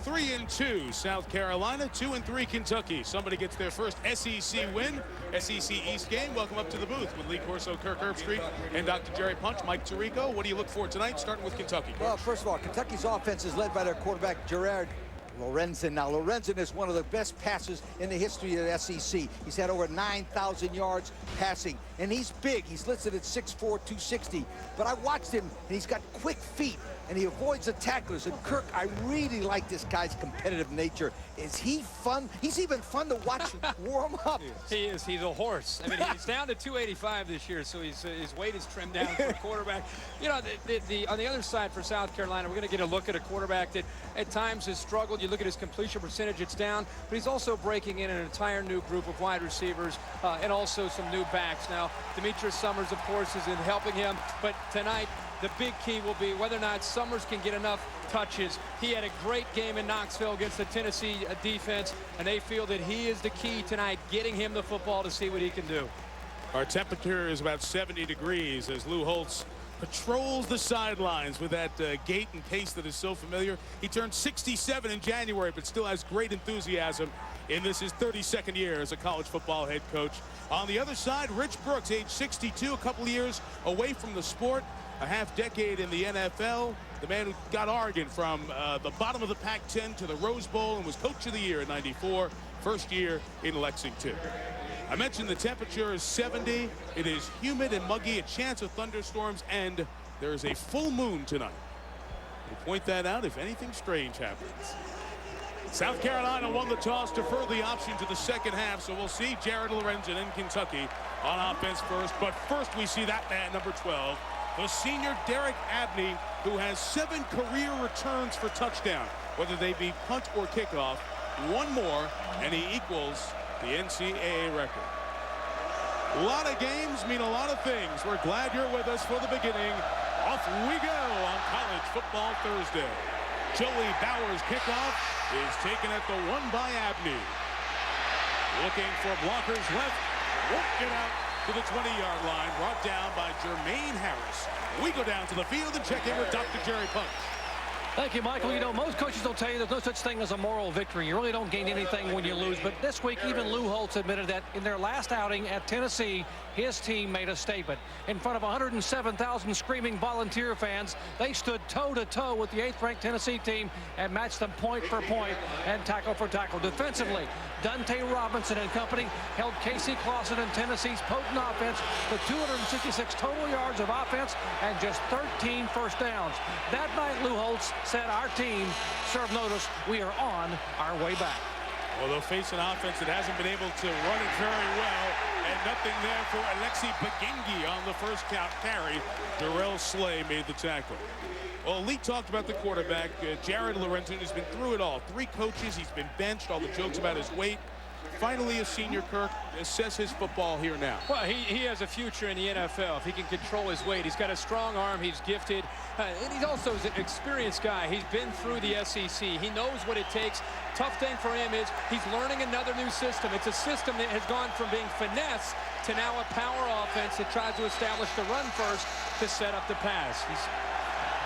3-2 South Carolina, 2-3 Kentucky. Somebody gets their first SEC win. SEC East game. Welcome up to the booth with Lee Corso, Kirk Herbstreit, and Dr. Jerry Punch. Mike Tirico, what do you look for tonight? Starting with Kentucky. Well, first of all, Kentucky's offense is led by their quarterback, Gerard Lorenzen. Now, Lorenzen is one of the best passers in the history of the SEC. He's had over 9,000 yards passing, and he's big. He's listed at 6'4", 260. But I watched him, and he's got quick feet, and he avoids the tacklers. And Kirk, I really like this guy's competitive nature. Is he fun? He's even fun to watch warm up. He is. He's a horse. I mean, he's down to 285 this year, so his weight is trimmed down for a quarterback. You know, on the other side for South Carolina, we're going to get a look at a quarterback that at times has struggled. You look at his completion percentage, it's down, but he's also breaking in an entire new group of wide receivers and also some new backs. Now, Demetrius Summers, of course, is in helping him, but tonight, the big key will be whether or not Summers can get enough touches. He had a great game in Knoxville against the Tennessee defense, and they feel that he is the key tonight, getting him the football to see what he can do. Our temperature is about 70 degrees as Lou Holtz patrols the sidelines with that gait and pace that is so familiar. He turned 67 in January, but still has great enthusiasm in this his 32nd year as a college football head coach. On the other side, Rich Brooks, age 62, a couple of years away from the sport, a half-decade in the NFL, the man who got Oregon from the bottom of the Pac-10 to the Rose Bowl and was Coach of the Year in '94, first year in Lexington. I mentioned the temperature is 70. It is humid and muggy, a chance of thunderstorms, and there is a full moon tonight. We'll point that out if anything strange happens. South Carolina won the toss, deferred the option to the second half, so we'll see Jared Lorenzen in Kentucky on offense first. But first we see that man, number 12, the senior Derek Abney, who has 7 career returns for touchdown, whether they be punt or kickoff. One more, and he equals the NCAA record. A lot of games mean a lot of things. We're glad you're with us for the beginning. Off we go on College Football Thursday. Joey Bauer's kickoff is taken at the 1 by Abney. Looking for blockers left. Won't get out to the 20-yard line. Brought down by Jermaine Harris. We go down to the field and check in with Dr. Jerry Punch. Thank you, Michael. You know, most coaches will tell you there's no such thing as a moral victory. You really don't gain anything when you lose. But this week, even Lou Holtz admitted that in their last outing at Tennessee, his team made a statement. In front of 107,000 screaming volunteer fans, they stood toe-to-toe with the 8th-ranked Tennessee team and matched them point for point and tackle for tackle. Defensively, Dante Robinson and company held Casey Clausen and Tennessee's potent offense to 266 total yards of offense and just 13 first downs. That night, Lou Holtz said our team served notice. We are on our way back. Well, they'll face an offense that hasn't been able to run it very well, and nothing there for Alexi Bagingi on the first carry. Darrell Slay made the tackle. Well, Lee talked about the quarterback, Jared Lorenzen, who's been through it all. 3 coaches, he's been benched, all the jokes about his weight. Finally, a senior. Kirk, assess his football here now. Well, he has a future in the NFL if he can control his weight. He's got a strong arm. He's gifted. And he's also an experienced guy. He's been through the SEC. He knows what it takes. Tough thing for him is he's learning another new system. It's a system that has gone from being finesse to now a power offense that tries to establish the run first to set up the pass. He's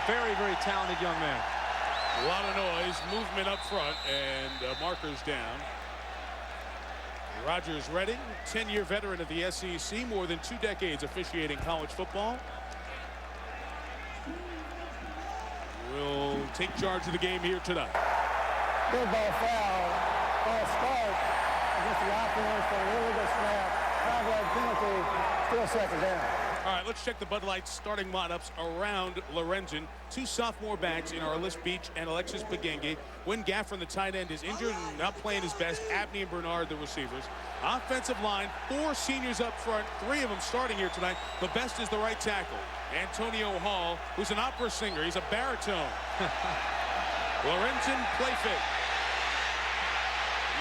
very, very talented young man. A lot of noise, movement up front, and markers down. Rogers Redding, 10-year veteran of the SEC, more than 2 decades officiating college football. Will take charge of the game here tonight. Good ball foul. Ball start against the offense for a really good snap. 5-yard penalty, still second down. All right, let's check the Bud Light starting lineups around Lorenzen. 2 sophomore backs in Arliss Beach and Alexis Bagingi. Wynn Gaffron, the tight end, is injured and not playing his best. Abney and Bernard, the receivers. Offensive line, 4 seniors up front, 3 of them starting here tonight. The best is the right tackle, Antonio Hall, who's an opera singer. He's a baritone. Lorenzen, play fake.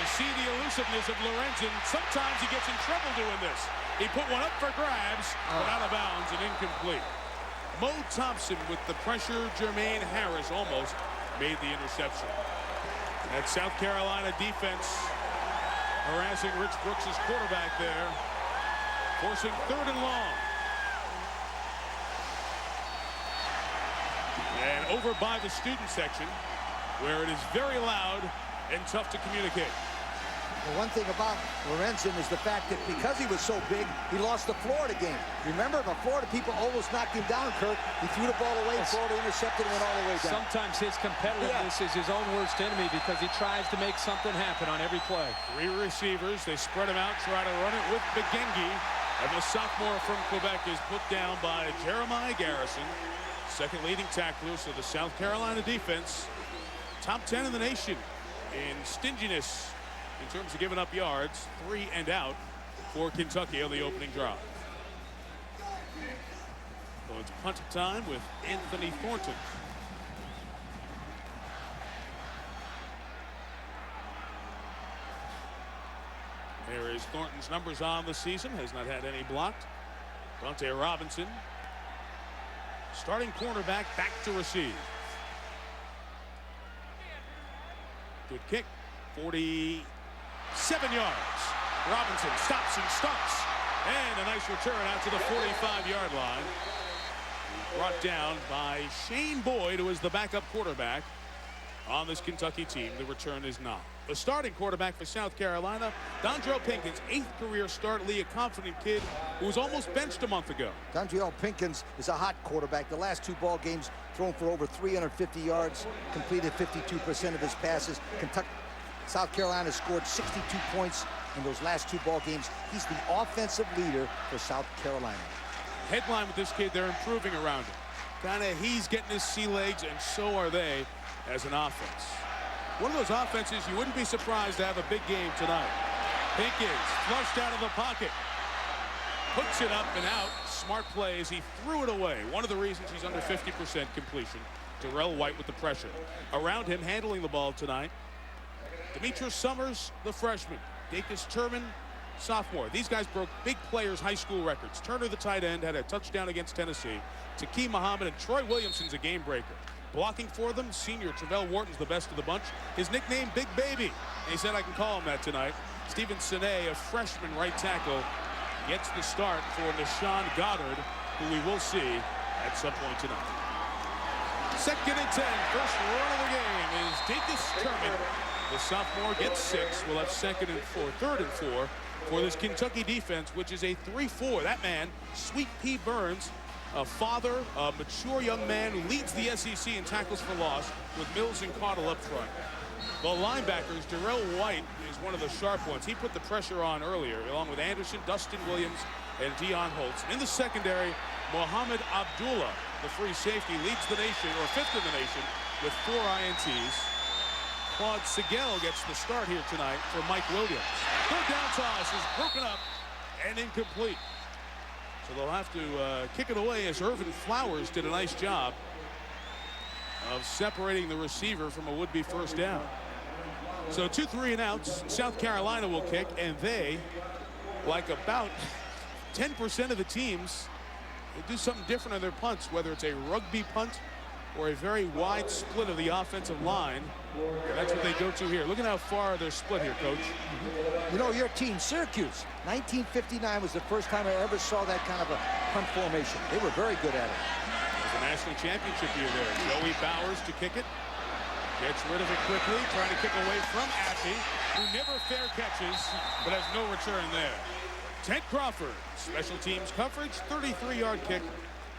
You see the elusiveness of Lorenzen. Sometimes he gets in trouble doing this. He put one up for grabs, but out of bounds and incomplete. Mo Thompson with the pressure. Jermaine Harris almost made the interception. That South Carolina defense harassing Rich Brooks' quarterback there, forcing 3rd and long. And over by the student section, where it is very loud and tough to communicate. The one thing about Lorenzen is the fact that because he was so big, he lost the Florida game. Remember, the Florida people almost knocked him down, Kirk. He threw the ball away, Florida intercepted and went all the way down. Sometimes his competitiveness is his own worst enemy because he tries to make something happen on every play. 3 receivers. They spread him out, try to run it with Begengi. And the sophomore from Quebec is put down by Jeremiah Garrison, second leading tackler. So the South Carolina defense, top 10 in the nation in stinginess in terms of giving up yards. 3 and out for Kentucky on the opening drive. So it's punt time with Anthony Thornton. There is Thornton's numbers on the season. Has not had any blocked. Dante Robinson, starting cornerback, back to receive. Good kick. 47 yards. Robinson stops and starts. And a nice return out to the 45-yard line. Brought down by Shane Boyd, who is the backup quarterback on this Kentucky team. The return is not. The starting quarterback for South Carolina, Dondrell Pinkins, 8th career start. Lee, a confident kid who was almost benched a month ago. Dondrell Pinkins is a hot quarterback. The last 2 ball games thrown for over 350 yards, completed 52% of his passes. South Carolina scored 62 points in those last 2 ball games. He's the offensive leader for South Carolina. Headline with this kid, they're improving around him. He's getting his sea legs, and so are they as an offense. One of those offenses you wouldn't be surprised to have a big game tonight. Pinkins flushed out of the pocket. Puts it up and out. Smart play as he threw it away. One of the reasons he's under 50% completion. Darrell White with the pressure. Around him, handling the ball tonight, Demetrius Summers, the freshman. Dacus Turman, sophomore. These guys broke big players' high school records. Turner, the tight end, had a touchdown against Tennessee. Taki Muhammad and Troy Williamson's a game breaker. Blocking for them, senior Travell Wharton's the best of the bunch. His nickname, Big Baby. And he said, I can call him that tonight. Stephen Sine, a freshman right tackle, gets the start for Nashawn Goddard, who we will see at some point tonight. 2nd and 10. First run of the game is Dacus Turman. The sophomore gets 6. We'll have 2nd and 4, 3rd and 4 for this Kentucky defense, which is a 3-4. That man, Sweet Pea Burns, a father, a mature young man who leads the SEC in tackles for loss with Mills and Caudill up front. The linebackers, Darrell White is one of the sharp ones. He put the pressure on earlier, along with Anderson, Dustin Williams, and Deion Holtz. In the secondary, Mohamed Abdullah, the free safety, leads the nation, or 5th in the nation, with 4 INTs. Claude Sigel gets the start here tonight for Mike Williams. 3rd down toss is broken up and incomplete. So they'll have to kick it away, as Irvin Flowers did a nice job of separating the receiver from a would-be first down. So 2 3 and outs. South Carolina will kick, and they, like about 10% of the teams, they do something different on their punts, whether it's a rugby punt or a very wide split of the offensive line. And that's what they go to here. Look at how far they're split here, Coach. You know, your team, Syracuse, 1959 was the first time I ever saw that kind of a punt formation. They were very good at it. There's a national championship year there. Joey Bowers to kick it. Gets rid of it quickly, trying to kick away from Affey, who never fair catches, but has no return there. Ted Crawford, special teams coverage, 33-yard kick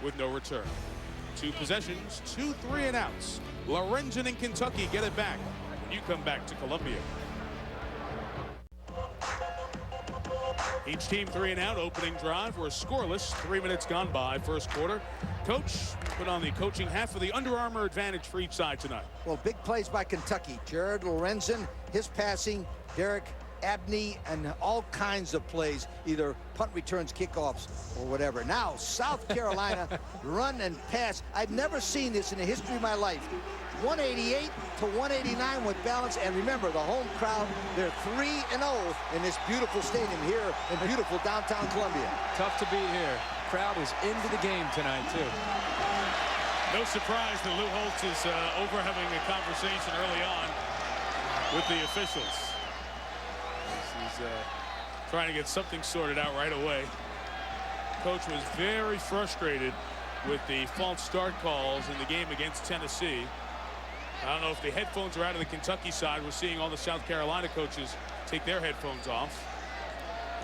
with no return. 2 possessions, 2 3 and outs. Lorenzen in Kentucky get it back when you come back to Columbia. Each team 3 and out. Opening drive. We're scoreless. 3 minutes gone by first quarter. Coach put on the coaching half of the Under Armour advantage for each side tonight. Well, big plays by Kentucky. Jared Lorenzen, his passing, Derek Abney, and all kinds of plays, either punt returns, kickoffs, or whatever. Now, South Carolina run and pass. I've never seen this in the history of my life. 188 to 189 with balance, and remember, the home crowd, they're 3-0 in this beautiful stadium here in beautiful downtown Columbia. Tough to beat here. Crowd is into the game tonight, too. No surprise that Lou Holtz is over having a conversation early on with the officials. He's trying to get something sorted out right away. Coach was very frustrated with the false start calls in the game against Tennessee. I don't know if the headphones are out of the Kentucky side. We're seeing all the South Carolina coaches take their headphones off.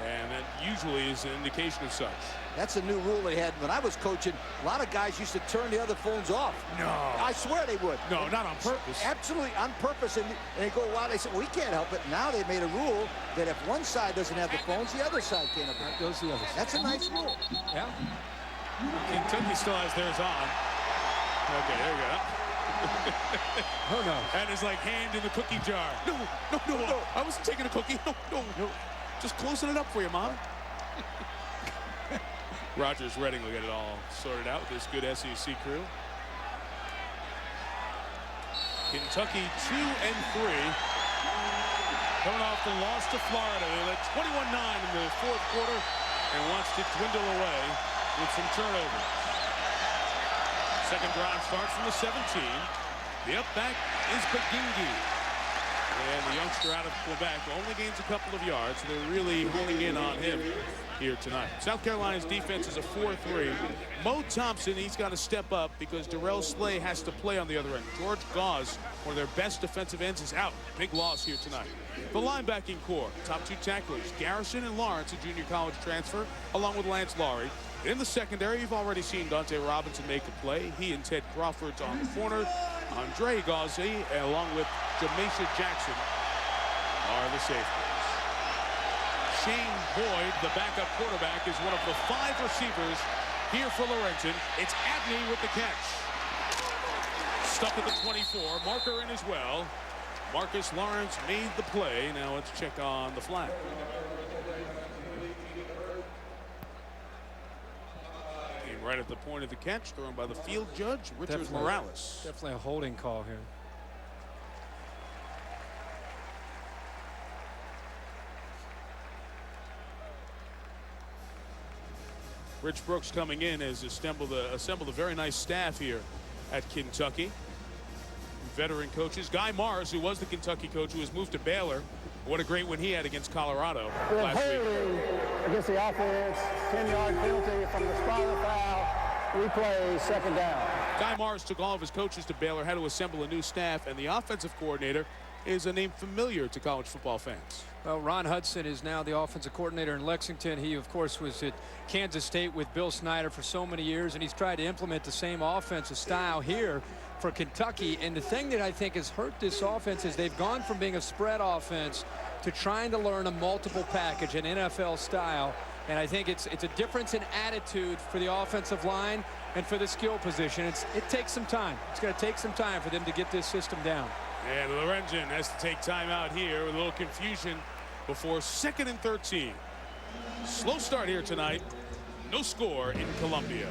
And that usually is an indication of such. That's a new rule they had. When I was coaching, a lot of guys used to turn the other phones off. No. I swear they would. No, not on purpose. Absolutely on purpose. And they go, wow, they said, we can't help it. Now they made a rule that if one side doesn't have the phones, the other side can't have it. Goes the other side. That's a nice rule. Yeah. Kentucky still has theirs on. Okay, there you go. Oh, no. And his like hand in the cookie jar. No. I wasn't taking a cookie. No. Just closing it up for you, Mom. Rogers Redding will get it all sorted out with this good SEC crew. Kentucky 2-3. Coming off the loss to Florida. They led 21-9 in the fourth quarter and watched it dwindle away with some turnovers. Second drive starts from the 17. The up back is Bagingi. And the youngster out of Quebec only gains a couple of yards. So they're really honing in on him here tonight. South Carolina's defense is a 4-3. Mo Thompson, he's got to step up because Darrell Slay has to play on the other end. George Gauze, one of their best defensive ends, is out. Big loss here tonight. The linebacking core, top two tacklers, Garrison and Lawrence, a junior college transfer, along with Lance Laurie. In the secondary, you've already seen Dante Robinson make a play. He and Ted Crawford's on the corner. Andre Gauzy, along with Jameisha Jackson, are the safeties. Shane Boyd, the backup quarterback, is one of the 5 receivers here for Lorenzen. It's Abney with the catch. Stuck at the 24. Marker in as well. Marcus Lawrence made the play. Now let's check on the flag. Right at the point of the catch, thrown by the field judge, Richard Morales. Definitely a holding call here. Rich Brooks coming in has assembled a very nice staff here at Kentucky. Veteran coaches. Guy Mars, who was the Kentucky coach, who has moved to Baylor. What a great win he had against Colorado last week. Against the offense, 10-yard penalty from the spot of the foul. Replay, second down. Guy Mars took all of his coaches to Baylor, had to assemble a new staff, and the offensive coordinator is a name familiar to college football fans. Well, Ron Hudson is now the offensive coordinator in Lexington. He, of course, was at Kansas State with Bill Snyder for so many years, and he's tried to implement the same offensive style here for Kentucky. And the thing that I think has hurt this offense is they've gone from being a spread offense to trying to learn a multiple package, an NFL style. And I think it's a difference in attitude for the offensive line and for the skill position. It takes some time. It's going to take some time for them to get this system down. And Lorenzen has to take time out here with a little confusion before 2nd and 13. Slow start here tonight. No score in Columbia.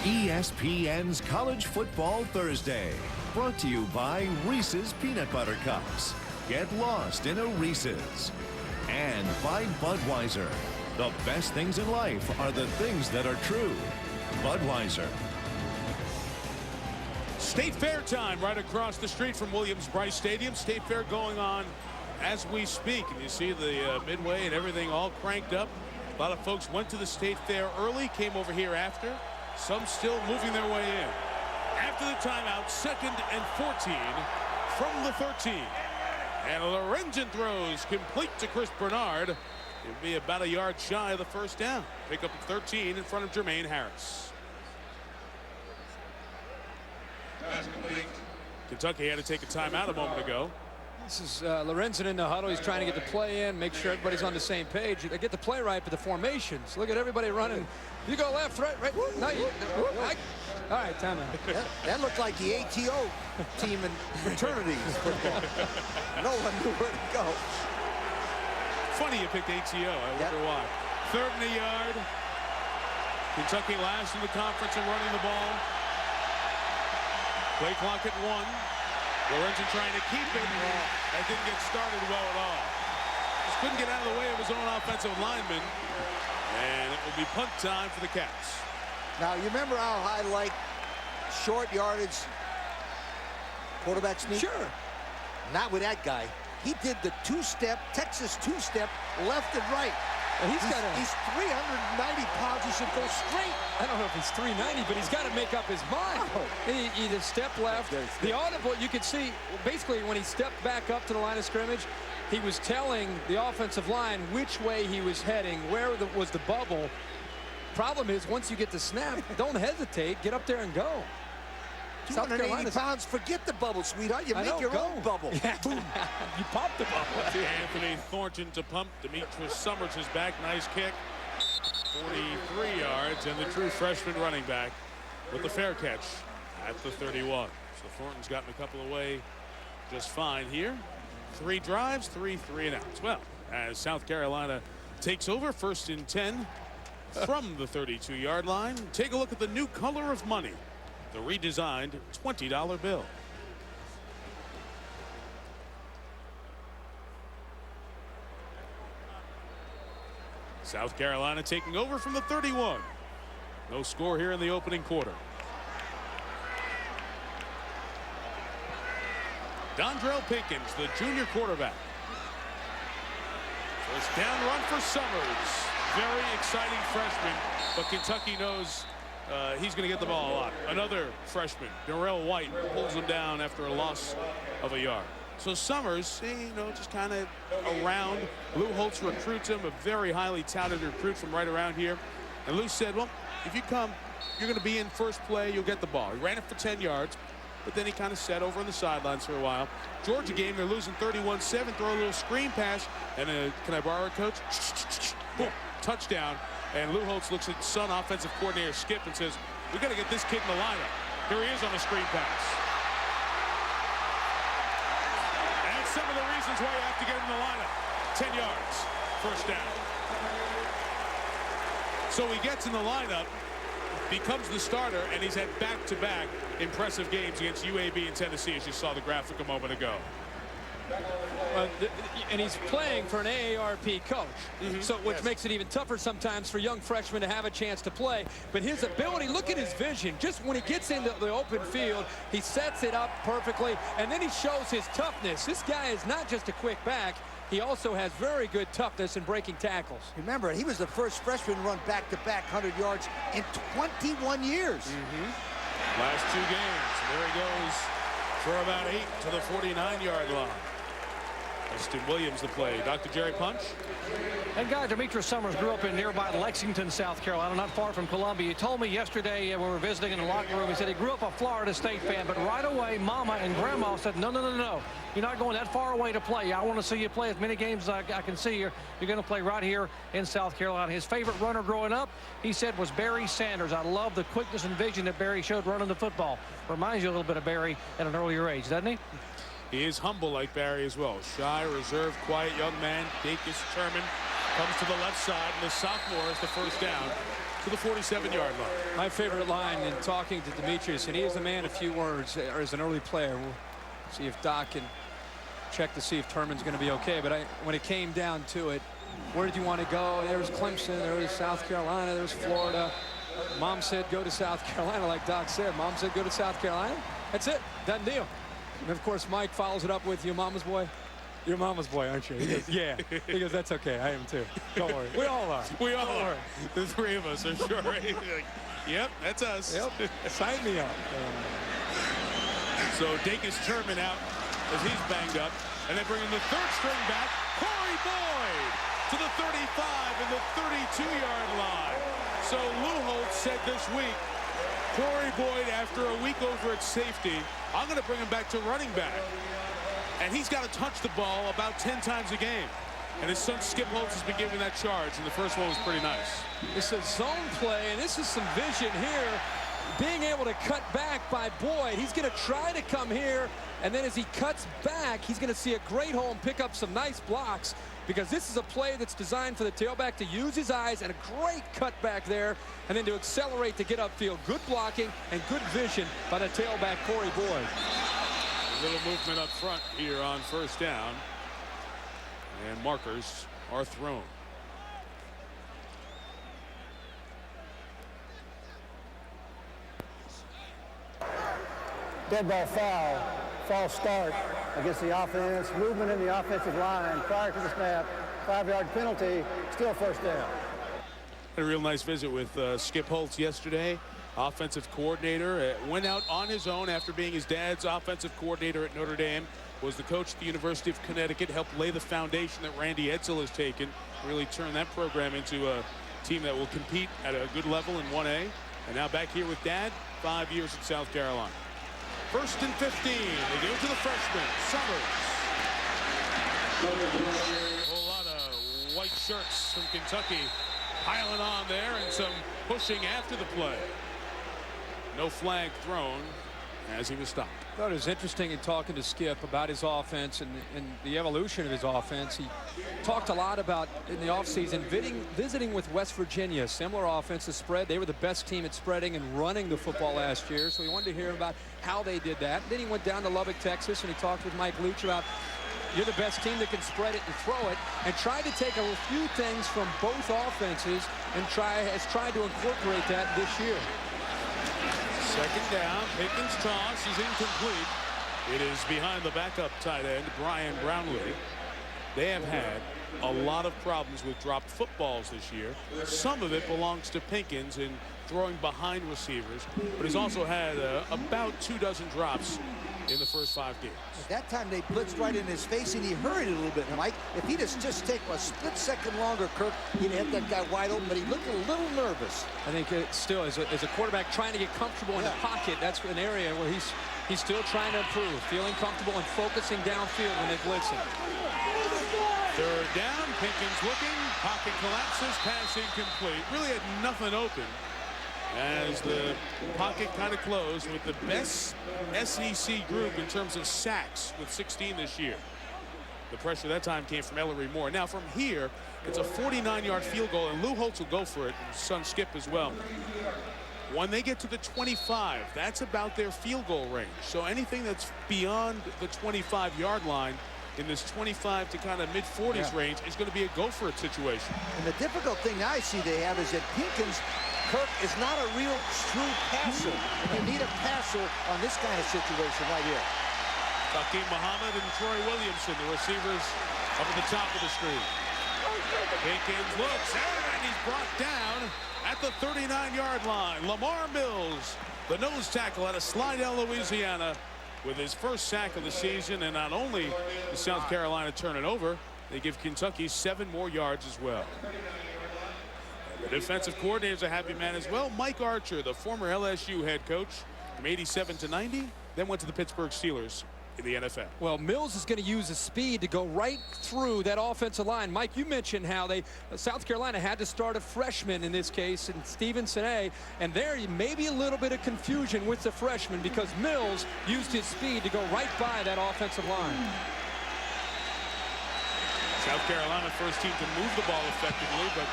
ESPN's College Football Thursday, brought to you by Reese's Peanut Butter Cups. Get lost in a Reese's. And by Budweiser. The best things in life are the things that are true. Budweiser. State Fair time right across the street from Williams-Brice Stadium. State Fair going on as we speak. And you see the midway and everything all cranked up. A lot of folks went to the State Fair early, came over here after. Some still moving their way in. After the timeout, 2nd and 14 from the 13. And Lorenzen throws complete to Chris Bernard. It'll be about a yard shy of the first down. Pick up 13 in front of Jermaine Harris. Kentucky had to take a timeout a moment ago. This is Lorenzen in the huddle. He's trying to get the play in, make sure everybody's on the same page. They get the play right, but the formations. Look at everybody running. You go left, right. No, all right, timeout. That looked like the ATO team in fraternity football. No one knew where to go. Funny you picked ATO. I wonder why. 3rd and a yard. Kentucky last in the conference in running the ball. Play clock at 1. Lorenzen trying to keep it. That didn't get started well at all. Just couldn't get out of the way of his own offensive lineman. And it will be punt time for the Cats. Now, you remember how I like short yardage quarterback sneak? Sure. Not with that guy. He did the two-step, Texas two-step, left and right. He's 390 pounds. He should go straight. I don't know if he's 390, but he's got to make up his mind. He either step left. The audible, you could see, basically, when he stepped back up to the line of scrimmage, he was telling the offensive line which way he was heading, where was the bubble. Problem is, once you get the snap, don't hesitate. Get up there and go. 280 pounds, forget the bubble, sweetheart. You make your own bubble. Yeah. You pop the bubble. Anthony Thornton to pump. Demetrius Summers is back. Nice kick. 43 yards, and the true freshman running back with the fair catch at the 31. So Thornton's gotten a couple away just fine here. 3 drives, 3 3-and-outs. Well, as South Carolina takes over, 1st and 10 from the 32-yard line. Take a look at the new color of money. The redesigned $20 bill. South Carolina taking over from the 31. No score here in the opening quarter. Dondrell Pinkins, the junior quarterback. First down run for Summers. Very exciting freshman, but Kentucky knows he's going to get the ball a lot. Another freshman, Darrell White, pulls him down after a loss of a yard. So Summers, just kind of around. Lou Holtz recruits him, a very highly touted recruit from right around here. And Lou said, well, if you come, you're going to be in first play, you'll get the ball. He ran it for 10 yards, but then he kind of sat over on the sidelines for a while. Georgia game, they're losing 31-7, throw a little screen pass, and can I borrow it, coach? Boom, touchdown. And Lou Holtz looks at son offensive coordinator Skip and says, we got to get this kid in the lineup. Here he is on the screen pass. And some of the reasons why you have to get him in the lineup. 10 yards, first down. So he gets in the lineup, becomes the starter, and he's had back-to-back impressive games against UAB and Tennessee, as you saw the graphic a moment ago. And he's playing for an AARP coach, which makes it even tougher sometimes for young freshmen to have a chance to play. But his ability, look at his vision. Just when he gets into the open field, he sets it up perfectly, and then he shows his toughness. This guy is not just a quick back. He also has very good toughness in breaking tackles. Remember, he was the first freshman to run back-to-back 100 yards in 21 years. Last 2 games. There he goes for about 8 to the 49-yard line. Justin Williams to play. Dr. Jerry Punch. And guy, Demetrius Summers grew up in nearby Lexington, South Carolina, not far from Columbia. He told me yesterday when we were visiting in the locker room, he said he grew up a Florida State fan, but right away, Mama and Grandma said, no, you're not going that far away to play. I want to see you play as many games as I can see. You're going to play right here in South Carolina. His favorite runner growing up, he said, was Barry Sanders. I love the quickness and vision that Barry showed running the football. Reminds you a little bit of Barry at an earlier age, doesn't he? He is humble like Barry as well. Shy, reserved, quiet young man. Dacus Sherman comes to the left side, and the sophomore is the first down to the 47-yard line. My favorite line in talking to Demetrius, and he is a man of few words as an early player. We'll see if Doc can check to see if Turman's going to be okay. But when it came down to it, where did you want to go? There was Clemson, there was South Carolina, there was Florida. Mom said go to South Carolina, like Doc said. Mom said go to South Carolina. That's it, done deal. And of course, Mike follows it up with, your mama's boy? You're mama's boy, aren't you? He goes, yeah. He goes, that's okay. I am too. Don't worry. We all are. We all are. The 3 of us are sure. Like, yep, that's us. Yep. Sign me up. So Dacus Sherman out as he's banged up. And they bring in the 3rd string back, Corey Boyd, to the 35 and the 32-yard line. So Lou Holtz said this week, Corey Boyd, after a week over at safety, I'm going to bring him back to running back. And he's got to touch the ball about 10 times a game. And his son Skip Holtz has been giving that charge, and the first one was pretty nice. It's a zone play, and this is some vision here. Being able to cut back by Boyd. He's going to try to come here, and then as he cuts back, he's going to see a great hole and pick up some nice blocks, because this is a play that's designed for the tailback to use his eyes, and a great cutback there, and then to accelerate to get upfield. Good blocking and good vision by the tailback, Corey Boyd. A little movement up front here on first down, and markers are thrown. Dead ball foul. False start against the offense. Movement in the offensive line prior to the snap. 5-yard penalty, still first down. Had a real nice visit with Skip Holtz yesterday, offensive coordinator. Went out on his own after being his dad's offensive coordinator at Notre Dame. Was the coach at the University of Connecticut. Helped lay the foundation that Randy Edsall has taken. Really turned that program into a team that will compete at a good level in 1A. And now back here with Dad, 5 years at South Carolina. 1st and 15. They go to the freshman, Summers. A whole lot of white shirts from Kentucky piling on there and some pushing after the play. No flag thrown as he was stopped. I thought it was interesting in talking to Skip about his offense and the evolution of his offense. He talked a lot about in the offseason visiting with West Virginia, similar offensive spread. They were the best team at spreading and running the football last year, so he wanted to hear about how they did that. Then he went down to Lubbock, Texas, and he talked with Mike Leach about you're the best team that can spread it and throw it, and tried to take a few things from both offenses and has tried to incorporate that this year. 2nd down, Pinkins' toss is incomplete. It is behind the backup tight end, Brian Brownlee. They have had a lot of problems with dropped footballs this year. Some of it belongs to Pinkins in throwing behind receivers, but he's also had about 24 drops in the first 5 games. At that time, they blitzed right in his face, and he hurried a little bit, Mike. If he'd just take a split second longer, Kirk, he'd hit that guy wide open, but he looked a little nervous. I think still, as a quarterback trying to get comfortable in the pocket, that's an area where he's still trying to improve, feeling comfortable and focusing downfield when they blitz him. 3rd down, Pinkins looking, pocket collapses, pass incomplete. Really had nothing open as the pocket kind of closed with the best SEC group in terms of sacks with 16 this year. The pressure that time came from Ellery Moore. Now from here, it's a 49-yard field goal, and Lou Holtz will go for it, and son Skip as well. When they get to the 25, that's about their field goal range. So anything that's beyond the 25-yard line in this 25 to kind of mid-40s range is going to be a go-for-it situation. And the difficult thing I see they have is that Pinkins, Kirk, is not a real true passer. And you need a passer on this kind of situation right here. Hakeem Muhammad and Troy Williamson, the receivers up at the top of the screen. Pinkins looks, and he's brought down at the 39-yard line. Lamar Mills, the nose tackle out of Slidell, Louisiana, with his first sack of the season. And not only does South Carolina turn it over, they give Kentucky 7 more yards as well. The defensive coordinator is a happy man as well. Mike Archer, the former LSU head coach, from 87 to 90, then went to the Pittsburgh Steelers in the NFL. Well, Mills is going to use his speed to go right through that offensive line. Mike, you mentioned how South Carolina had to start a freshman in this case, and Steven Sine, and there may be a little bit of confusion with the freshman because Mills used his speed to go right by that offensive line. South Carolina first team to move the ball effectively, but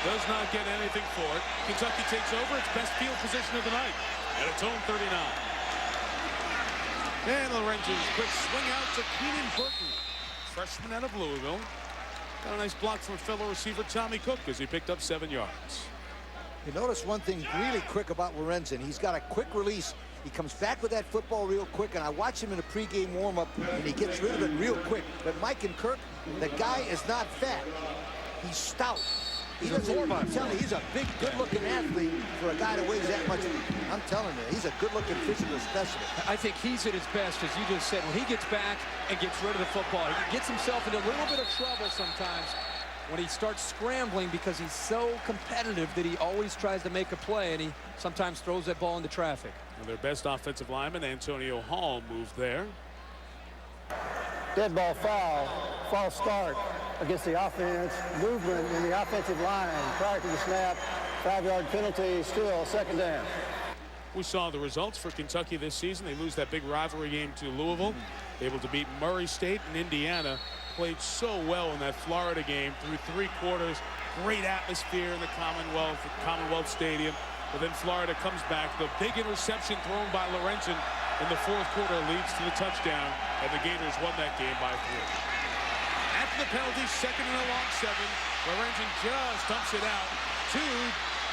does not get anything for it. Kentucky takes over its best field position of the night at its own 39. And Lorenzen's quick swing out to Keenan Burton, freshman out of Louisville. Got a nice block from fellow receiver Tommy Cook as he picked up 7 yards. You notice one thing really quick about Lorenzen. He's got a quick release. He comes back with that football real quick, and I watch him in a pregame warm-up, and he gets rid of it real quick. But Mike and Kirk, the guy is not fat. He's stout. He's a 4x4. I'm telling you, he's a big, good-looking athlete for a guy that weighs that much. I'm telling you, he's a good-looking physical specimen. I think he's at his best, as you just said. When he gets back and gets rid of the football, he gets himself into a little bit of trouble sometimes when he starts scrambling because he's so competitive that he always tries to make a play, and he sometimes throws that ball into traffic. And their best offensive lineman, Antonio Hall, moved there. Dead ball foul, false start against the offense, movement in the offensive line prior to the snap, 5-yard penalty, still 2nd down. We saw the results for Kentucky this season. They lose that big rivalry game to Louisville, able to beat Murray State and Indiana. Played so well in that Florida game through 3 quarters. Great atmosphere in the Commonwealth Stadium. But then Florida comes back. The big interception thrown by Lorenzen in the 4th quarter leads to the touchdown, and the Gators won that game by 3. After the penalty, 2nd and a long 7. Lorenzen just dumps it out to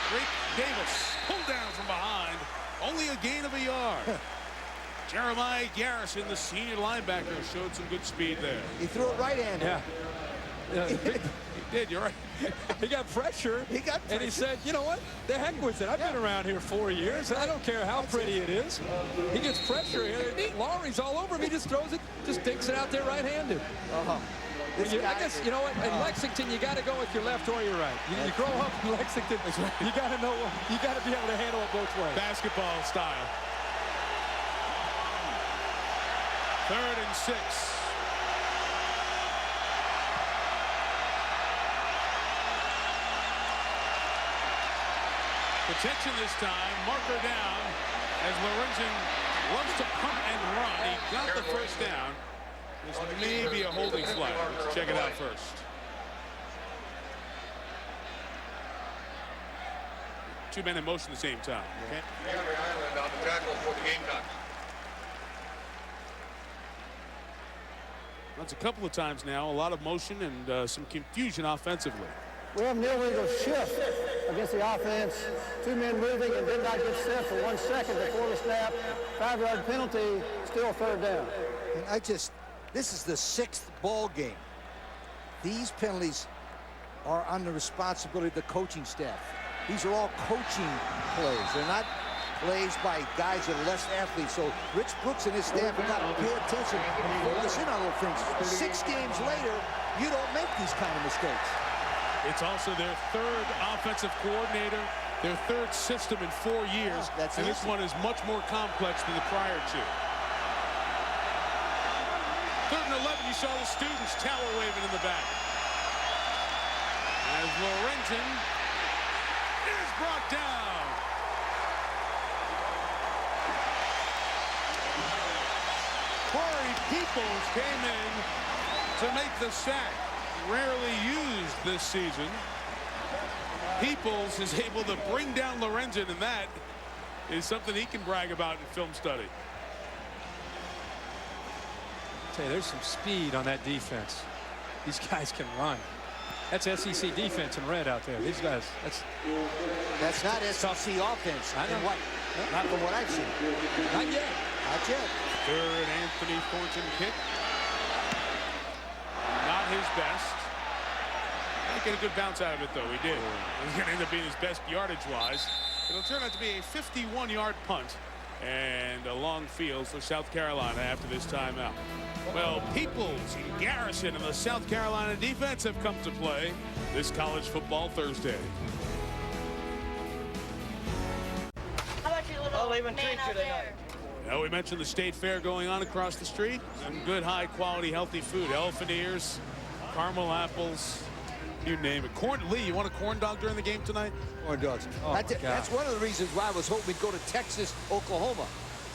Drake Davis. Pulled down from behind. Only a gain of a yard. Jeremiah Garrison, the senior linebacker, showed some good speed there. He threw it right-handed. Yeah. He did, you're right. He got pressure. He got And he said, you know what? The heck with it. I've been around here 4 years. I don't care how pretty it is. He gets pressure here. Lowry's all over him. He just throws it, just dinks it out there right-handed. I guess, you know what, in Lexington, you got to go with your left or your right. You grow up in Lexington, you got to know, you got to be able to handle it both ways. Basketball style. 3rd and 6. Protection this time, marker down as Lorenzen loves to punt and run. He got the first down. This may be a holding flag. Let's check it out first. Two men in motion at the same time. Okay. Island on the tackle for the Gamecocks. That's a couple of times now. A lot of motion and some confusion offensively. We have an illegal shift against the offense. 2 men moving and did not get set for 1 second before the snap. 5-yard penalty, still 3rd down. And this is the 6th ball game. These penalties are on the responsibility of the coaching staff. These are all coaching plays. They're not plays by guys that are less athletes. So Rich Brooks and his staff have got to pay attention and focus in on little things. 6 games later, you don't make these kind of mistakes. It's also their 3rd offensive coordinator, their 3rd system in 4 years. And this one is much more complex than the prior 2. 3rd and 11, you saw the students tower waving in the back. As Lorenzen is brought down. Corey Peoples came in to make the sack. Rarely used this season. Peoples is able to bring down Lorenzen, and that is something he can brag about in film study. I'll tell you, there's some speed on that defense. These guys can run. That's SEC defense in red out there. These guys, that's not SEC offense. I know. Not from what I've seen. Not yet. Not yet. 3rd Anthony Thornton kick. Not his best. He get a good bounce out of it, though. He did. He's going to end up being his best yardage-wise. It'll turn out to be a 51-yard punt and a long field for South Carolina after this timeout. Well, Peoples and Garrison and the South Carolina defense have come to play this College Football Thursday. How about your little man out there? Now, we mentioned the State Fair going on across the street. Some good, high-quality, healthy food. Elephant ears, caramel apples, you name it. Lee, you want a corn dog during the game tonight? Corn dogs. That's one of the reasons why I was hoping we'd go to Texas, Oklahoma.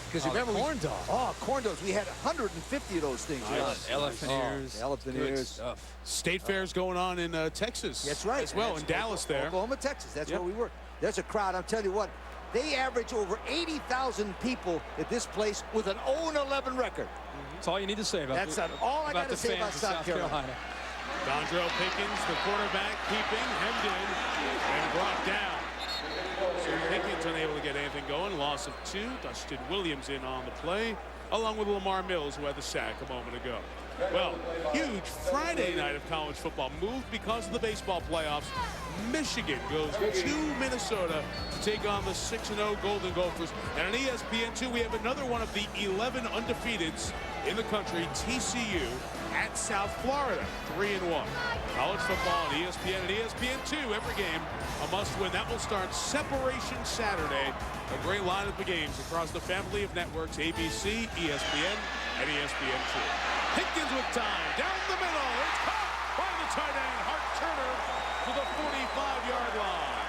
Because remember, corn dogs. Oh, corn dogs. We had 150 of those things. Elephant ears. Elephant Good ears. stuff. State Fair's going on in Texas. That's right. As well, in Dallas there. Oklahoma, Texas. That's Yep. where we were. There's a crowd. I'm telling you what. They average over 80,000 people at this place with an 0-11 record. That's all you need to say about That's all I got to say about South Carolina. Dontrell Pickens, the quarterback, keeping, hemmed in, and brought down. So Pickens unable to get anything going. Loss of 2. Dustin Williams in on the play, along with Lamar Mills, who had the sack a moment ago. Well, huge Friday night of college football moved because of the baseball playoffs. Michigan goes to Minnesota to take on the 6-0 Golden Gophers. And on ESPN2, we have another one of the 11 undefeateds in the country, TCU, at South Florida, 3-1. College football on ESPN and ESPN2, every game a must-win. That will start Separation Saturday. A great lineup of games across the family of networks, ABC, ESPN, and ESPN2. Pickens with time, down the middle. It's caught by the tight end, Hart Turner, to the 45-yard line.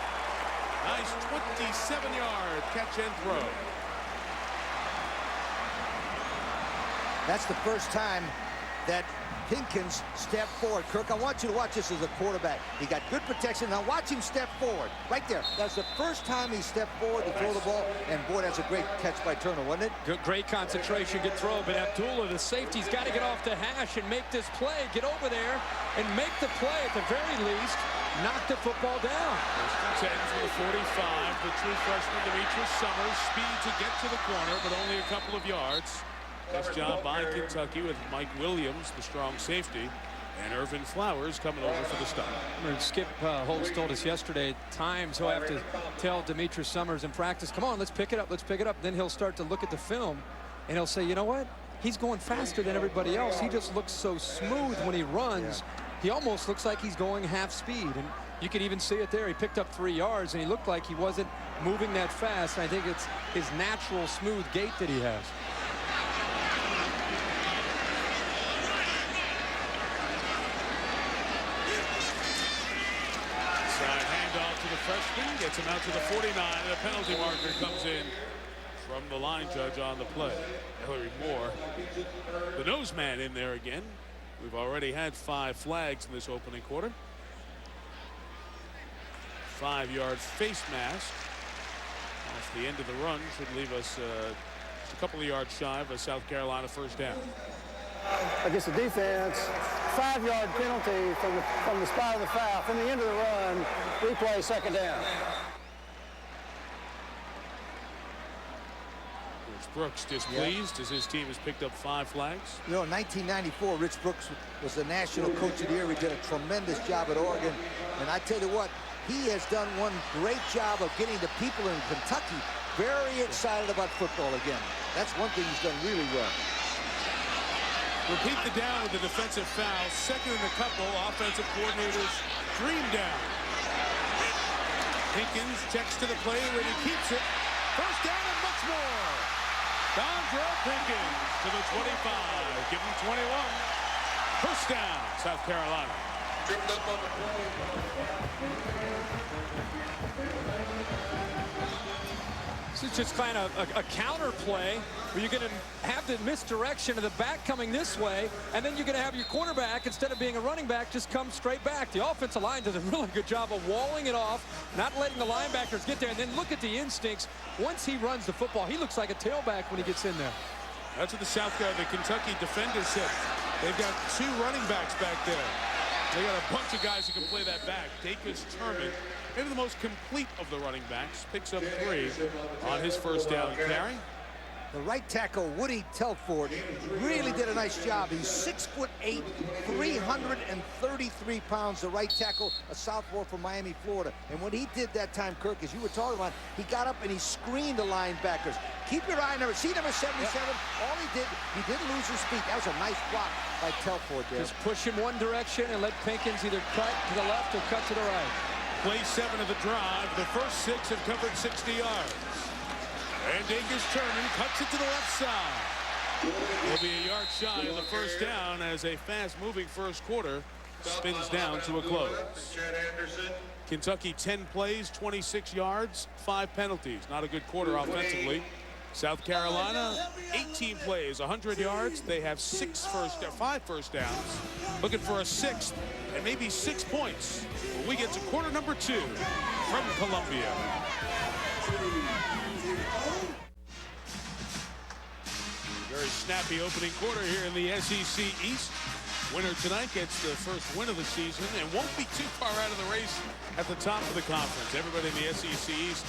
Nice 27-yard catch and throw. That's the first time that Pickens stepped forward. Kirk, I want you to watch this as a quarterback. He got good protection. Now watch him step forward. Right there. That's the first time he stepped forward to throw the ball. And boy, that's a great catch by Turner, wasn't it? Great concentration, good throw. But Abdullah, the safety's got to get off the hash and make this play. Get over there and make the play at the very least. Knock the football down. First and 10 for the 45. The true freshman, Demetrius Summers. Speed to get to the corner, but only a couple of yards. Nice job by Kentucky with Mike Williams, the strong safety. And Irvin Flowers coming over for the stop. Skip Holtz told us yesterday, times he'll have to tell Demetrius Summers in practice, come on, let's pick it up, let's pick it up. Then he'll start to look at the film, and he'll say, you know what? He's going faster than everybody else. He just looks so smooth when he runs. He almost looks like he's going half speed. And you can even see it there. He picked up 3 yards, and he looked like he wasn't moving that fast. I think it's his natural smooth gait that he has. Side handoff to the freshman, gets him out to the 49, and a penalty marker comes in from the line judge on the play. Hillary Moore, the nose man, in there again. We've already had 5 flags in this opening quarter. 5-yard face mask off the end of the run should leave us just a couple of yards shy of a South Carolina first down. Against the defense, 5-yard penalty from the spot of the foul. From the end of the run, replay, second down. Rich Brooks displeased as his team has picked up 5 flags. You know, in 1994, Rich Brooks was the National Coach of the Year. He did a tremendous job at Oregon. And I tell you what, he has done one great job of getting the people in Kentucky very excited about football again. That's one thing he's done really well. Repeat the down with the defensive foul. Second and a couple. Offensive coordinators dream down. Pinkins checks to the play where he keeps it. First down and much more. Dontrell Pinkins to the 25. Give him 21. First down, South Carolina. Tripped up on the play. This is just kind of a counter play where you're going to have the misdirection of the back coming this way, and then you're going to have your quarterback, instead of being a running back, just come straight back. The offensive line does a really good job of walling it off, not letting the linebackers get there. And then look at the instincts. Once he runs the football, he looks like a tailback when he gets in there. That's what the Kentucky defenders said. They've got 2 running backs back there. They got a bunch of guys who can play that back. Dacus Turman, maybe the most complete of the running backs, picks up 3 on his first down carry. The right tackle, Woody Telford, really did a nice job. He's 6'8", 333 pounds, the right tackle, a sophomore from Miami, Florida. And what he did that time, Kirk, as you were talking about, he got up and he screened the linebackers. Keep your eye on see number 77. Yep. All he didn't lose his feet. That was a nice block by Telford there. Just push him one direction and let Pinkins either cut to the left or cut to the right. Play 7 of the drive. The first 6 have covered 60 yards. And Dacus Turman cuts it to the left side. Will be a yard shy of the first down as a fast-moving first quarter spins down to a close. Kentucky 10 plays, 26 yards, 5 penalties. Not a good quarter offensively. South Carolina 18 plays, 100 yards. They have 5 first downs. Looking for a 6th and maybe 6 points when we get to quarter number 2 from Columbia. Very snappy opening quarter here in the SEC East. Winner tonight gets the first win of the season and won't be too far out of the race at the top of the conference. Everybody in the SEC East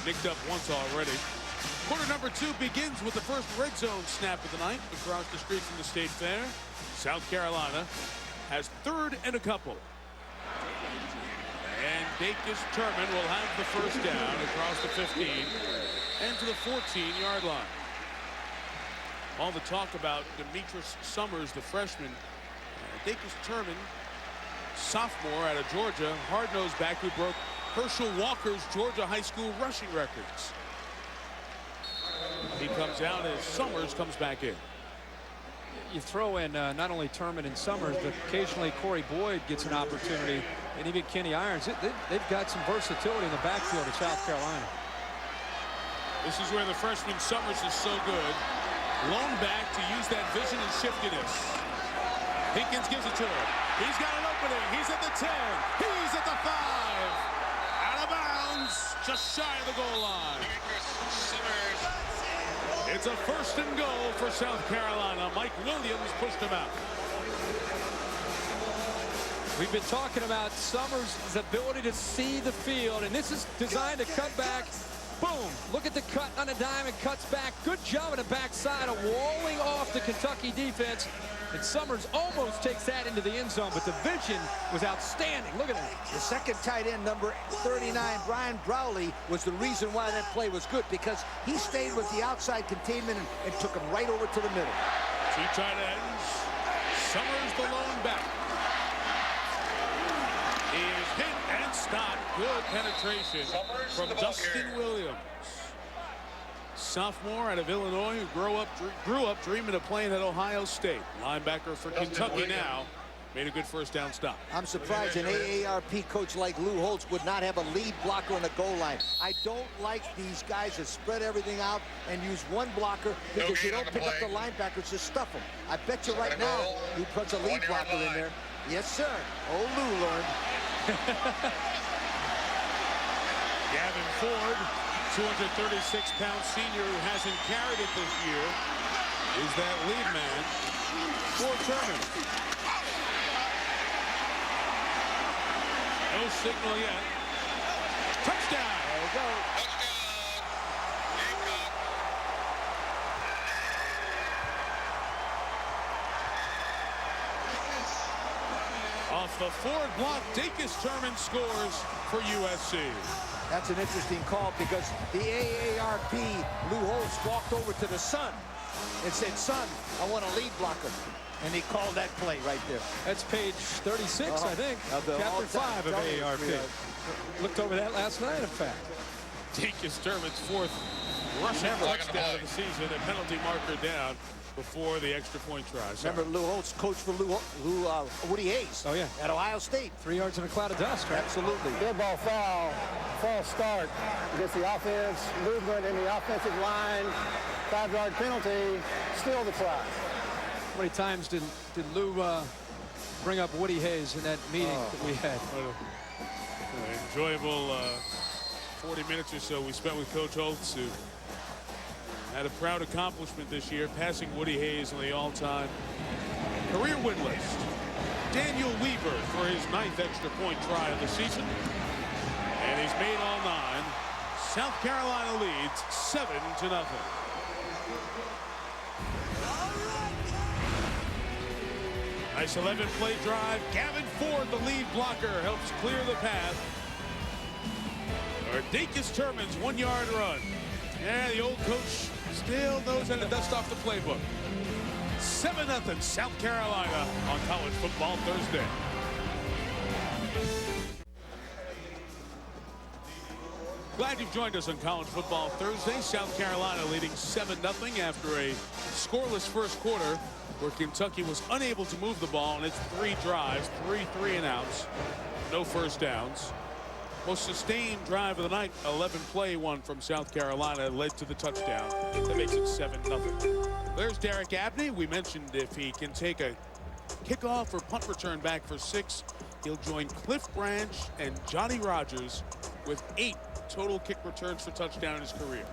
nicked up once already. Quarter number 2 begins with the first red zone snap of the night across the street from the State Fair. South Carolina has 3rd and a couple. And Dacus Turman will have the first down across the 15 and to the 14-yard line. All the talk about Demetrius Summers, the freshman. Dacus Turman, sophomore out of Georgia, hard-nosed back who broke Herschel Walker's Georgia high school rushing records. He comes out as Summers comes back in. You throw in not only Turman and Summers, but occasionally Corey Boyd gets an opportunity, and even Kenny Irons. They've got some versatility in the backfield of South Carolina. This is where the freshman Summers is so good. Lone back to use that vision and shiftiness. Pinkins gives it to him. He's got an opening. He's at the 10. He's at the 5. Out of bounds, just shy of the goal line. It's a 1st and goal for South Carolina. Mike Williams pushed him out. We've been talking about Summers' ability to see the field, and this is designed to cut back. Boom! Look at the cut on the dime and cuts back. Good job on the backside of walling off the Kentucky defense. And Summers almost takes that into the end zone, but the vision was outstanding. Look at that. The second tight end, number 39, Brian Browley, was the reason why that play was good, because he stayed with the outside containment and took him right over to the middle. Two tight ends. Summers the lone back. He is hit and stopped. Good penetration from Dustin Williams. Sophomore out of Illinois who grew up dreaming of playing at Ohio State. Linebacker for Kentucky now. Made a good first down stop. I'm surprised an AARP coach like Lou Holtz would not have a lead blocker on the goal line. I don't like these guys that spread everything out and use one blocker because you don't pick up the linebackers to stuff them. I bet you right now he puts a lead blocker in there. Yes, sir. Oh, Lou learned. Gavin Ford, 236-pound senior who hasn't carried it this year, is that lead man for Turner. No signal yet. Touchdown. There we go. Off the Ford block, Dacus Turman scores for USC. That's an interesting call because the AARP, Lou Holtz, walked over to the Sun and said, son, I want a lead blocker. And he called that play right there. That's page 36, I think. Chapter 5 of AARP. Looked over that last night, in fact. Dacus Turman's fourth rushing touchdown of the season. A penalty marker down before the extra point try. Remember Lou Holtz coached for Woody Hayes. Oh, yeah. At Ohio State. 3 yards in a cloud of dust, right? Absolutely. Dead ball foul, false start against the offense, movement in the offensive line, 5-yard penalty, still the try. How many times did Lou bring up Woody Hayes in that meeting that we had? Enjoyable 40 minutes or so we spent with Coach Holtz, who had a proud accomplishment this year, passing Woody Hayes on the all-time career win list. Daniel Weaver for his 9th extra point try of the season. And he's made all 9. South Carolina leads 7-0. Nice 11-play drive. Gavin Ford, the lead blocker, helps clear the path. Or Dacus Turman's 1-yard run. Yeah, the old coach still knows how to dust off the playbook. 7-0 South Carolina on College Football Thursday. Glad you've joined us on College Football Thursday. South Carolina leading 7-0 after a scoreless first quarter where Kentucky was unable to move the ball in its 3 drives, 3 3-and-outs, no first downs. Most sustained drive of the night, 11-play one from South Carolina, led to the touchdown. That makes it 7-0. There's Derek Abney. We mentioned if he can take a kickoff or punt return back for 6, he'll join Cliff Branch and Johnny Rogers with 8 total kick returns for touchdown in his career.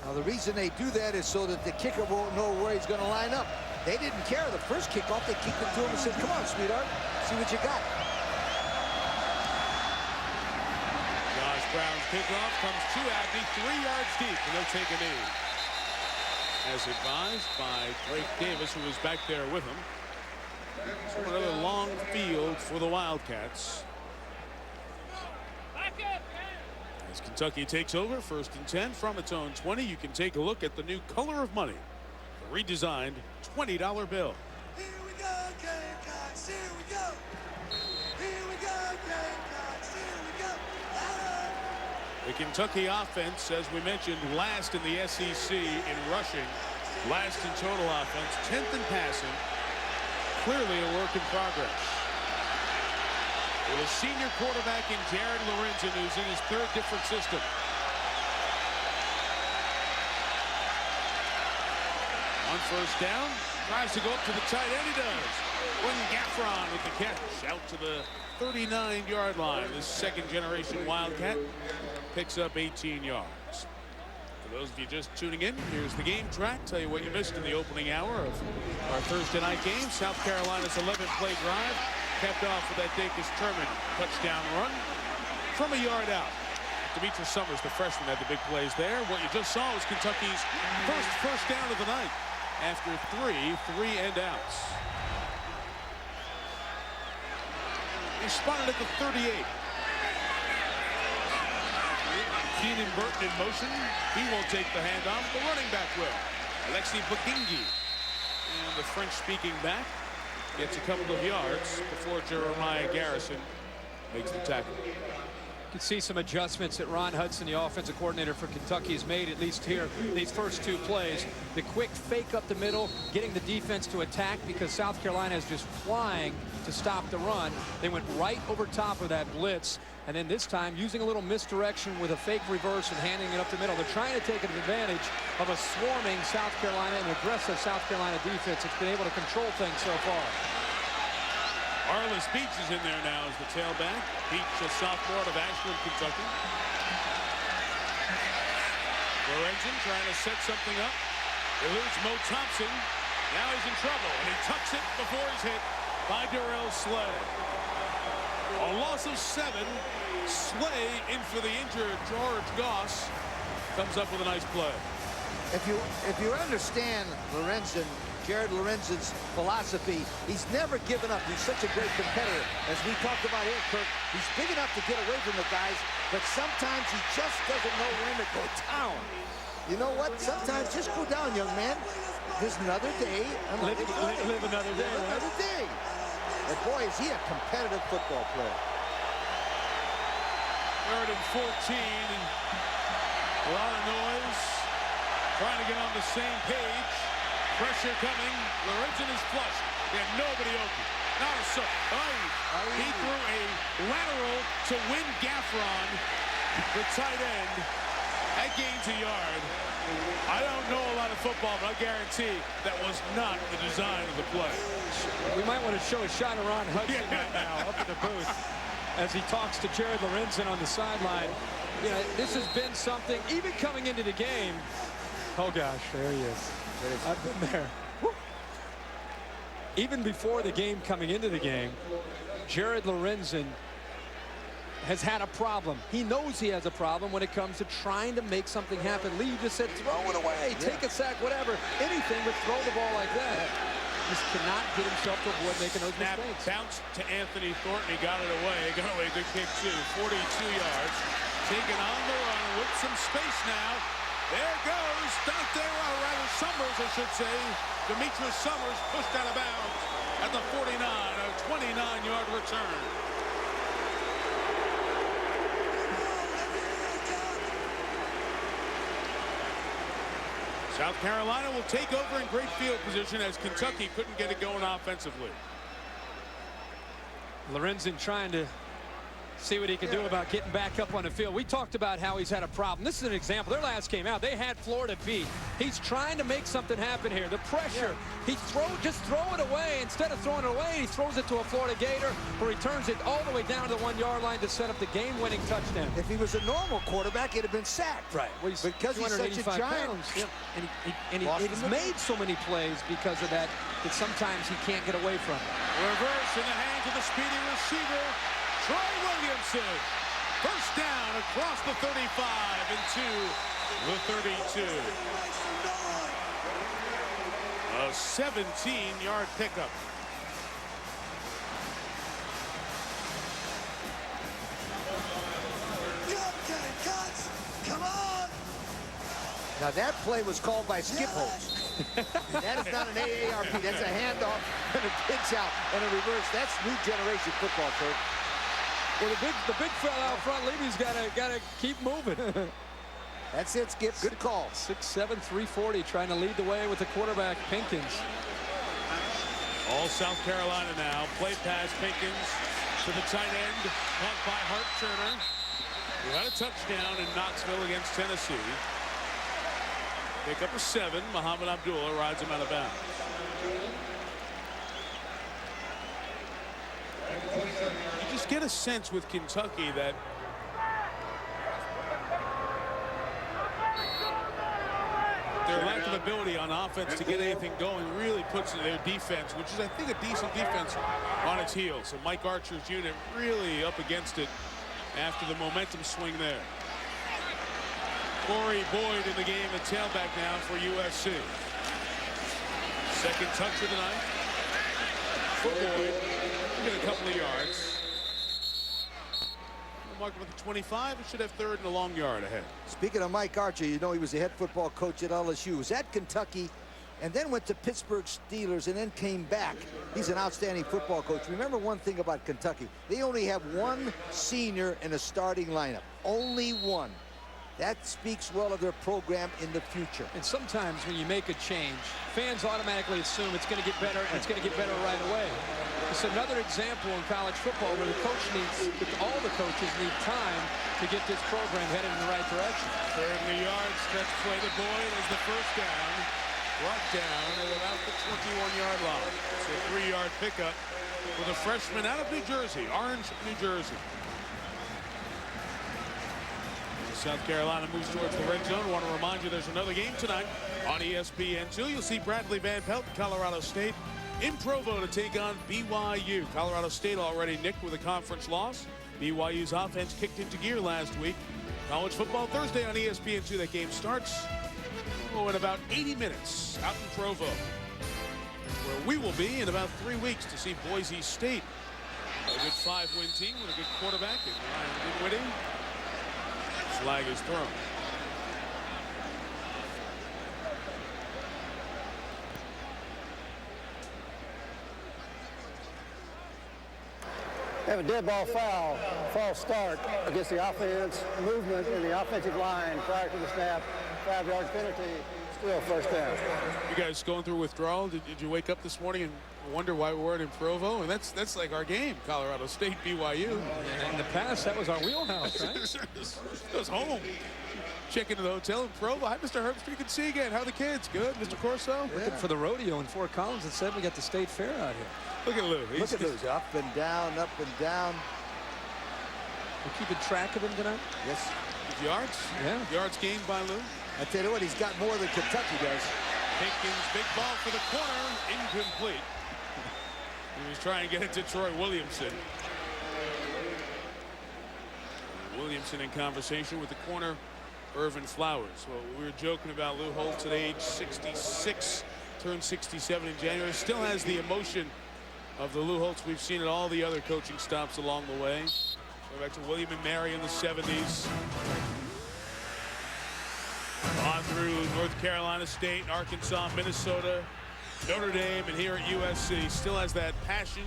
Now, the reason they do that is so that the kicker won't know where he's going to line up. They didn't care the first kickoff. They kicked it to him and said, come on, sweetheart, see what you got. Brown's kickoff comes to Abney, 3 yards deep, and they'll take a knee. As advised by Drake Davis, who was back there with him. So another long field for the Wildcats. As Kentucky takes over, 1st and 10 from its own 20, you can take a look at the new color of money, the redesigned $20 bill. Here we go, Gamecocks, here we go. Here we go, Gamecocks, here we go. The Kentucky offense, as we mentioned, last in the SEC in rushing, last in total offense, 10th in passing. Clearly a work in progress. With a senior quarterback in Jared Lorenzen, who's in his 3rd different system. On first down, tries to go up to the tight end. He does. Quentin Gaffron with the catch out to the 39-yard line. This 2nd-generation Wildcat picks up 18 yards. For those of you just tuning in, here's the game track. Tell you what you missed in the opening hour of our Thursday night game. South Carolina's 11-play drive capped off with that Dacus Turman touchdown run from a yard out. Demetrius Summers, the freshman, had the big plays there. What you just saw was Kentucky's first down of the night after three and outs. He spotted at the 38. Keenan Burton in motion. He won't take the handoff. The running back will. Alexi Bagingi. And the French-speaking back gets a couple of yards before Jeremiah Garrison makes the tackle. You can see some adjustments that Ron Hudson, the offensive coordinator for Kentucky, has made, at least here, these first two plays. The quick fake up the middle, getting the defense to attack because South Carolina is just flying to stop the run. They went right over top of that blitz. And then this time, using a little misdirection with a fake reverse and handing it up the middle. They're trying to take advantage of a swarming South Carolina and aggressive South Carolina defense that's been able to control things so far. Arliss Beach is in there now as the tailback. Beach, a sophomore out of Ashland, Kentucky. Lorenzen trying to set something up. Eludes Mo Thompson. Now he's in trouble, and he tucks it before he's hit by Darrell Slay. A loss of 7. Slay in for the injured George Goss. Comes up with a nice play. If you understand Lorenzen, Jared Lorenzen's philosophy, he's never given up. He's such a great competitor. As we talked about here, Kirk, he's big enough to get away from the guys, but sometimes he just doesn't know when to go down. You know what? Sometimes just go down, young man. There's another day. Live another day. Live another day. But boy, is he a competitive football player. 3rd and 14. And a lot of noise. Trying to get on the same page. Pressure coming. Lorenzen is flush. They had nobody open. Not a soul. He threw a lateral to Win Gaffron, the tight end. That gains a yard. I don't know a lot of football, but I guarantee that was not the design of the play. We might want to show a shot of Ron Hudson right now up in the booth as he talks to Jared Lorenzen on the sideline. You know, this has been something, even coming into the game. Oh, gosh, there he is. I've been there. Woo. Even before the game, coming into the game, Jared Lorenzen has had a problem. He knows he has a problem when it comes to trying to make something happen. Lee just said, throw it away, take a sack, whatever, anything, but throw the ball like that. Just cannot get himself to avoid making those mistakes. Bounced to Anthony Thornton. He got it away. Got away. Good kick, too. 42 yards. Taken on the run with some space now. There goes Dante, or rather Summers, I should say. Demetrius Summers pushed out of bounds at the 49, a 29-yard return. South Carolina will take over in great field position as Kentucky couldn't get it going offensively. Lorenzen trying to see what he can do about getting back up on the field. We talked about how he's had a problem. This is an example. Their last game out, they had Florida beat. He's trying to make something happen here. The pressure, he just throw it away. Instead of throwing it away, he throws it to a Florida Gator, who returns it all the way down to the 1-yard line to set up the game-winning touchdown. If he was a normal quarterback, he'd have been sacked. Right. Well, he's because he's such a giant. Yep. And he's made so many plays because of that sometimes he can't get away from it. Reverse in the hands of the speedy receiver, Troy Williamson. First down across the 35 into the 32. A 17-yard pickup. Come on! Now that play was called by Skip Holtz. That is not an AARP. That's a handoff and a pitch out and a reverse. That's new generation football, Kirk. Well, the big fella out front, Levy's got to keep moving. That's it, Skip. Good call. 6'7", 340, trying to lead the way with the quarterback, Pinkins. All South Carolina now. Play pass, Pinkins to the tight end. Caught by Hart Turner, who had a touchdown in Knoxville against Tennessee. Pick up a 7. Muhammad Abdullah rides him out of bounds. You just get a sense with Kentucky that their lack of ability on offense to get anything going really puts their defense, which is, I think, a decent defense, on its heels. So Mike Archer's unit really up against it after the momentum swing there. Corey Boyd in the game at tailback now for USC. Second touch of the night for Boyd. Get a couple of yards. Mark with the 25. It should have third and a long yard ahead. Speaking of Mike Archer, you know he was the head football coach at LSU. He was at Kentucky and then went to Pittsburgh Steelers and then came back. He's an outstanding football coach. Remember one thing about Kentucky. They only have one senior in a starting lineup. Only one. That speaks well of their program in the future. And sometimes when you make a change, fans automatically assume it's going to get better, and it's going to get better right away. It's another example in college football where the coach needs, all the coaches need time to get this program headed in the right direction. Third and a yard, stretch play to Boyd as the first down. Brought down at about the 21-yard line. It's a 3-yard pickup for the freshman out of New Jersey, Orange, New Jersey. South Carolina moves towards the red zone. I want to remind you there's another game tonight on ESPN2. You'll see Bradley Van Pelt, Colorado State, in Provo to take on BYU. Colorado State already nicked with a conference loss. BYU's offense kicked into gear last week. College football Thursday on ESPN2. That game starts in about 80 minutes out in Provo, where we will be in about 3 weeks to see Boise State. A good 5-win team with a good quarterback in Ryan Dinwiddie. Flag is thrown. Have a dead ball foul, false start against the offense, movement in the offensive line prior to the snap, 5-yard penalty, still first down. You guys going through withdrawal? Did you wake up this morning and wonder why we weren't in Provo? And that's like our game, Colorado State, BYU. In the past, that was our wheelhouse, right? It was home. Check into the hotel in Provo. Hi, Mr. Herbstreit. Good to see you again. How are the kids? Good, Mr. Corso? Looking for the rodeo in Fort Collins. It said we got the state fair out here. Look at Lou. Look at those up and down, up and down. We're keeping track of him tonight? Yes. Yards? Yeah. Yards gained by Lou. I tell you what, he's got more than Kentucky does. Pinkins, big ball for the corner, incomplete. He was trying to get it to Troy Williamson. Williamson in conversation with the corner, Irvin Flowers. Well, we were joking about Lou Holtz at age 66, turned 67 in January. Still has the emotion of the Lou Holtz we've seen at all the other coaching stops along the way. Go back to William and Mary in the 70s. On through North Carolina State, Arkansas, Minnesota, Notre Dame, and here at USC. Still has that passion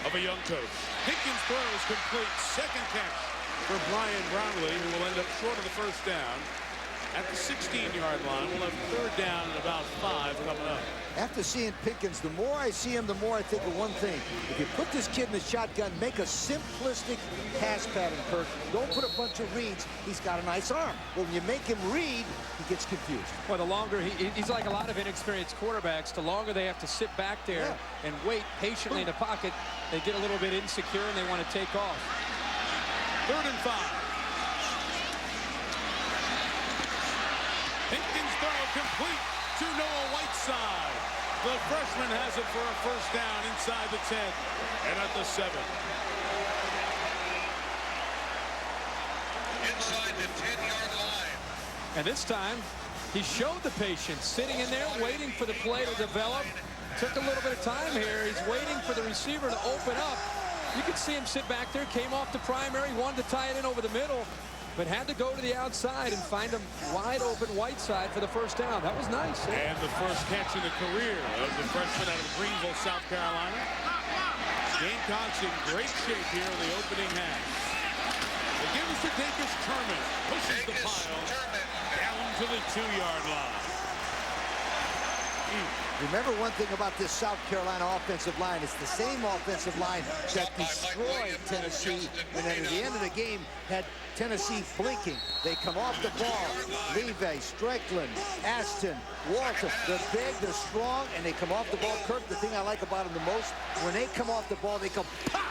of a young coach. Pinkins throws complete. Second catch for Brian Brownlee, who will end up short of the first down. At the 16-yard line, we'll have third down and about 5 coming up. After seeing Pinkins, the more I see him, the more I think of one thing. If you put this kid in the shotgun, make a simplistic pass pattern, Kirk. Don't put a bunch of reads. He's got a nice arm. But when you make him read, he gets confused. Well, the longer he's like a lot of inexperienced quarterbacks, the longer they have to sit back there and wait patiently in the pocket, they get a little bit insecure and they want to take off. 3rd and 5. Pinkins throw complete to Noah Whiteside. The freshman has it for a first down inside the 10 and at the 7. Inside the 10-yard line. And this time, he showed the patience, sitting in there, waiting for the play to develop. Took a little bit of time here. He's waiting for the receiver to open up. You can see him sit back there, came off the primary, wanted to tie it in over the middle, but had to go to the outside and find a wide open Whiteside for the first down. That was nice. And the first catch in the career of the freshman out of Greenville, South Carolina. Gamecocks in great shape here in the opening half. They give us to Dacus Turman. Pushes the pile down to the 2-yard line. Remember one thing about this South Carolina offensive line. It's the same offensive line that destroyed Tennessee, and then at the end of the game had Tennessee blinking. They come off the ball. Levy, Strickland, Ashton, Walter. They're big, they're strong, and they come off the ball. Kirk, the thing I like about them the most, when they come off the ball, they come pow!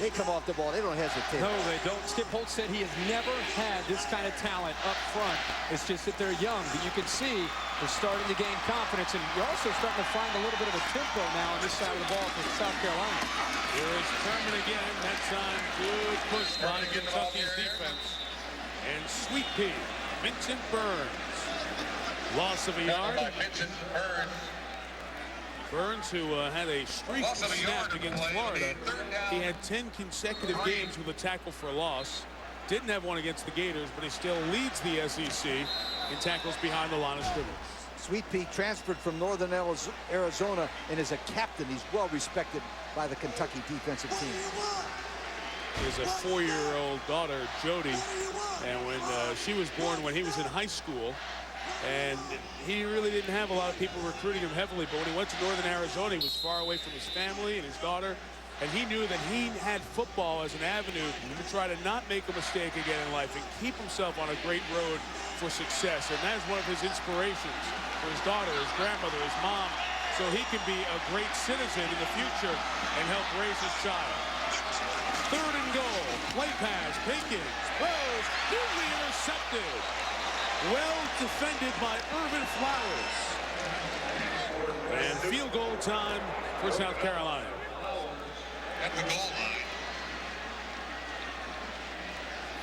They come off the ball. They don't hesitate. No, they don't. Skip Holtz said he has never had this kind of talent up front. It's just that they're young, but you can see they're starting to gain confidence, and you're also starting to find a little bit of a tempo now on this side of the ball for South Carolina. Here is Turman again. That time, good push by Kentucky's defense. And Sweet Pea Vincent Burns. Loss of a yard. By Vincent Burns. Burns, who had a streak snapped against Florida. He had 10 consecutive games with a tackle for a loss. Didn't have one against the Gators, but he still leads the SEC in tackles behind the line of scrimmage. Sweet Pea transferred from Northern Arizona and is a captain. He's well respected by the Kentucky defensive team. He has a 4-year-old daughter, Jody, and when she was born when he was in high school, and he really didn't have a lot of people recruiting him heavily, but when he went to Northern Arizona, he was far away from his family and his daughter, and he knew that he had football as an avenue to try to not make a mistake again in life and keep himself on a great road for success. And that is one of his inspirations for his daughter, his grandmother, his mom, so he can be a great citizen in the future and help raise his child. 3rd and goal. Play pass. Pinkins throws. Duly intercepted. Well defended by Irvin Flowers. And field goal time for South Carolina. At the goal line.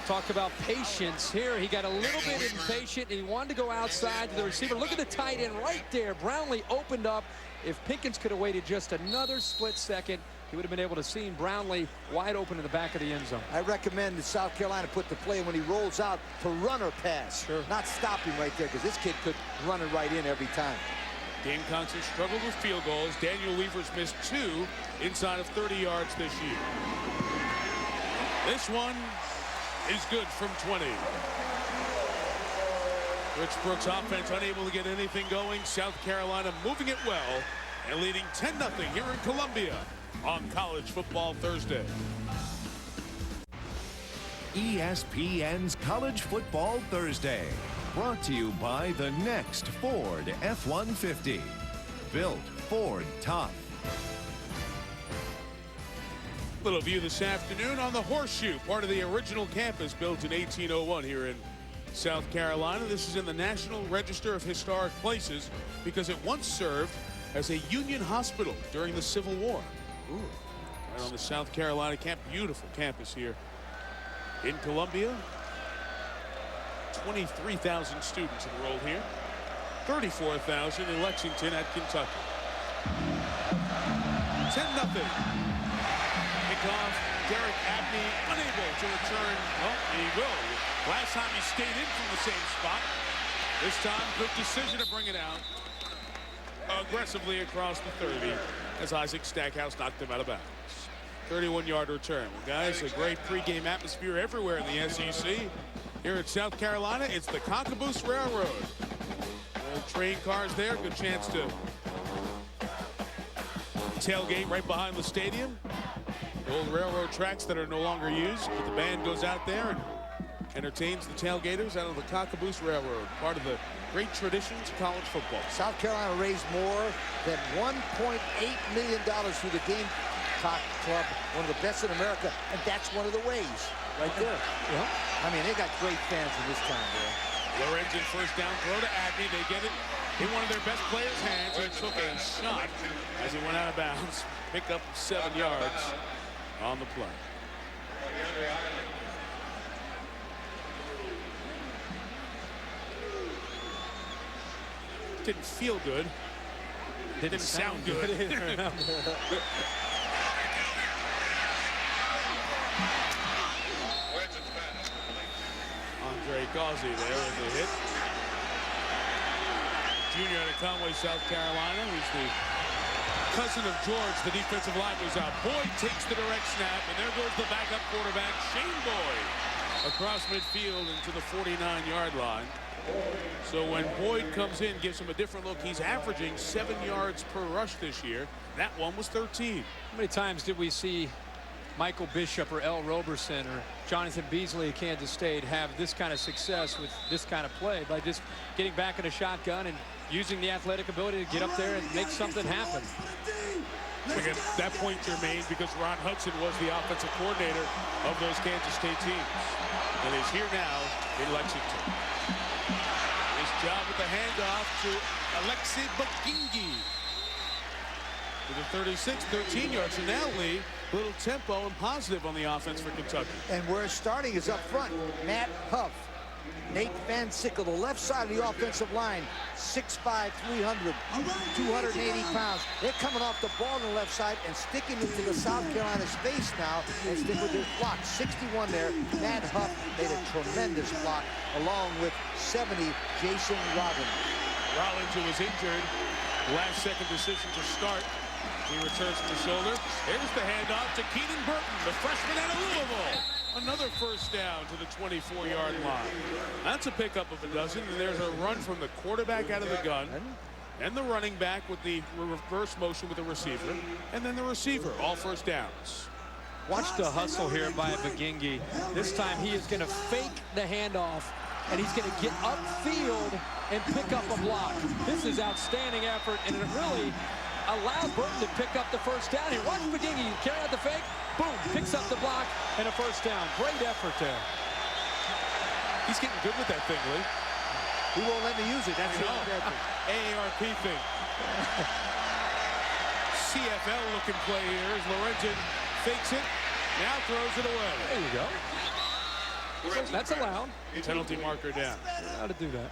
Talk about patience here. He got a little bit impatient and he wanted to go outside to the receiver. Look at the tight end right there. Brownlee opened up. If Pinkins could have waited just another split second, he would have been able to see Brownlee wide open in the back of the end zone. I recommend that South Carolina put the play when he rolls out to run or pass. Sure. Not stop him right there, because this kid could run it right in every time. Gamecocks have struggled with field goals. Daniel Weaver's missed 2 inside of 30 yards this year. This one is good from 20. Rich Brooks' offense unable to get anything going. South Carolina moving it well and leading 10-0 here in Columbia on College Football Thursday. ESPN's College Football Thursday, brought to you by the next Ford F-150. Built Ford tough. Little view this afternoon on the Horseshoe, part of the original campus built in 1801 here in South Carolina. This is in the National Register of Historic Places because it once served as a Union hospital during the Civil War. Ooh. Right on the South Carolina camp. Beautiful campus here in Columbia. 23,000 students enrolled here. 34,000 in Lexington at Kentucky. 10-0. Kickoff. Derek Abney unable to return. Well, he will. Last time he stayed in from the same spot. This time, good decision to bring it out aggressively across the 30 as Isaac Stackhouse knocked him out of bounds. 31-yard return. Well, guys, a great pregame atmosphere everywhere in the SEC. Here at South Carolina, it's the Concaboose Railroad. Old train cars there. Good chance to tailgate right behind the stadium. The old railroad tracks that are no longer used. But the band goes out there and entertains the tailgaters out of the Concaboose Railroad, part of the great traditions of college football. South Carolina raised more than $1.8 million through the Gamecock Club, one of the best in America, and that's one of the ways right there. Yeah. I mean, they got great fans in this town, bro. Lorenzen first down throw to Abney. They get it in one of their best players' hands. He took a shot as he went out of bounds. Pick up 7 yards on the play. Didn't feel good. Didn't sound good. Andre Gauzy there with the hit. Junior out of Conway, South Carolina. He's the cousin of George, the defensive line goes out. Boyd takes the direct snap, and there goes the backup quarterback, Shane Boyd, across midfield into the 49-yard line. So when Boyd comes in, gives him a different look. He's averaging 7 yards per rush this year. That one was 13. How many times did we see Michael Bishop or L. Roberson or Jonathan Beasley at Kansas State have this kind of success with this kind of play by just getting back in a shotgun and using the athletic ability to get up there and make something happen? At that point you're made because Ron Hudson was the offensive coordinator of those Kansas State teams and is here now in Lexington. His job with the handoff to Alexi Bagingi with a 36, 13 yards. So now, Lee, a little tempo and positive on the offense for Kentucky. And where it's starting is up front. Matt Huff Nate Van Sickle, the left side of the offensive line, 6'5", 300, 280 pounds. They're coming off the ball on the left side and sticking it to the South Carolina's face now and stick with this block. 61 there. Matt Huff made a tremendous block along with 70, Jason Robbins. Rollins, who was injured, last-second decision to start. He returns from the shoulder. Here's the handoff to Keenan Burton, the freshman out of Louisville. Another first down to the 24-yard line. That's a pickup of a dozen, and there's a run from the quarterback out of the gun, and the running back with the reverse motion with the receiver, and then the receiver, all first downs. Watch the hustle here by Bagingi. This time he is going to fake the handoff, and he's going to get upfield and pick up a block. This is outstanding effort, and it really allowed Burton to pick up the first down here. Watch Bagingi carry out the fake. Boom, picks up the block and a first down. Great effort there. He's getting good with that thing, Lee. He won't let me use it. That's the AARP thing. CFL looking play here as Lorenzen fakes it, now throws it away. There you go. That's allowed. Penalty marker down. How to do that.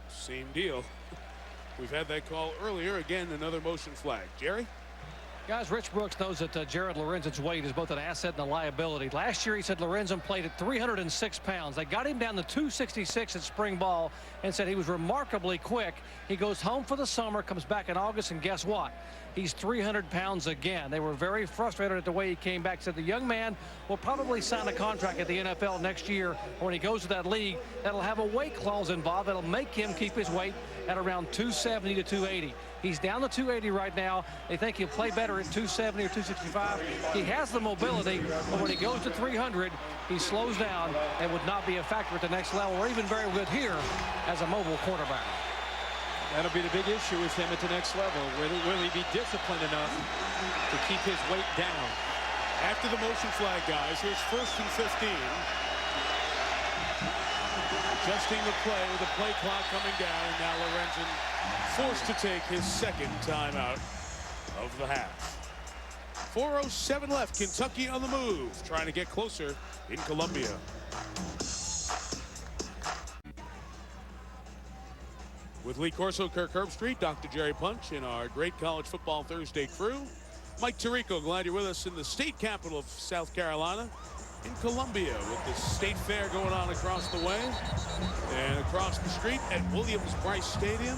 Same deal. We've had that call earlier. Again, another motion flag. Jerry? Guys, Rich Brooks knows that Jared Lorenzen's weight is both an asset and a liability. Last year, he said Lorenzen played at 306 pounds. They got him down to 266 at spring ball and said he was remarkably quick. He goes home for the summer, comes back in August, and guess what? He's 300 pounds again. They were very frustrated at the way he came back. Said the young man will probably sign a contract at the NFL next year. When he goes to that league, that'll have a weight clause involved. That'll make him keep his weight at around 270 to 280. He's down to 280 right now. They think he'll play better at 270 or 265. He has the mobility, but when he goes to 300, he slows down and would not be a factor at the next level, or even very good here as a mobile quarterback. That'll be the big issue with him at the next level. Will he be disciplined enough to keep his weight down? After the motion flag, guys, here's 1st and 15. Adjusting the play with the play clock coming down, and now Lorenzen forced to take his second timeout of the half. 4:07 left. Kentucky on the move, trying to get closer in Columbia. With Lee Corso, Kirk Herbstreit, Dr. Jerry Punch, and our great College Football Thursday crew. Mike Tirico, glad you're with us in the state capital of South Carolina, in Columbia, with the state fair going on across the way. And across the street at Williams-Brice Stadium,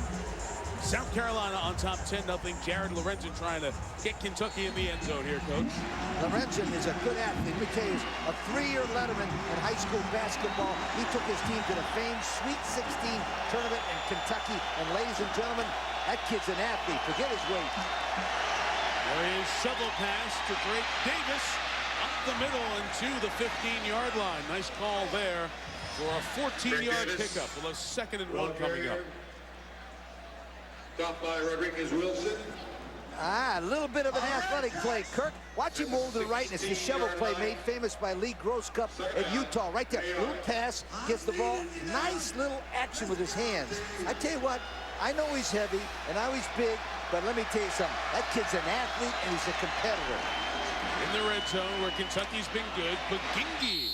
South Carolina on top 10-0. Jared Lorenzen trying to get Kentucky in the end zone here, Coach. Lorenzen is a good athlete. Let me tell you, a 3-year letterman in high school basketball. He took his team to the famed Sweet 16 tournament in Kentucky. And ladies and gentlemen, that kid's an athlete. Forget his weight. There is shovel pass to Drake Davis up the middle and to the 15-yard line. Nice call there for a 14-yard pickup. We'll have 2nd and 1 coming up. Stopped by Rodriguez Wilson. A little bit of an athletic play. Kirk, watch him move to the right. It's the shovel play made famous by Lee Grosscup at Utah. Right there. Little pass, gets the ball. Nice little action with his hands. I tell you what, I know he's heavy and I know he's big, but let me tell you something. That kid's an athlete and he's a competitor. In the red zone where Kentucky's been good, Bagingi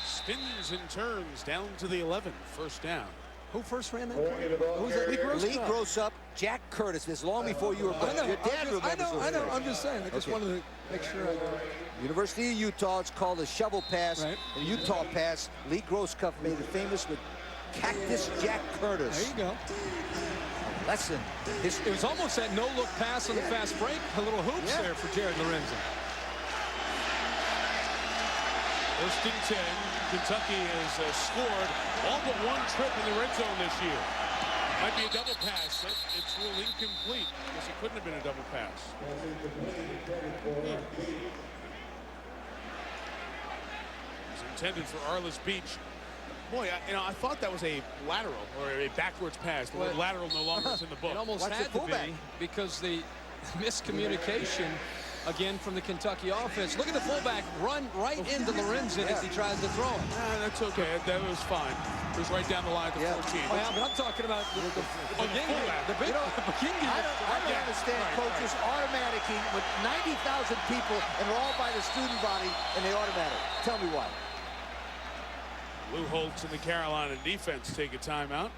spins and turns down to the 11. First down. Who first ran that play? Who was that? Lee Grosscup, Jack Curtis. This long before you were born. Your dad remembers. I know. I'm just saying. I just wanted to make sure I know. University of Utah, it's called a shovel pass. Right. The Utah pass. Lee Grosscup made it famous with Cactus Jack Curtis. There you go. A lesson. It was almost that no-look pass on the fast break. A little hoops there for Jared Lorenzen. 1st and 10. Kentucky has scored all but one trip in the red zone this year. Might be a double pass. It's ruled incomplete because it couldn't have been a double pass. It was intended for Arliss Beach. Boy, I thought that was a lateral or a backwards pass. The word lateral no longer is in the book. It almost had to be because the miscommunication again from the Kentucky offense. Look at the fullback run right into Lorenzen as he tries to throw it. That's okay. That was fine. It was right down the line to 14. Oh, yeah, but I'm talking about the fullback. the big I don't understand coaches automatically with 90,000 people and they're all by the student body and they automatic. Tell me why. Lou Holtz and the Carolina defense take a timeout.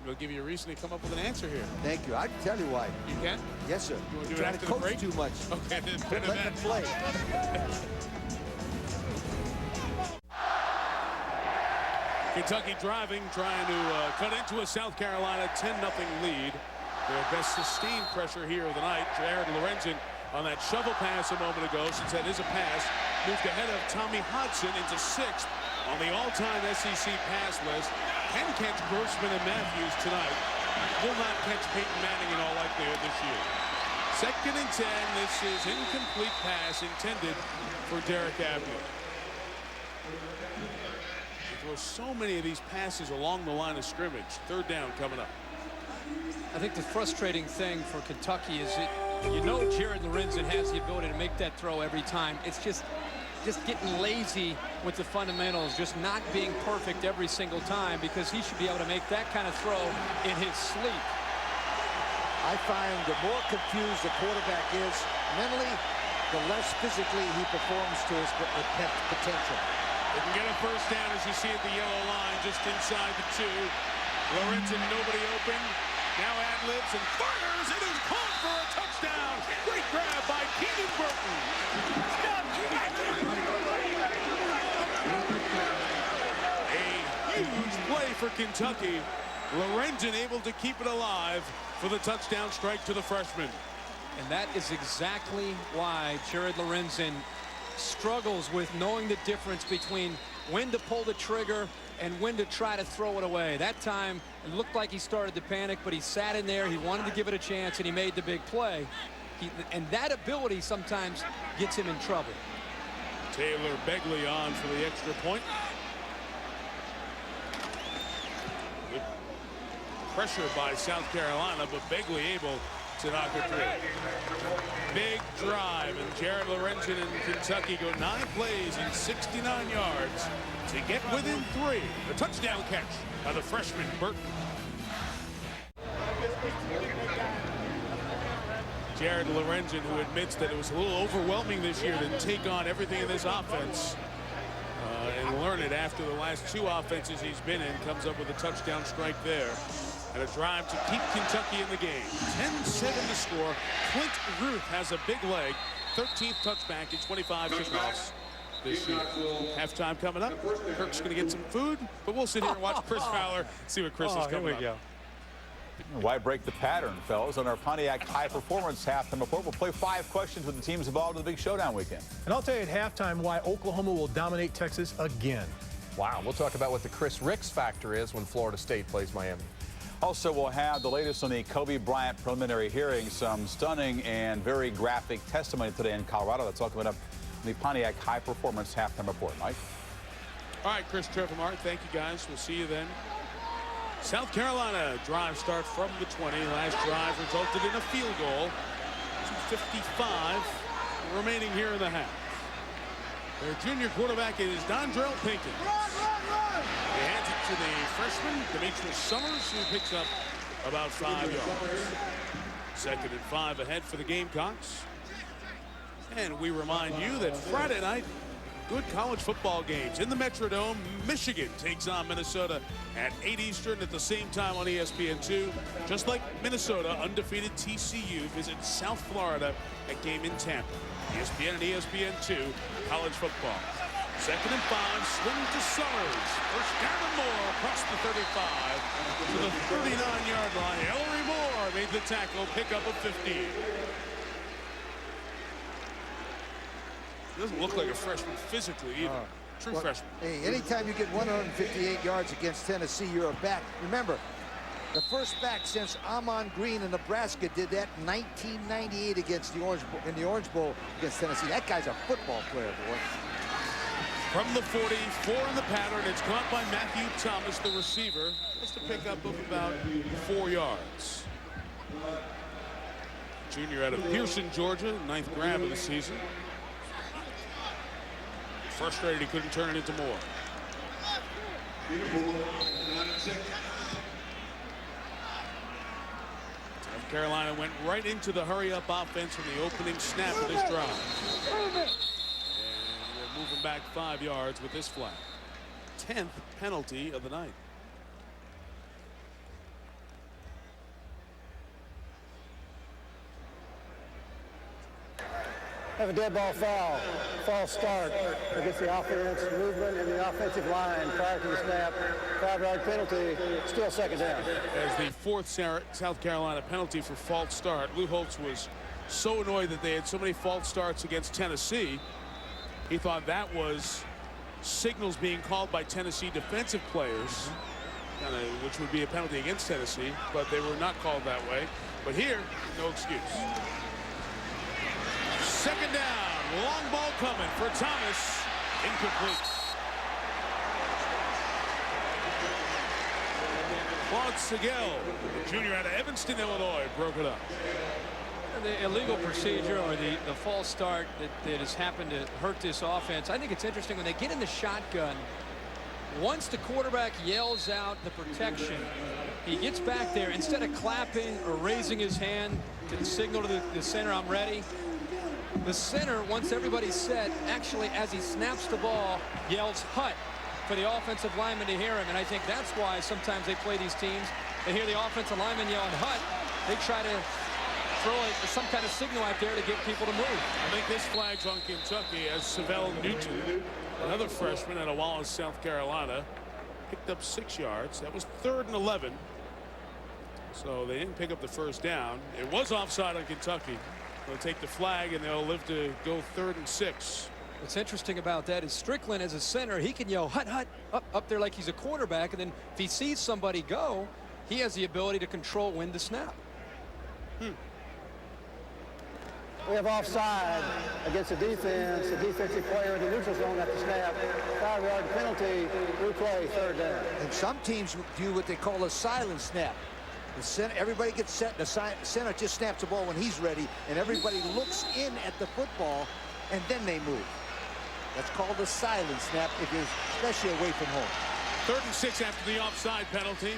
We'll give you a reason to come up with an answer here. Thank you. I can tell you why. You can? Yes, sir. You want to do it Trying after to the coach break? too much. Okay, then Let them play. Kentucky driving, trying to cut into a South Carolina 10-0 lead. Their best sustained pressure here of the night. Jared Lorenzen on that shovel pass a moment ago, since that is a pass, moved ahead of Tommy Hodson into 6th on the all-time SEC pass list. Can catch Grossman and Matthews tonight. Will not catch Peyton Manning in all likelihood this year. 2nd and 10. This is incomplete pass intended for Derek Avenue. There were so many of these passes along the line of scrimmage. 3rd down coming up. I think the frustrating thing for Kentucky is that Jared Lorenzen has the ability to make that throw every time. It's just getting lazy with the fundamentals, just not being perfect every single time, because he should be able to make that kind of throw in his sleep. I find the more confused the quarterback is mentally, the less physically he performs to his potential. They can get a 1st down, as you see at the yellow line, just inside the 2. Lorenzen, nobody open. Now ad-libs and fires. It is caught for a touchdown. Great grab by Keenan Burton. A huge play for Kentucky. Lorenzen able to keep it alive for the touchdown strike to the freshman. And that is exactly why Jared Lorenzen struggles with knowing the difference between when to pull the trigger and when to try to throw it away. That time, it looked like he started to panic, but he sat in there, he wanted to give it a chance, and he made the big play. And that ability sometimes gets him in trouble. Taylor Begley on for the extra point. Good pressure by South Carolina, but Begley able to knock it through. Big drive, and Jared Lorenzen and Kentucky go 9 plays and 69 yards to get within 3. A touchdown catch by the freshman Burton. Jared Lorenzen, who admits that it was a little overwhelming this year to take on everything in this offense and learn it after the last 2 offenses he's been in, comes up with a touchdown strike there. And a drive to keep Kentucky in the game. 10-7 to score. Clint Ruth has a big leg. 13th touchback in 25 kickoffs this year. Halftime coming up. Kirk's going to get some food, but we'll sit here and watch Chris Fowler, see what Chris is coming up. Why break the pattern, fellas? On our Pontiac High Performance Halftime Report, we'll play 5 questions with the teams involved in the big showdown weekend. And I'll tell you at halftime why Oklahoma will dominate Texas again. Wow, we'll talk about what the Chris Ricks factor is when Florida State plays Miami. Also, we'll have the latest on the Kobe Bryant preliminary hearing. Some stunning and very graphic testimony today in Colorado. That's all coming up in the Pontiac High Performance Halftime Report. Mike? All right, Chris, Trevor, Mark, thank you, guys. We'll see you then. South Carolina drive start from the 20. Last drive resulted in a field goal. 2:55 remaining here in the half. Their junior quarterback is Dondrell Pinkins. He hands it to the freshman, Demetrius Summers, who picks up about 5 yards. 2nd and 5 ahead for the Gamecocks. And we remind you that Friday night, good college football games in the Metrodome. Michigan takes on Minnesota at 8 Eastern at the same time on ESPN2. Just like Minnesota, undefeated TCU visits South Florida at game in Tampa. ESPN and ESPN2, college football. 2nd and 5, swing to Summers. 1st down and more across the 35 to the 39-yard line. Ellery Moore made the tackle, pick up a 15. Doesn't look like a freshman physically either. True freshman. Hey, anytime you get 158 yards against Tennessee, you're a back. Remember, the first back since Amon Green in Nebraska did that in 1998 against the Orange Bowl against Tennessee. That guy's a football player, boy. From the 40, 4 in the pattern. It's caught by Matthew Thomas, the receiver. Just a pickup of about 4 yards. Junior out of Pearson, Georgia, 9th grab of the season. Frustrated he couldn't turn it into more. South Carolina went right into the hurry-up offense from the opening snap of this drive. And we're moving back 5 yards with this flag. 10th penalty of the night. Have a dead ball foul. False start against the offense, movement in the offensive line prior to the snap. 5-yard penalty, still second down. As the 4th South Carolina penalty for false start. Lou Holtz was so annoyed that they had so many false starts against Tennessee. He thought that was signals being called by Tennessee defensive players, which would be a penalty against Tennessee, but they were not called that way. But here, no excuse. Second down, long ball coming for Thomas, incomplete. Claude Sigel, junior out of Evanston, Illinois, broke it up. The illegal procedure or the false start that has happened to hurt this offense. I think it's interesting when they get in the shotgun. Once the quarterback yells out the protection, he gets back there. Instead of clapping or raising his hand to signal to the center, I'm ready. The center, once everybody's set, actually, as he snaps the ball, yells "hut" for the offensive lineman to hear him. And I think that's why sometimes they play these teams. They hear the offensive lineman yelling "hut." They try to throw some kind of signal out there to get people to move. I think this flag's on Kentucky as Savell Newton, another freshman out of Wallace, South Carolina, picked up 6 yards. That was 3rd and 11. So they didn't pick up the first down. It was offside on Kentucky. They'll take the flag and they'll live to go 3rd and 6. What's interesting about that is Strickland as a center, he can yell "hut, hut" up there like he's a quarterback, and then if he sees somebody go, he has the ability to control when to snap. We have offside against the defense, the defensive player in the neutral zone at the snap. 5-yard penalty, replay, 3rd down. And some teams do what they call a silent snap. The center, everybody gets set. The center just snaps the ball when he's ready, and everybody looks in at the football, and then they move. That's called a silent snap, especially away from home. 3rd and 6 after the offside penalty.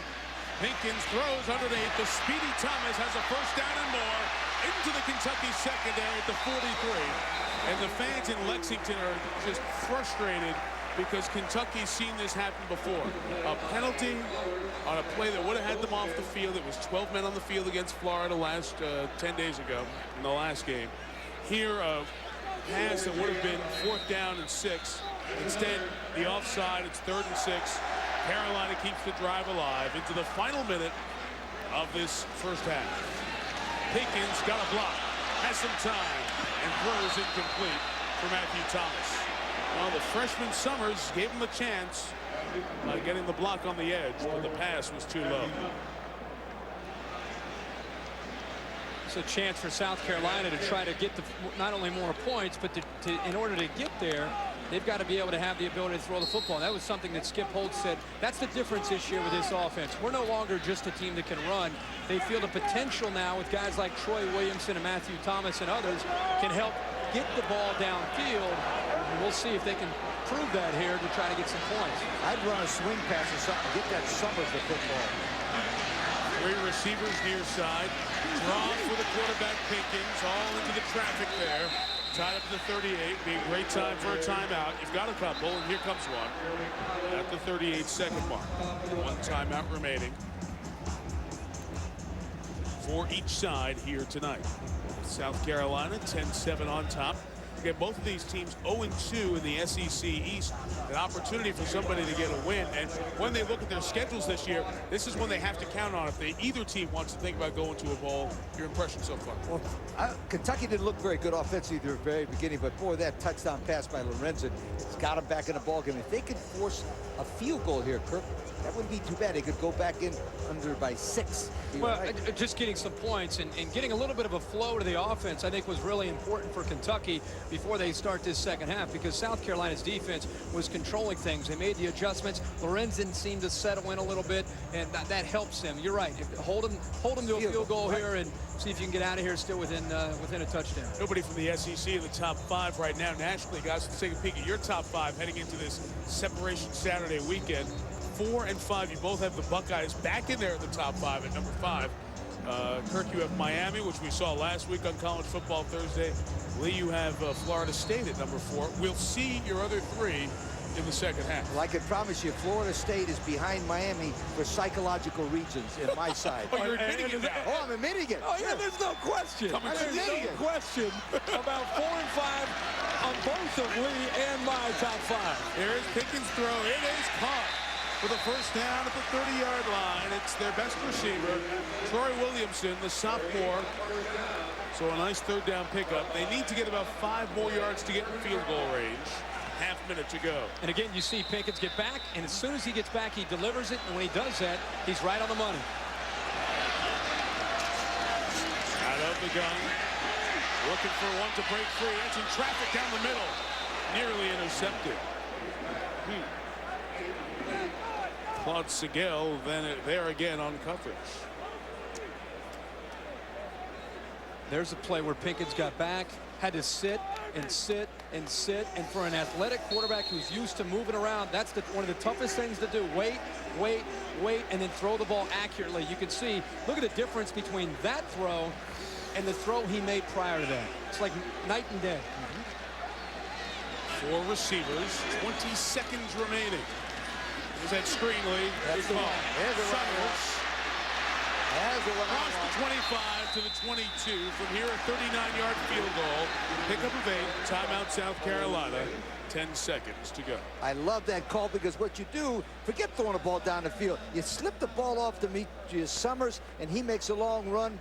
Pinkins throws underneath. The speedy Thomas has a first down and more into the Kentucky secondary at the 43. And the fans in Lexington are just frustrated because Kentucky's seen this happen before. A penalty on a play that would have had them off the field. It was 12 men on the field against Florida last 10 days ago in the last game. Here, a pass that would have been 4th down and 6. Instead, the offside, it's 3rd and 6. Carolina keeps the drive alive into the final minute of this first half. Pinkins got a block, has some time, and throws incomplete for Matthew Thomas. Well, the freshman Summers gave him a chance by getting the block on the edge, but the pass was too low. It's a chance for South Carolina to try to get not only more points, but in order to get there, they've got to be able to have the ability to throw the football. That was something that Skip Holtz said. That's the difference this year with this offense. We're no longer just a team that can run. They feel the potential now with guys like Troy Williamson and Matthew Thomas and others can help get the ball downfield. And we'll see if they can prove that here to try to get some points. I'd run a swing pass or something, get that Summers the football. 3 receivers near side. Draw for the quarterback, Pinkins, all into the traffic there. Tied up to the 38. Be a great time for a timeout. You've got a couple, and here comes one at the 38-second mark. 1 timeout remaining for each side here tonight. South Carolina 10-7 on top. Again, both of these teams 0-2 in the SEC East. An opportunity for somebody to get a win. And when they look at their schedules this year, this is when they have to count on if either team wants to think about going to a bowl. Your impression so far? Well, Kentucky didn't look very good offensively at the very beginning, but boy, that touchdown pass by Lorenzen has got them back in the ballgame. If they could force a field goal here, Kirk, that wouldn't be too bad. They could go back in under by 6. Well, just getting some points and getting a little bit of a flow to the offense, I think, was really important for Kentucky before they start this second half, because South Carolina's defense was controlling things. They made the adjustments. Lorenzen seemed to settle in a little bit, and that helps them. You're right. Hold them to a field goal here and see if you can get out of here still within a touchdown. Nobody from the SEC in the top 5 right now nationally. Guys, let's take a peek at your top 5 heading into this Separation Saturday weekend. 4 and 5. You both have the Buckeyes back in there at the top 5 at number 5. Kirk, you have Miami, which we saw last week on College Football Thursday. Lee, you have Florida State at number 4. We'll see your other 3 in the second half. Well, I can promise you, Florida State is behind Miami for psychological reasons in my side. Oh, you're admitting it now. Oh, I'm admitting it. Oh, yeah, there's no question. There's no question about 4 and 5 on both of Lee and my top 5. Here's Pickens' throw. It is caught for the first down at the 30-yard line. It's their best receiver, Troy Williamson, the sophomore. So a nice third down pickup. They need to get about 5 more yards to get in field goal range. Half minute to go. And again, you see Pickens get back, and as soon as he gets back, he delivers it. And when he does that, he's right on the money. Out of the gun. Looking for one to break free. That's in traffic down the middle. Nearly intercepted. Claude Seguel then there again on coverage. There's a play where Pickens got back, had to sit and sit and sit, and for an athletic quarterback who's used to moving around, that's one of the toughest things to do. Wait, and then throw the ball accurately. You can see, look at the difference between that throw and the throw he made prior to that. It's like night and day. 4 receivers, 20 seconds remaining. Is that screen, Lee? That's the one. There's the Summers. There's the one. Across the 25 to the 22. From here, a 39-yard field goal. Pickup of 8. Timeout, South Carolina. 10 seconds to go. I love that call because what you do, forget throwing the ball down the field. You slip the ball off to Demetrius Summers, and he makes a long run,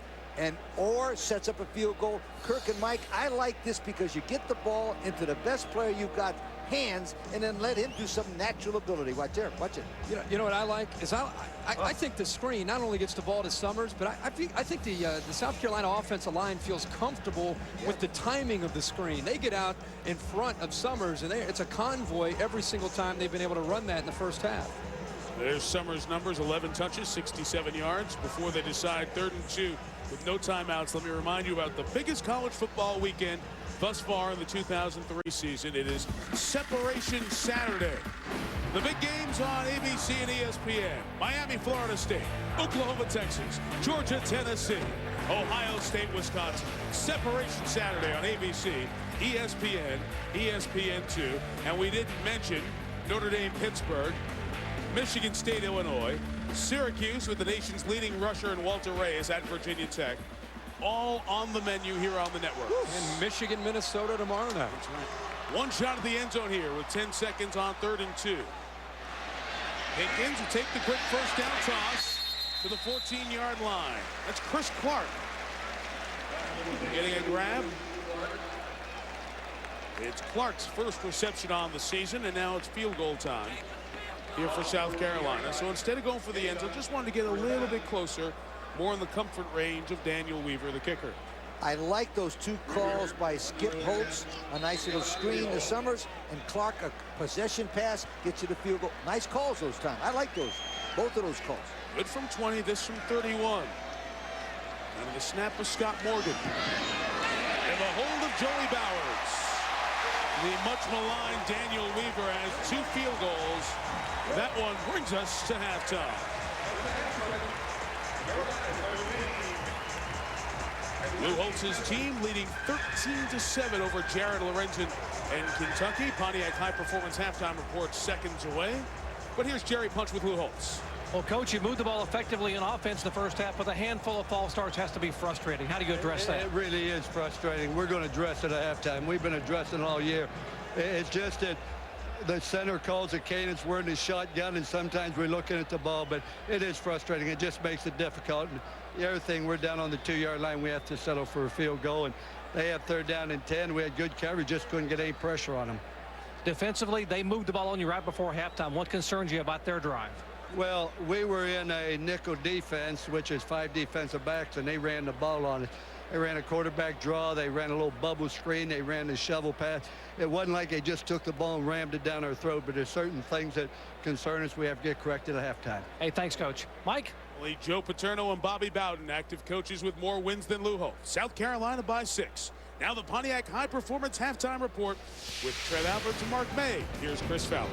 or sets up a field goal. Kirk and Mike, I like this because you get the ball into the best player you've got hands, and then let him do some natural ability. Watch there, watch it. You know what I like is I think the screen not only gets the ball to Summers, but I think the South Carolina offensive line feels comfortable with the timing of the screen. They get out in front of Summers, and it's a convoy every single time they've been able to run that in the first half. There's Summers' numbers, 11 touches, 67 yards before they decide 3rd and 2 with no timeouts. Let me remind you about the biggest college football weekend thus far in the 2003 season. It is Separation Saturday. The big games on ABC and ESPN. Miami, Florida State, Oklahoma, Texas, Georgia, Tennessee, Ohio State, Wisconsin. Separation Saturday on ABC, ESPN, ESPN2. And we didn't mention Notre Dame, Pittsburgh, Michigan State, Illinois, Syracuse with the nation's leading rusher and Walter Reyes at Virginia Tech. All on the menu here on the network. And Michigan, Minnesota tomorrow night. That's right. One shot at the end zone here with 10 seconds on 3rd and 2. Pickens will take the quick first down toss to the 14-yard line. That's Chris Clark. Getting a grab. It's Clark's first reception on the season, and now it's field goal time here for South Carolina. So instead of going for the end zone, just wanted to get a little bit closer, more in the comfort range of Daniel Weaver, the kicker. I like those 2 calls by Skip Holtz. A nice little screen to Summers, and Clark, a possession pass, gets you the field goal. Nice calls those times. I like those. Both of those calls. Good from 20, this from 31. And the snap of Scott Morgan. And the hold of Joey Bowers. The much maligned Daniel Weaver has 2 field goals. That one brings us to halftime. Lou Holtz's team leading 13-7 over Jared Lorenzen and Kentucky. Pontiac High Performance halftime report seconds away. But here's Jerry Punch with Lou Holtz. Well, Coach, you moved the ball effectively in offense in the first half, but a handful of false starts has to be frustrating. How do you address that? It really is frustrating. We're going to address it at halftime. We've been addressing it all year. It's just that the center calls a cadence. We're in the shotgun, and sometimes we're looking at the ball, but it is frustrating. It just makes it difficult. And the other thing, we're down on the 2-yard line. We have to settle for a field goal, and they have 3rd down and 10. We had good coverage, just couldn't get any pressure on them. Defensively, they moved the ball on you right before halftime. What concerns you about their drive? Well, we were in a nickel defense, which is 5 defensive backs, and they ran the ball on us. They ran a quarterback draw. They ran a little bubble screen. They ran the shovel pass. It wasn't like they just took the ball and rammed it down our throat, but there's certain things that concern us we have to get corrected at halftime. Hey, thanks, Coach. Mike? Joe Paterno and Bobby Bowden, active coaches with more wins than Lou Holtz. South Carolina by 6. Now the Pontiac High Performance Halftime Report with Trev Alberts and Mark May. Here's Chris Fowler.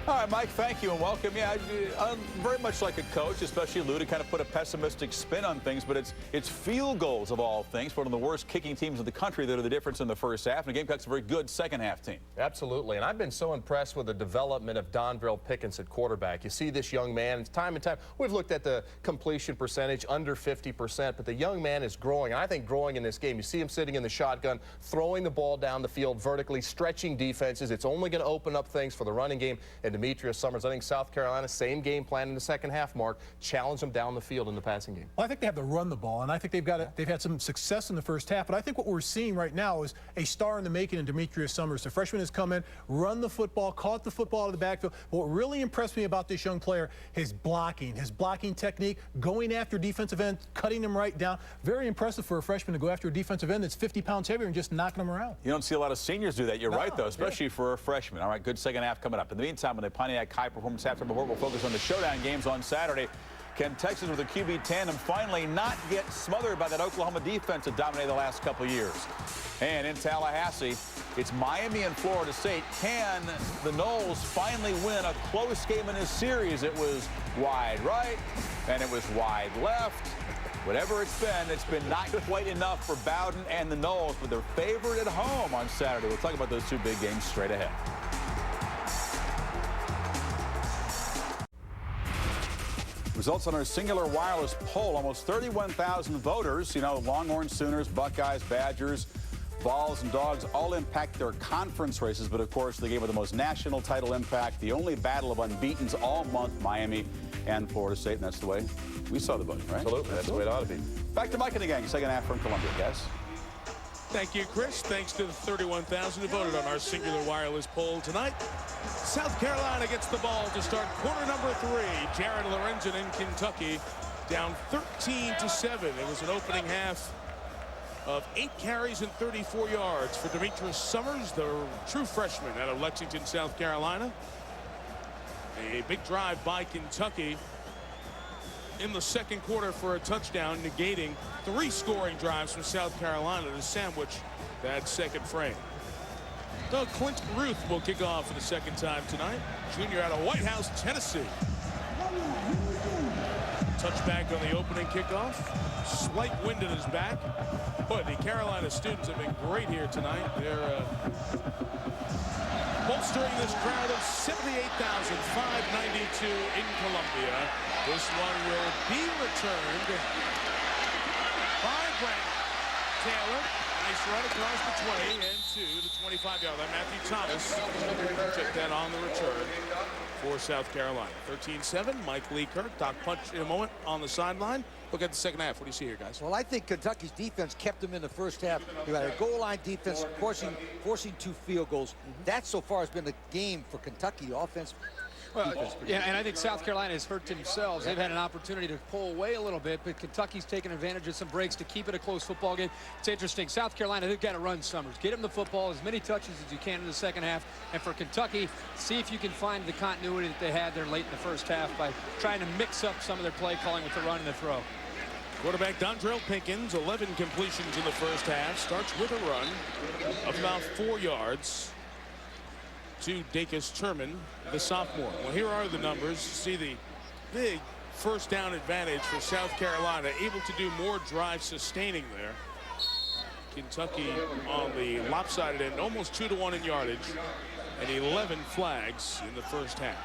All right, Mike, thank you and welcome. Yeah, I'm very much like a coach, especially Lou, to kind of put a pessimistic spin on things, but it's field goals of all things. One of the worst kicking teams in the country that are the difference in the first half, and the Gamecocks a very good second half team. Absolutely, and I've been so impressed with the development of Donvrell Pickens at quarterback. You see this young man, time and time, we've looked at the completion percentage, under 50%, but the young man is growing, and I think growing in this game. You see him sitting in the shotgun, throwing the ball down the field vertically, stretching defenses. It's only going to open up things for the running game. And Demetrius Summers, I think South Carolina, same game plan in the second half, Mark, challenge them down the field in the passing game. Well, I think they have to run the ball, and I think they've had some success in the first half. But I think what we're seeing right now is a star in the making in Demetrius Summers. The freshman has come in, run the football, caught the football out of the backfield. What really impressed me about this young player, his blocking technique, going after defensive end, cutting them right down. Very impressive for a freshman to go after a defensive end that's 50 pounds heavier and just knocking them around. You don't see a lot of seniors do that. You're right, though, especially for a freshman. All right, good second half coming up. In the meantime, on the Pontiac High Performance Halftime Report, we'll focus on the showdown games on Saturday. Can Texas with a QB tandem finally not get smothered by that Oklahoma defense that dominated the last couple of years? And in Tallahassee, it's Miami and Florida State. Can the Noles finally win a close game in this series? It was wide right, and it was wide left. Whatever it's been not quite enough for Bowden and the Noles, but they're favored at home on Saturday. We'll talk about those two big games straight ahead. Results on our Singular Wireless poll, almost 31,000 voters. You know, Longhorns, Sooners, Buckeyes, Badgers, Vols, and Dogs all impact their conference races, but of course the game with the most national title impact, the only battle of unbeatens all month, Miami and Florida State, and that's the way we saw the vote, right? Absolutely, that's the way it ought to be. Back to Mike and the gang, second half from Columbia, guys. Thank you, Chris. Thanks to the 31,000 who voted on our Singular Wireless poll tonight. South Carolina gets the ball to start quarter number 3. Jared Lorenzen in Kentucky down 13-7. It was an opening half of 8 carries and 34 yards for Demetrius Summers, the true freshman out of Lexington, South Carolina. A big drive by Kentucky in the second quarter for a touchdown, negating 3 scoring drives from South Carolina to sandwich that second frame. So Clint Ruth will kick off for the second time tonight. Junior out of White House, Tennessee. Touchback on the opening kickoff. Slight wind in his back. Boy, the Carolina students have been great here tonight. They're bolstering this crowd of 78,592 in Columbia. This one will be returned by Grant Taylor. Nice run across the 20 and to the 25-yard line. Matthew Thomas took that on the return for South Carolina. 13-7. Mike Lee Kirk. Doc Punch in a moment on the sideline. Look at the second half. What do you see here, guys? Well, I think Kentucky's defense kept them in the first half. They had a goal line defense, forcing 2 field goals. That so far has been the game for Kentucky. The offense. Well, yeah, and I think South Carolina has hurt themselves. They've had an opportunity to pull away a little bit, but Kentucky's taken advantage of some breaks to keep it a close football game. It's interesting. South Carolina, they've got to run Summers. Get him the football, as many touches as you can in the second half. And for Kentucky, see if you can find the continuity that they had there late in the first half by trying to mix up some of their play calling with the run and the throw. Quarterback Dontrell Pinkins, 11 completions in the first half. Starts with a run of about 4 yards to Dacus Turman, the sophomore. Well, here are the numbers. See the big first down advantage for South Carolina, able to do more drive sustaining there. Kentucky on the lopsided end, almost 2-to-1 in yardage, and 11 flags in the first half.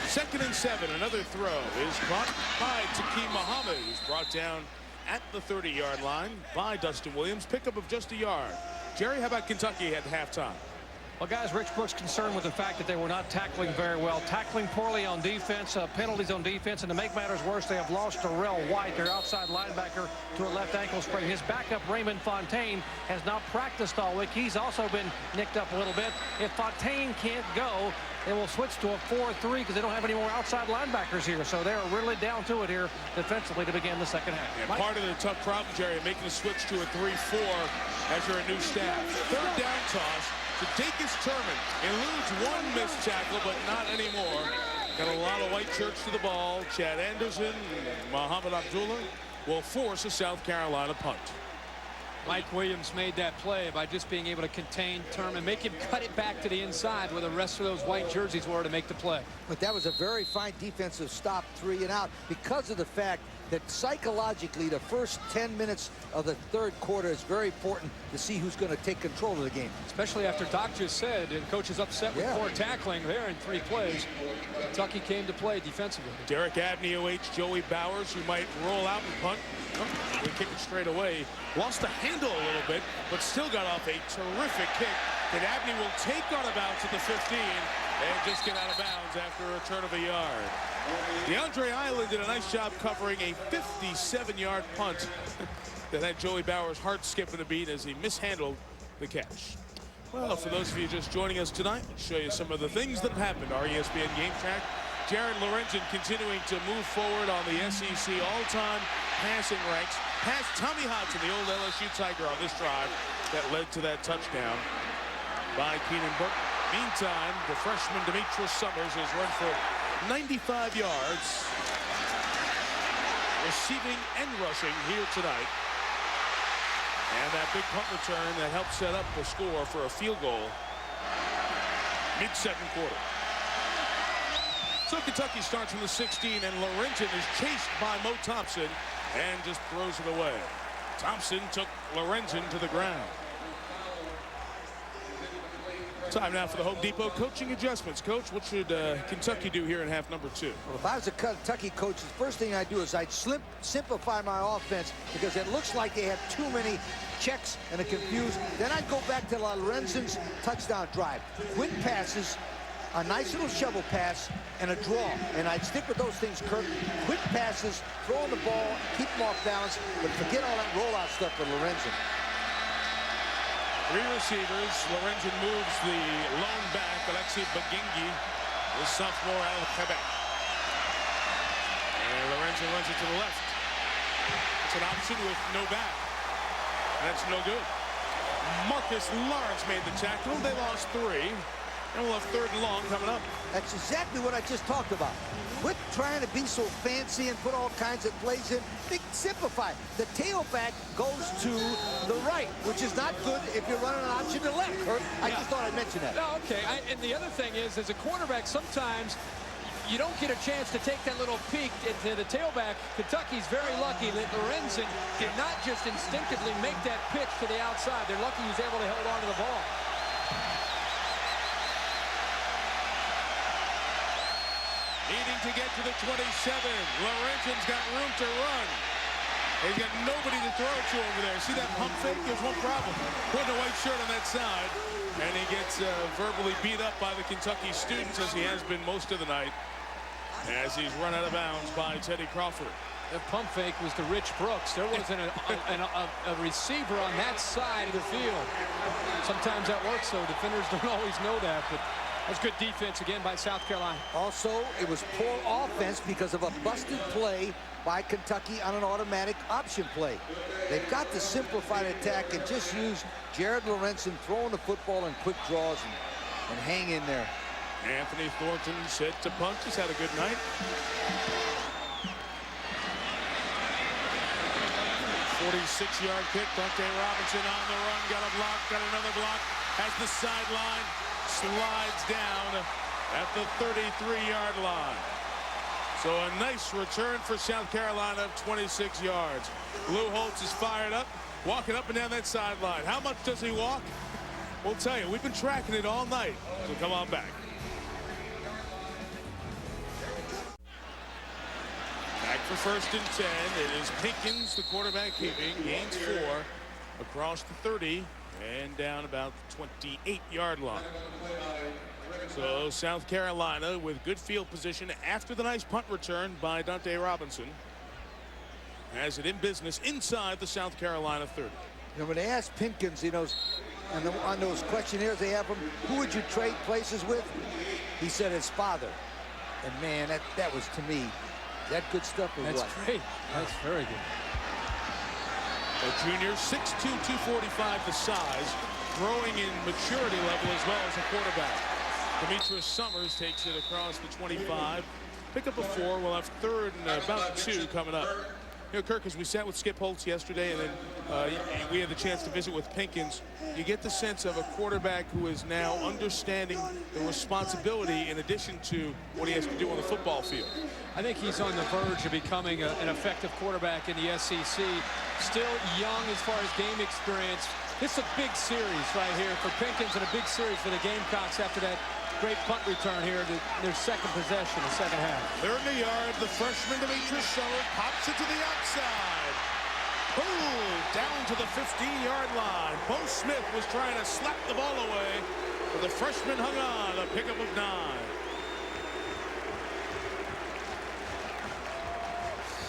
Second and 7, another throw is caught by Takeem Muhammad, who's brought down at the 30-yard line by Dustin Williams. Pickup of just a yard. Jerry, how about Kentucky at halftime? Well, guys, Rich Brooks concerned with the fact that they were not tackling very well, tackling poorly on defense, penalties on defense, and to make matters worse, they have lost Darrell White, their outside linebacker, to a left ankle sprain. His backup, Raymond Fontaine, has not practiced all week. He's also been nicked up a little bit. If Fontaine can't go, they will switch to a 4-3 because they don't have any more outside linebackers here. So they're really down to it here defensively to begin the second half. And part of the tough problem, Jerry, making the switch to a 3-4 as you're a new staff. Third down toss. Jadakis Turman eludes one missed tackle, but not anymore. Got a lot of white shirts to the ball. Chad Anderson, Muhammad Abdullah will force a South Carolina punt. Mike Williams made that play by just being able to contain Turman, make him cut it back to the inside where the rest of those white jerseys were to make the play. But that was a very fine defensive stop, 3 and out, because of the fact that psychologically the first 10 minutes of the third quarter is very important to see who's going to take control of the game. Especially after Doc just said, and coach is upset with poor tackling there in 3 plays. Kentucky came to play defensively. Derek Abney awaits Joey Bowers, who might roll out and punt. They kick it straight away. Lost the handle a little bit, but still got off a terrific kick that Abney will take on a bounce at the 15 and just get out of bounds after a return of a yard. DeAndre Island did a nice job covering a 57-yard punt that had Joey Bowers' heart skipping a beat as he mishandled the catch. Well, for those of you just joining us tonight, I'll show you some of the things that happened. Our ESPN Game Track. Jared Lorenzen continuing to move forward on the SEC all-time passing ranks. Past Tommy Hodson, the old LSU Tiger, on this drive that led to that touchdown by Keenan Burke. Meantime, the freshman Demetrius Summers has run for 95 yards, receiving and rushing here tonight. And that big punt return that helped set up the score for a field goal mid-second quarter. So Kentucky starts from the 16, and Lorenzen is chased by Mo Thompson and just throws it away. Thompson took Lorenzen to the ground. Time now for the Home Depot coaching adjustments. Coach, what should Kentucky do here in half number 2? Well, if I was a Kentucky coach, the first thing I'd do is I'd simplify my offense because it looks like they have too many checks and are confused. Then I'd go back to Lorenzen's touchdown drive. Quick passes, a nice little shovel pass, and a draw. And I'd stick with those things, Kirk. Quick passes, throwing the ball, keep them off balance, but forget all that rollout stuff with Lorenzen. 3 receivers. Lorenzen moves the lone back, Alexi Bagingi, the sophomore out of Quebec. And Lorenzen runs it to the left. It's an option with no back. That's no good. Marcus Lawrence made the tackle. They lost 3. And we'll have 3rd and long coming up. That's exactly what I just talked about. Quit trying to be so fancy and put all kinds of plays in. Think, simplify. The tailback goes to the right, which is not good if you're running an option to left. I just thought I'd mention that. No, okay. And the other thing is, as a quarterback, sometimes you don't get a chance to take that little peek into the tailback. Kentucky's very lucky that Lorenzen did not just instinctively make that pitch to the outside. They're lucky he was able to hold on to the ball. Needing to get to the 27. Lorenzen's got room to run. He's got nobody to throw it to over there. See that pump fake? There's one problem. Putting a white shirt on that side. And he gets verbally beat up by the Kentucky students, as he has been most of the night, as he's run out of bounds by Teddy Crawford. The pump fake was to Rich Brooks. There wasn't a receiver on that side of the field. Sometimes that works, so defenders don't always know that. But that's good defense again by South Carolina. Also, it was poor offense because of a busted play by Kentucky on an automatic option play. They've got to simplify the attack and just use Jared Lorenzen throwing the football in quick draws and hang in there. Anthony Thornton set to punt. He's had a good night. 46-yard kick. Dante Robinson on the run. Got a block. Got another block. Has the sideline. Slides down at the 33-yard line. So a nice return for South Carolina of 26 yards. Lou Holtz is fired up, walking up and down that sideline. How much does he walk? We'll tell you. We've been tracking it all night. So come on back. Back for 1st and 10. It is Pinkins, the quarterback, keeping. Gains 4 across the 30. And down about the 28-yard line. So South Carolina with good field position after the nice punt return by Dante Robinson. Has it in business inside the South Carolina 30. You know, when they asked Pinkins, you know, on those questionnaires they have him, who would you trade places with? He said his father. And man, that was, to me, that good stuff. That's great. That's very good. A junior, 6'2", 245 the size, growing in maturity level as well as a quarterback. Demetrius Summers takes it across the 25. Pick up a 4. We'll have third and about 2 coming up. You know, Kirk, as we sat with Skip Holtz yesterday, and then we had the chance to visit with Pinkins, you get the sense of a quarterback who is now understanding the responsibility in addition to what he has to do on the football field. I think he's on the verge of becoming an effective quarterback in the SEC. Still young as far as game experience. This is a big series right here for Pinkins and a big series for the Gamecocks after that great punt return here in their second possession, the second half. Third in the yard, the freshman Demetrius Summers pops it to the outside. Boom! Down to the 15-yard line. Bo Smith was trying to slap the ball away, but the freshman hung on, a pickup of 9.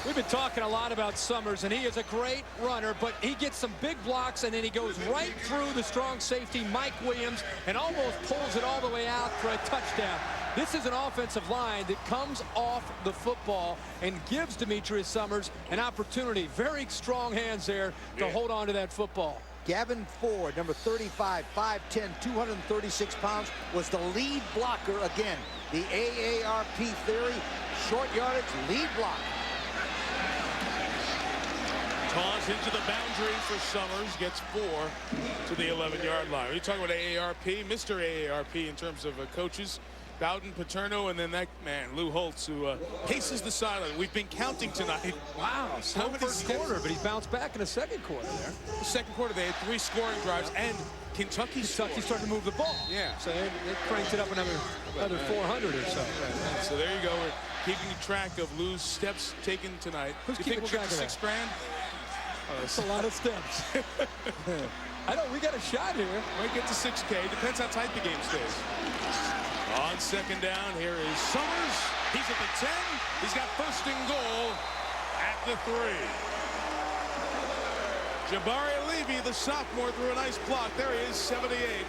We've been talking a lot about Summers, and he is a great runner, but he gets some big blocks, and then he goes right through the strong safety, Mike Williams, and almost pulls it all the way out for a touchdown. This is an offensive line that comes off the football and gives Demetrius Summers an opportunity. Very strong hands there to hold on to that football. Gavin Ford, number 35, 5'10", 236 pounds, was the lead blocker again. The AARP theory, short yardage, lead block. Toss into the boundary for Summers, gets 4 to the 11-yard line. We're talking about AARP, Mr. AARP in terms of coaches. Bowden, Paterno, and then that man, Lou Holtz, who paces the sideline. We've been counting tonight. Wow, slow first quarter, but he bounced back in the second quarter there. The second quarter, they had 3 scoring drives, and Kentucky started to move the ball. Yeah. So they cranked it up another 400 or so. Right. So there you go. We're keeping track of Lou's steps taken tonight. Who's you think we'll get to 6 grand? That's a lot of steps. I know, we got a shot here. Might get to 6K. Depends how tight the game stays. On second down, here is Summers. He's at the 10. He's got first and goal at the 3. Jabari Levy, the sophomore, threw a nice block. There he is, 78.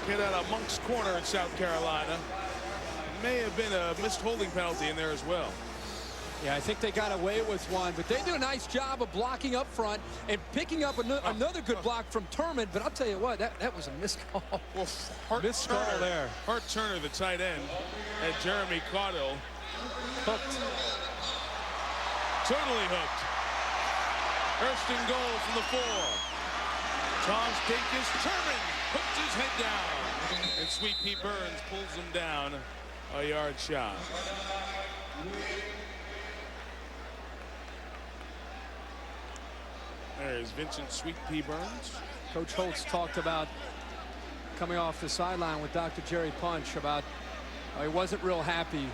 Kid out of Monk's Corner in South Carolina. May have been a missed holding penalty in there as well. Yeah, I think they got away with one, but they do a nice job of blocking up front and picking up another good block from Turman. But I'll tell you what, that was a missed call. Well, Hart Turner, the tight end, and Jeremy Caudill hooked. Totally hooked. First and goal from the 4. Toss Dinkus. Turman puts his head down. And Sweet Pea Burns pulls him down a yard shy. There's Vincent Sweet Pea Burns. Coach Holtz talked about coming off the sideline with Dr. Jerry Punch about he wasn't real happy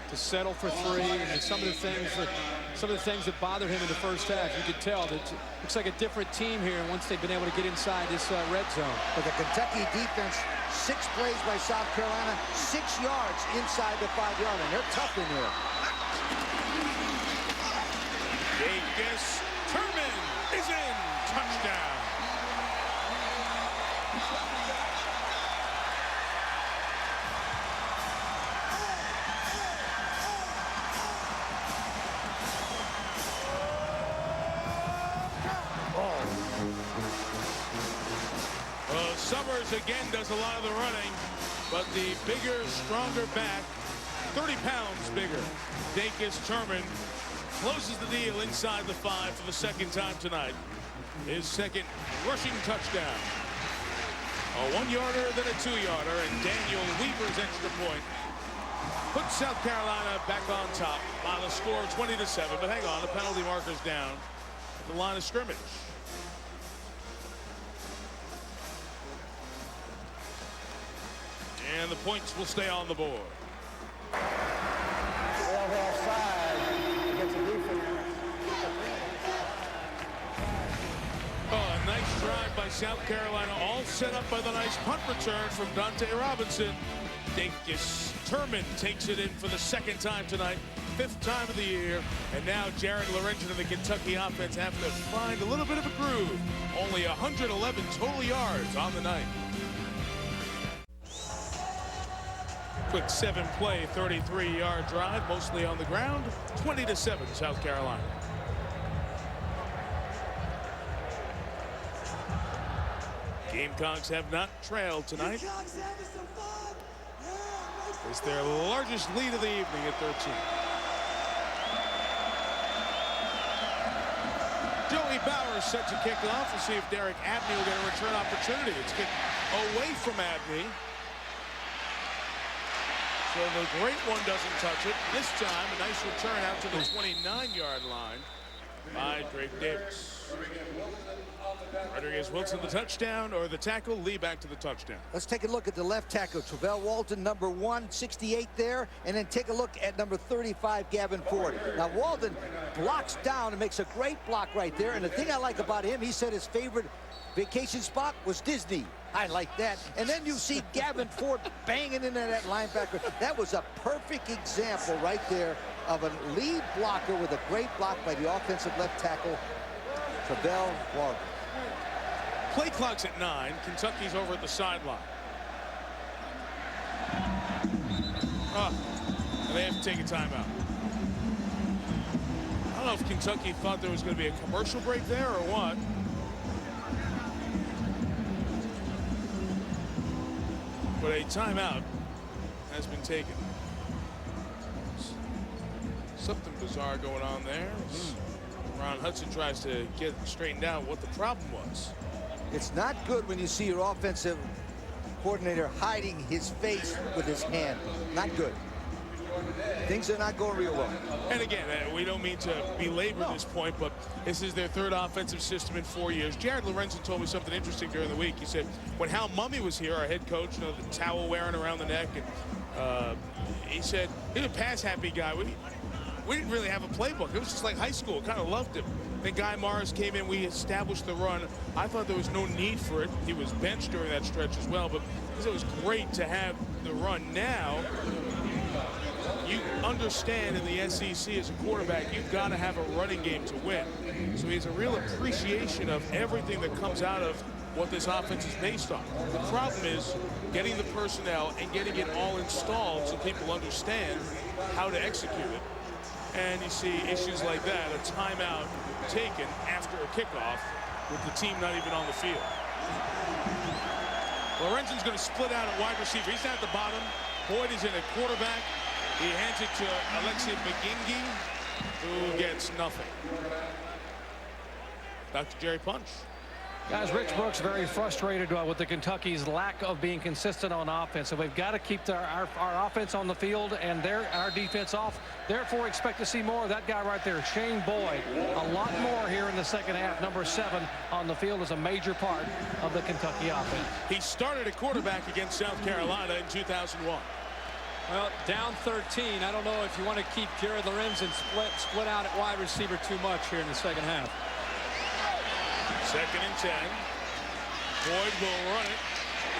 to settle for 3, and some of the things that bothered him in the first half. You could tell that it looks like a different team here once they've been able to get inside this red zone. But the Kentucky defense, 6 plays by South Carolina, 6 yards inside the 5-yard line. They're tough in here. Dinkus. Turman is in. Touchdown. Summers again does a lot of the running, but the bigger, stronger back, 30 pounds bigger, Dinkus Turman, closes the deal inside the 5 for the second time tonight. His second rushing touchdown. A 1-yarder, then a 2-yarder, and Daniel Weaver's extra point puts South Carolina back on top by the score of 20-7. But hang on, the penalty marker's down at the line of scrimmage. And the points will stay on the board. Oh, a nice drive by South Carolina all set up by the nice punt return from Dante Robinson. Dinkus Turman takes it in for the second time tonight, 5th time of the year. And now Jared Lorenzen and the Kentucky offense have to find a little bit of a groove. Only 111 total yards on the night. Quick 7-play, 33-yard drive, mostly on the ground. 20-7, South Carolina. Gamecocks have not trailed tonight. It's their largest lead of the evening at 13. Joey Bauer set to kick off. We'll see if Derek Abney will get a return opportunity. It's kicked away from Abney. So the great one doesn't touch it. This time, a nice return out to the 29-yard line by Drake Davis. Rodriguez Wilson the touchdown, or the tackle. Lee back to the touchdown. Let's take a look at the left tackle. Travell Walton, number 168 there, and then take a look at number 35, Gavin Ford. Now Walton blocks down and makes a great block right there. And the thing I like about him, he said his favorite vacation spot was Disney. I like that. And then you see Gavin Ford banging into that linebacker. That was a perfect example right there of a lead blocker with a great block by the offensive left tackle, Travell Walton. Play clock's at 9. Kentucky's over at the sideline. And they have to take a timeout. I don't know if Kentucky thought there was going to be a commercial break there or what. But a timeout has been taken. Something bizarre going on there. Ron Hudson tries to get straightened out what the problem was. It's not good when you see your offensive coordinator hiding his face with his hand. Not good. Things are not going real well. And again, we don't mean to belabor this point, but this is their 3rd offensive system in 4 years. Jared Lorenzen told me something interesting during the week. He said when Hal Mumme was here, our head coach, you know, the towel wearing around the neck, and he said he's a pass-happy guy. We didn't really have a playbook. It was just like high school. Kind of loved him. Then Guy Morris came in. We established the run. I thought there was no need for it. He was benched during that stretch as well, but it was great to have the run. Now, you understand in the SEC as a quarterback, you've got to have a running game to win. So he has a real appreciation of everything that comes out of what this offense is based on. The problem is getting the personnel and getting it all installed so people understand how to execute it. And you see issues like that, a timeout taken after a kickoff with the team not even on the field. Lorenzen's going to split out at wide receiver. He's down at the bottom. Boyd is in at quarterback. He hands it to Alexi McGingy, who gets nothing. Dr. Jerry Punch. Guys, Rich Brooks very frustrated with the Kentucky's lack of being consistent on offense. So we've got to keep our offense on the field and our defense off. Therefore, expect to see more of that guy right there, Shane Boyd. A lot more here in the second half. Number 7 on the field is a major part of the Kentucky offense. He started at quarterback against South Carolina in 2001. Well, down 13. I don't know if you want to keep Jared Lorenzen split out at wide receiver too much here in the second half. 2nd and 10. Boyd will run it.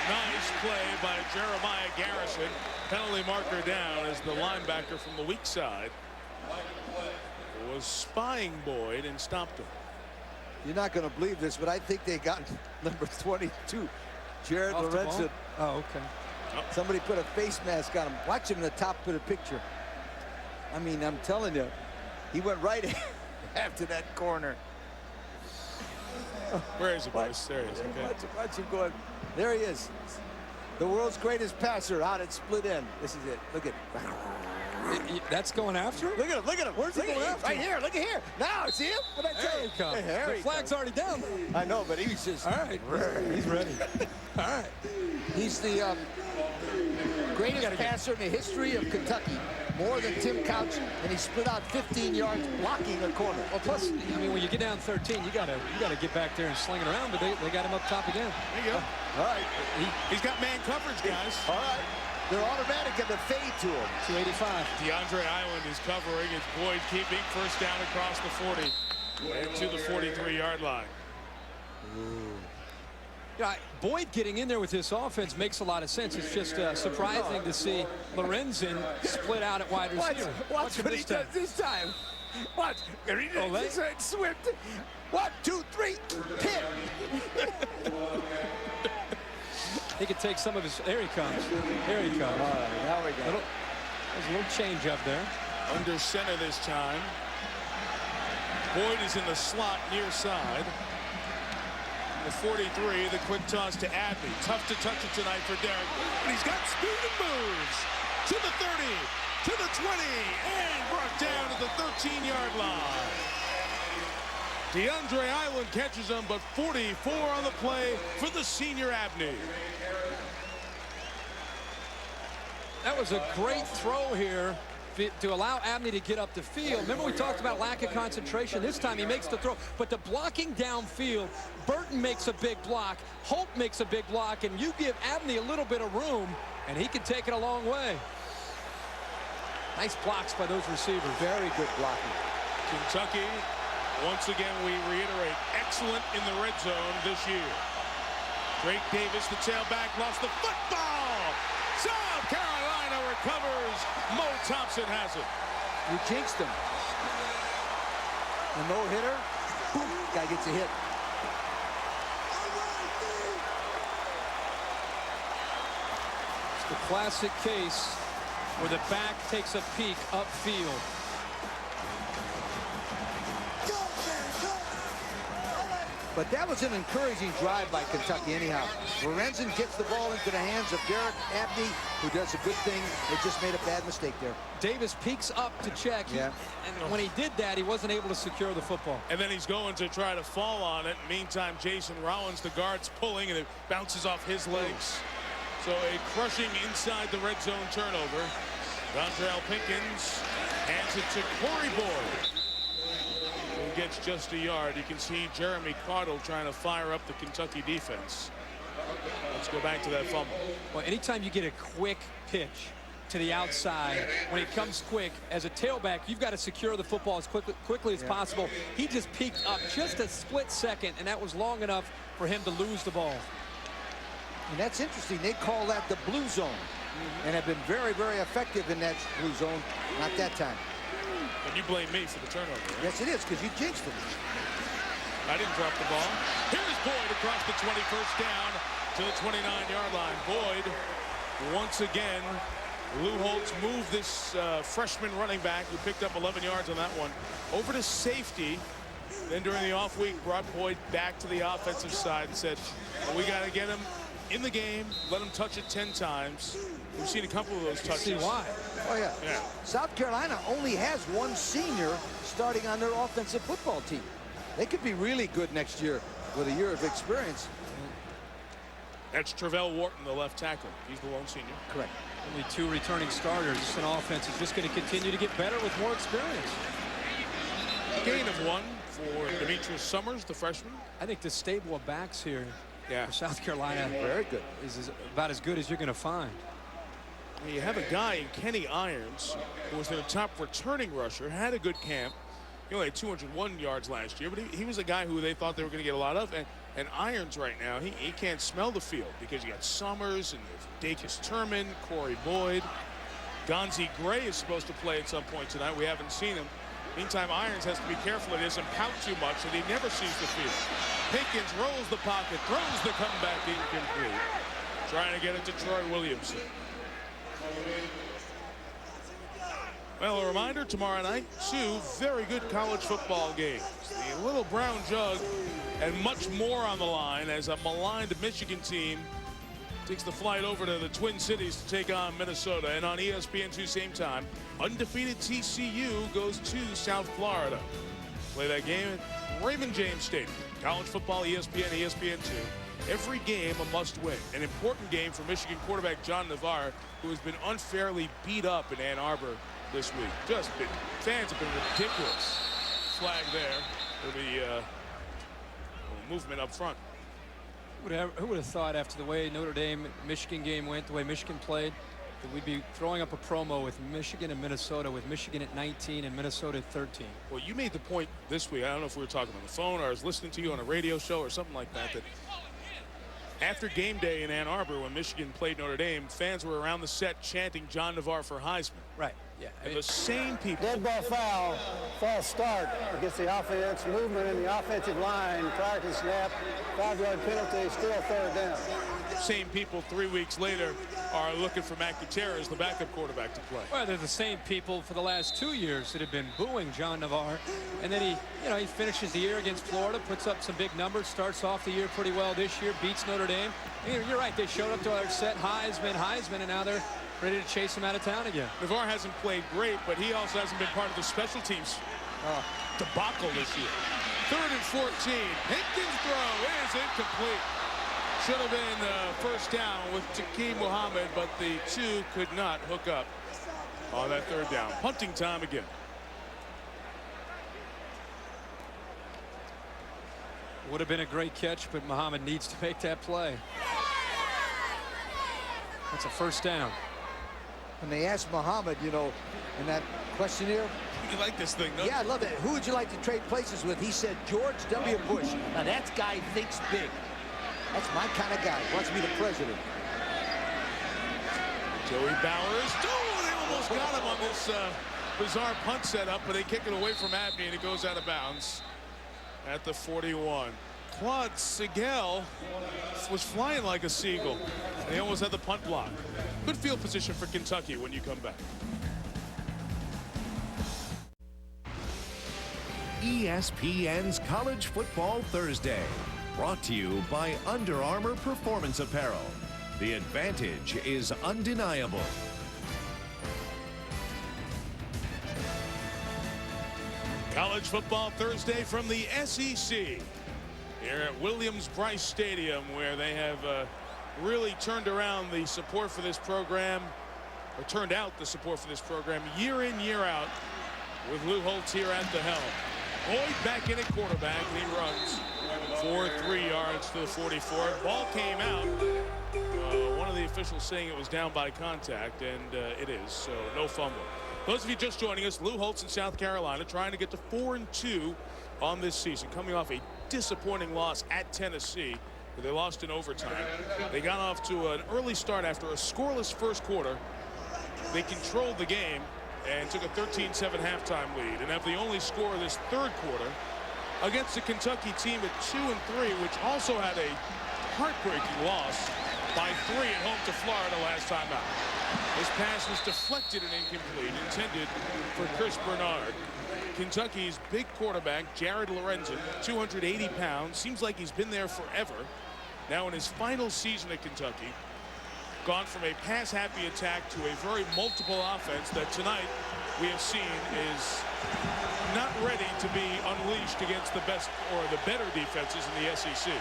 Nice play by Jeremiah Garrison. Penalty marker down as the linebacker from the weak side was spying Boyd and stopped him. You're not going to believe this, but I think they got number 22, Jared Lorenzen. Oh, okay. Somebody put a face mask on him. Watch him in the top of the picture. I mean, I'm telling you, he went right after that corner. Where is he, boys? There he is. Okay. Watch him going. There he is. The world's greatest passer out at split end. This is it. Look at it. That's going after him? Look at him. Look at him. Where's he going after? Right here. Look at here. Now, see him? What I tell you? There he comes. The flag's already down. I know, but he's just. All right. He's ready. All right. He's the greatest passer in the history of Kentucky. More than Tim Couch, and he split out 15 yards blocking a corner. Well, plus, I mean, when you get down 13, you gotta get back there and sling it around, but they got him up top again. There you go. All right. He's got man coverage, guys. All right. They're automatic at the fade to him. 285. DeAndre Island is covering. It's Boyd keeping first down across the 40 and to the 43-yard line. Yeah, Boyd getting in there with this offense makes a lot of sense. It's just surprising to see Lorenzen split out at wide receiver. Watch what he does this time. Watch. Swift. 1, 2, 3, hit. He could take some of his. There he comes. Here he comes. All right, now we go. There's a little change up there. Under center this time. Boyd is in the slot near side. The 43, the quick toss to Abney. Tough to touch it tonight for Derek. But he's got speed and moves. To the 30, to the 20, and brought down to the 13-yard line. DeAndre Island catches him, but 44 on the play for the senior Abney. That was a great throw here to allow Abney to get up the field. Remember we talked about lack of concentration. This time he makes the throw, but the blocking downfield, Burton makes a big block, Holt makes a big block, and you give Abney a little bit of room, and he can take it a long way. Nice blocks by those receivers. Very good blocking. Kentucky, once again, we reiterate, excellent in the red zone this year. Drake Davis, the tailback, lost the football. South Carolina recovers. Mo Thompson has it. You jinxed him. A no-hitter. Guy gets a hit. It's the classic case where the back takes a peek upfield. But that was an encouraging drive by Kentucky anyhow. Lorenzen gets the ball into the hands of Derek Abney, who does a good thing. They just made a bad mistake there. Davis peeks up to check. Yeah. And when he did that, he wasn't able to secure the football. And then he's going to try to fall on it. Meantime, Jason Rollins, the guard's pulling, and it bounces off his legs. So a crushing inside the red zone turnover. Dontrell Pinkins hands it to Corey Boyd, who gets just a yard. You can see Jeremy Cardle trying to fire up the Kentucky defense. Let's go back to that fumble. Well, anytime you get a quick pitch to the outside, when it comes quick, as a tailback, you've got to secure the football as quickly as possible. He just peeked up just a split second, and that was long enough for him to lose the ball. And that's interesting. They call that the blue zone, and have been very, very effective in that blue zone. Not that time. And you blame me for the turnover, right? Yes, it is, because you jinxed him. I didn't drop the ball. Here's Boyd across the 21st down to the 29-yard line. Boyd, once again, Lou Holtz moved this freshman running back, who picked up 11 yards on that one, over to safety. Then during the off week, brought Boyd back to the offensive side and said, well, we got to get him in the game, let him touch it 10 times. We've seen a couple of those touches. See why? Oh, yeah. South Carolina only has one senior starting on their offensive football team. They could be really good next year with a year of experience. That's Travell Wharton, the left tackle. He's the lone senior. Correct. Only 2 returning starters. This offense is just going to continue to get better with more experience. Gain of 1 for Demetrius Summers, the freshman. I think the stable of backs here for South Carolina very good. is about as good as you're going to find. You have a guy in Kenny Irons who was their top returning rusher, had a good camp. He only had 201 yards last year, but he was a guy who they thought they were going to get a lot of. And Irons right now, he can't smell the field because you got Summers and Dacus Turman, Corey Boyd. Gonzie Gray is supposed to play at some point tonight. We haven't seen him. Meantime, Irons has to be careful that he doesn't pout too much and he never sees the field. Pinkins rolls the pocket, throws the comeback incomplete. Trying to get it to Troy Williamson. Well, a reminder, tomorrow night, 2 very good college football games. The Little Brown Jug and much more on the line as a maligned Michigan team takes the flight over to the Twin Cities to take on Minnesota. And on ESPN2 same time, undefeated TCU goes to South Florida. Play that game at Raymond James Stadium. College football, ESPN, ESPN2. Every game a must-win. An important game for Michigan quarterback John Navarre, who has been unfairly beat up in Ann Arbor this week. Fans have been ridiculous. Flag there for the movement up front. Who would have thought after the way Notre Dame Michigan game went, the way Michigan played, that we'd be throwing up a promo with Michigan and Minnesota, with Michigan at 19 and Minnesota at 13. Well, you made the point this week. I don't know if we were talking on the phone or I was listening to you on a radio show or something like that, that After game day in Ann Arbor, when Michigan played Notre Dame, fans were around the set chanting John Navarre for Heisman. Right. Yeah. And the same people. Dead ball foul, false start against the offense, movement in the offensive line prior to the snap, 5-yard penalty, still third down. Same people 3 weeks later are looking for Matt Gutierrez, the backup quarterback, to play. Well, they're the same people for the last 2 years that have been booing John Navarre. And then he finishes the year against Florida, puts up some big numbers, starts off the year pretty well this year, beats Notre Dame. You're right, they showed up to our set Heisman, and now they're ready to chase him out of town again. Navarre hasn't played great, but he also hasn't been part of the special teams debacle this year. 3rd and 14. Hinkins' throw is incomplete. Should have been first down with Takeem Muhammad, but the two could not hook up on that 3rd down. Punting time again. Would have been a great catch, but Muhammad needs to make that play. That's a first down. When they asked Muhammad, in that questionnaire. You like this thing, no? Yeah, I love it. Who would you like to trade places with? He said George W. Bush. Now that guy thinks big. That's my kind of guy. Wants to be the president. Joey Bowers. Oh, they almost got him on this bizarre punt setup, but they kick it away from Abney, and it goes out of bounds at the 41. Claude Sigel was flying like a seagull. They almost had the punt block. Good field position for Kentucky when you come back. ESPN's College Football Thursday, brought to you by Under Armour Performance Apparel. The advantage is undeniable. College Football Thursday from the SEC here at Williams-Brice Stadium, where they have really turned around the support for this program, or turned out the support for this program year in, year out, with Lou Holtz here at the helm. Boyd back in at quarterback, and he runs for 3 yards to the 44. Ball came out. One of the officials saying it was down by contact, and it is, so no fumble. Those of you just joining us, Lou Holtz in South Carolina trying to get to 4-2 on this season, coming off a disappointing loss at Tennessee, where they lost in overtime. They got off to an early start after a scoreless first quarter. They controlled the game and took a 13-7 halftime lead, and have the only score of this 3rd quarter against the Kentucky team at 2-3, which also had a heartbreaking loss by 3 at home to Florida last time out. This pass was deflected and incomplete, intended for Chris Bernard. Kentucky's big quarterback, Jared Lorenzen, 280 pounds, seems like he's been there forever. Now in his final season at Kentucky, gone from a pass-happy attack to a very multiple offense that tonight we have seen is not ready to be unleashed against the best or the better defenses in the SEC.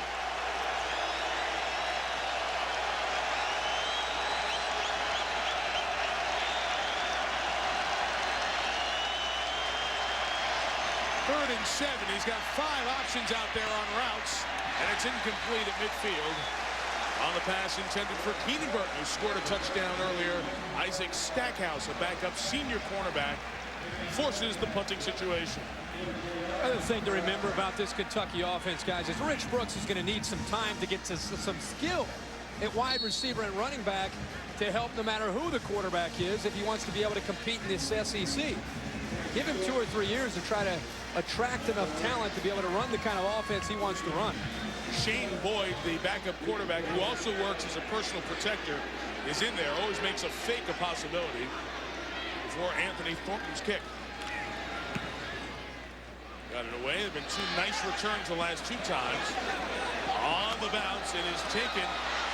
Third and 7. He's got 5 options out there on routes, and it's incomplete at midfield. On the pass intended for Keenan Burton, who scored a touchdown earlier. Isaac Stackhouse, a backup senior cornerback, forces the punting situation. Other thing to remember about this Kentucky offense, guys, is Rich Brooks is going to need some time to get to some skill at wide receiver and running back to help no matter who the quarterback is if he wants to be able to compete in this SEC. Give him 2 or 3 years to try to attract enough talent to be able to run the kind of offense he wants to run. Shane Boyd, the backup quarterback, who also works as a personal protector, is in there. Always makes a fake a possibility before Anthony Thornton's kick. Got it away. There have been 2 nice returns the last 2 times. On the bounce, it is taken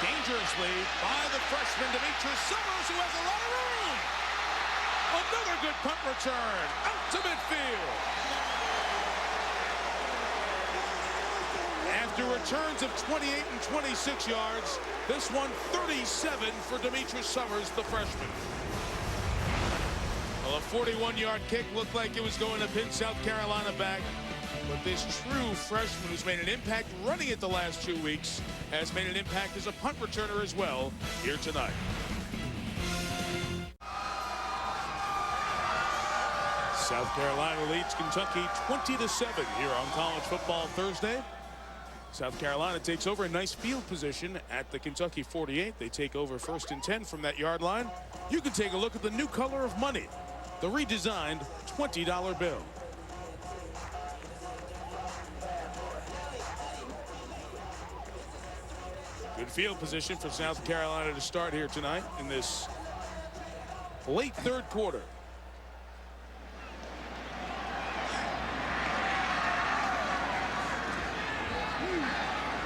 dangerously by the freshman Demetrius Summers, who has a lot of room. Another good punt return out to midfield. After returns of 28 and 26 yards, this one 37 for Demetrius Summers, the freshman. Well, a 41-yard kick looked like it was going to pin South Carolina back, but this true freshman who's made an impact running it the last 2 weeks has made an impact as a punt returner as well here tonight. South Carolina leads Kentucky 20-7 here on College Football Thursday. South Carolina takes over a nice field position at the Kentucky 48. They take over 1st and 10 from that yard line. You can take a look at the new color of money, the redesigned $20 bill. Good field position for South Carolina to start here tonight in this late 3rd quarter.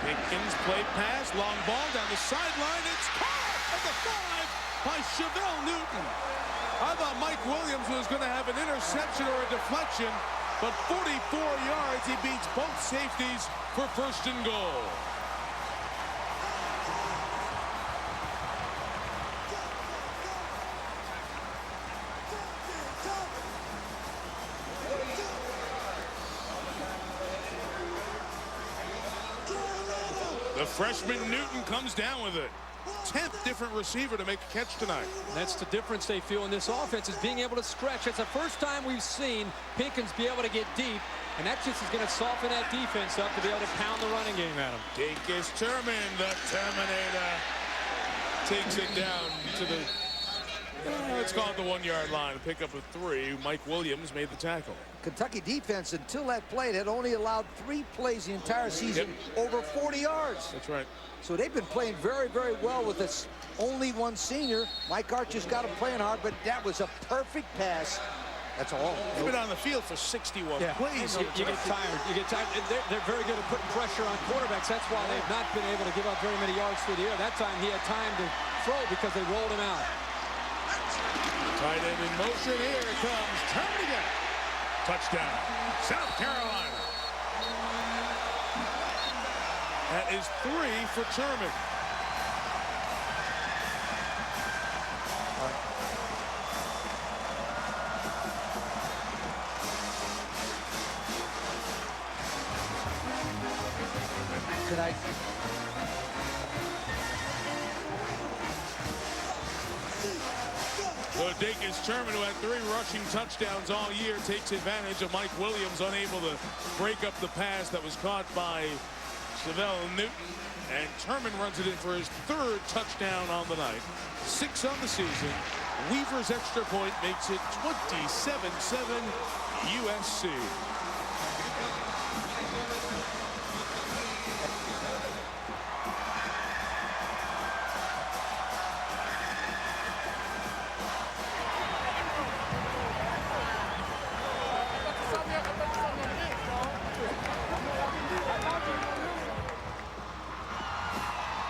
Pinkins play pass, long ball down the sideline. It's caught at the 5 by Chevelle Newton. I thought Mike Williams was going to have an interception or a deflection, but 44 yards. He beats both safeties for 1st and goal. The freshman Newton comes down with it. 10th different receiver to make a catch tonight. That's the difference they feel in this offense, is being able to stretch. It's the first time we've seen Pinkins be able to get deep, and that just is going to soften that defense up to be able to pound the running game at him. Dacus Turman, the Terminator, takes it down to the, let's call it the 1-yard line. Pick up a 3. Mike Williams made the tackle. Kentucky defense, until that play, had only allowed 3 plays the entire season, over 40 yards. That's right. So they've been playing very, very well with this only one senior. Mike Archer's got him playing hard, but that was a perfect pass. That's all. They've been on the field for 61 plays. You get tired. You get tired. They're very good at putting pressure on quarterbacks. That's why they've not been able to give up very many yards through the air. That time he had time to throw because they rolled him out. Tight end in motion. Here it comes. Turn again. Touchdown, South Carolina. That is 3 for Turman. Tonight. So Dacus Turman, who had 3 rushing touchdowns all year, takes advantage of Mike Williams unable to break up the pass that was caught by Chevelle Newton. And Turman runs it in for his 3rd touchdown on the night. 6 on the season. Weaver's extra point makes it 27-7 USC.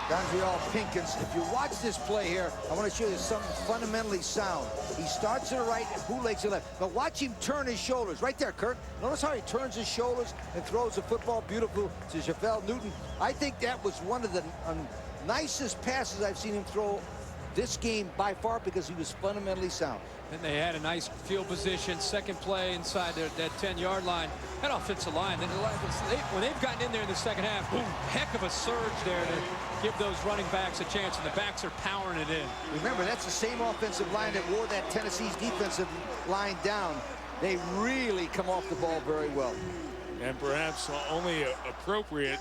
Dontrell Pinkins, if you watch this play here, I want to show you something fundamentally sound. He starts to the right and bootlegs to the left. But watch him turn his shoulders. Right there, Kirk. Notice how he turns his shoulders and throws the football beautiful to Chevelle Newton. I think that was one of the nicest passes I've seen him throw this game by far because he was fundamentally sound. And they had a nice field position, 2nd play inside that 10-yard line. That offensive line, when they've gotten in there in the 2nd half, boom, heck of a surge there to give those running backs a chance, and the backs are powering it in. Remember, that's the same offensive line that wore that Tennessee's defensive line down. They really come off the ball very well. And perhaps only appropriate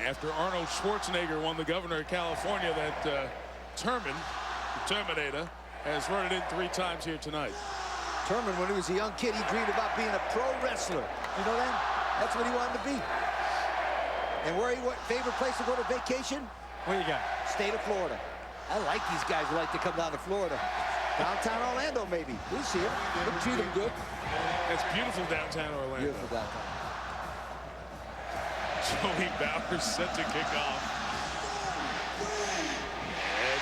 after Arnold Schwarzenegger won the governor of California that Turman, the Terminator, has run it in 3 times here tonight. Turman, when he was a young kid, he dreamed about being a pro wrestler. You know that? That's what he wanted to be. And what favorite place to go to vacation? What do you got? State of Florida. I like these guys who like to come down to Florida. Downtown Orlando, maybe. We'll see it. We'll treat them good. That's beautiful downtown Orlando. Beautiful downtown. Joey Bowers set to kick off.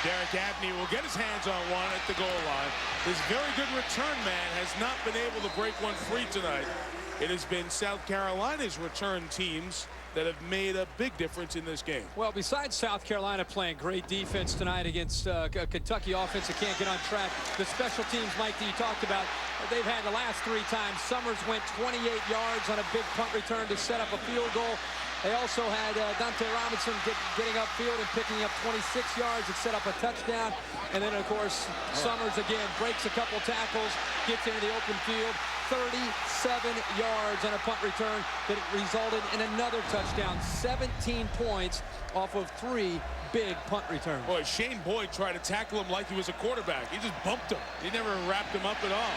Derek Abney will get his hands on one at the goal line. His very good return man has not been able to break one free tonight. It has been South Carolina's return teams that have made a big difference in this game. Well, besides South Carolina playing great defense tonight against Kentucky offense that can't get on track, the special teams, Mike, that you talked about, they've had the last 3 times. Summers went 28 yards on a big punt return to set up a field goal. They also had Dante Robinson getting upfield and picking up 26 yards and set up a touchdown. And then, of course, Summers again breaks a couple tackles, gets into the open field, 37 yards on a punt return that resulted in another touchdown. 17 points off of 3 big punt returns. Boy, Shane Boyd tried to tackle him like he was a quarterback. He just bumped him. He never wrapped him up at all.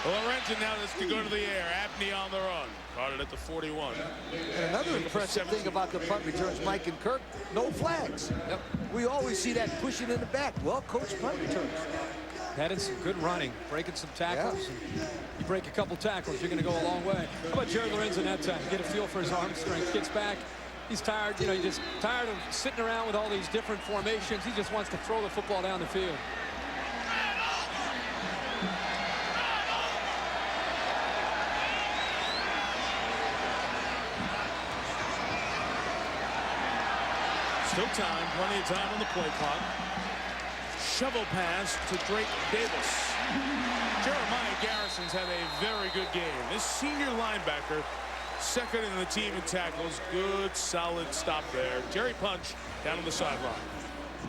Lorenzen now has to go to the air. Abney on the run. Caught it at the 41. And another impressive thing about the punt returns, Mike and Kirk, no flags. Yep. We always see that pushing in the back. Well-coached punt returns. Had in some good running, breaking some tackles. Yeah. You break a couple tackles, you're going to go a long way. How about Jared Lorenzen that time? Get a feel for his arm strength. Gets back. He's tired, you know, he's just tired of sitting around with all these different formations. He just wants to throw the football down the field. Still time, plenty of time on the play clock. Shovel pass to Drake Davis. Jeremiah Garrison's had a very good game. This senior linebacker, second in the team in tackles. Good, solid stop there. Jerry Punch down on the sideline.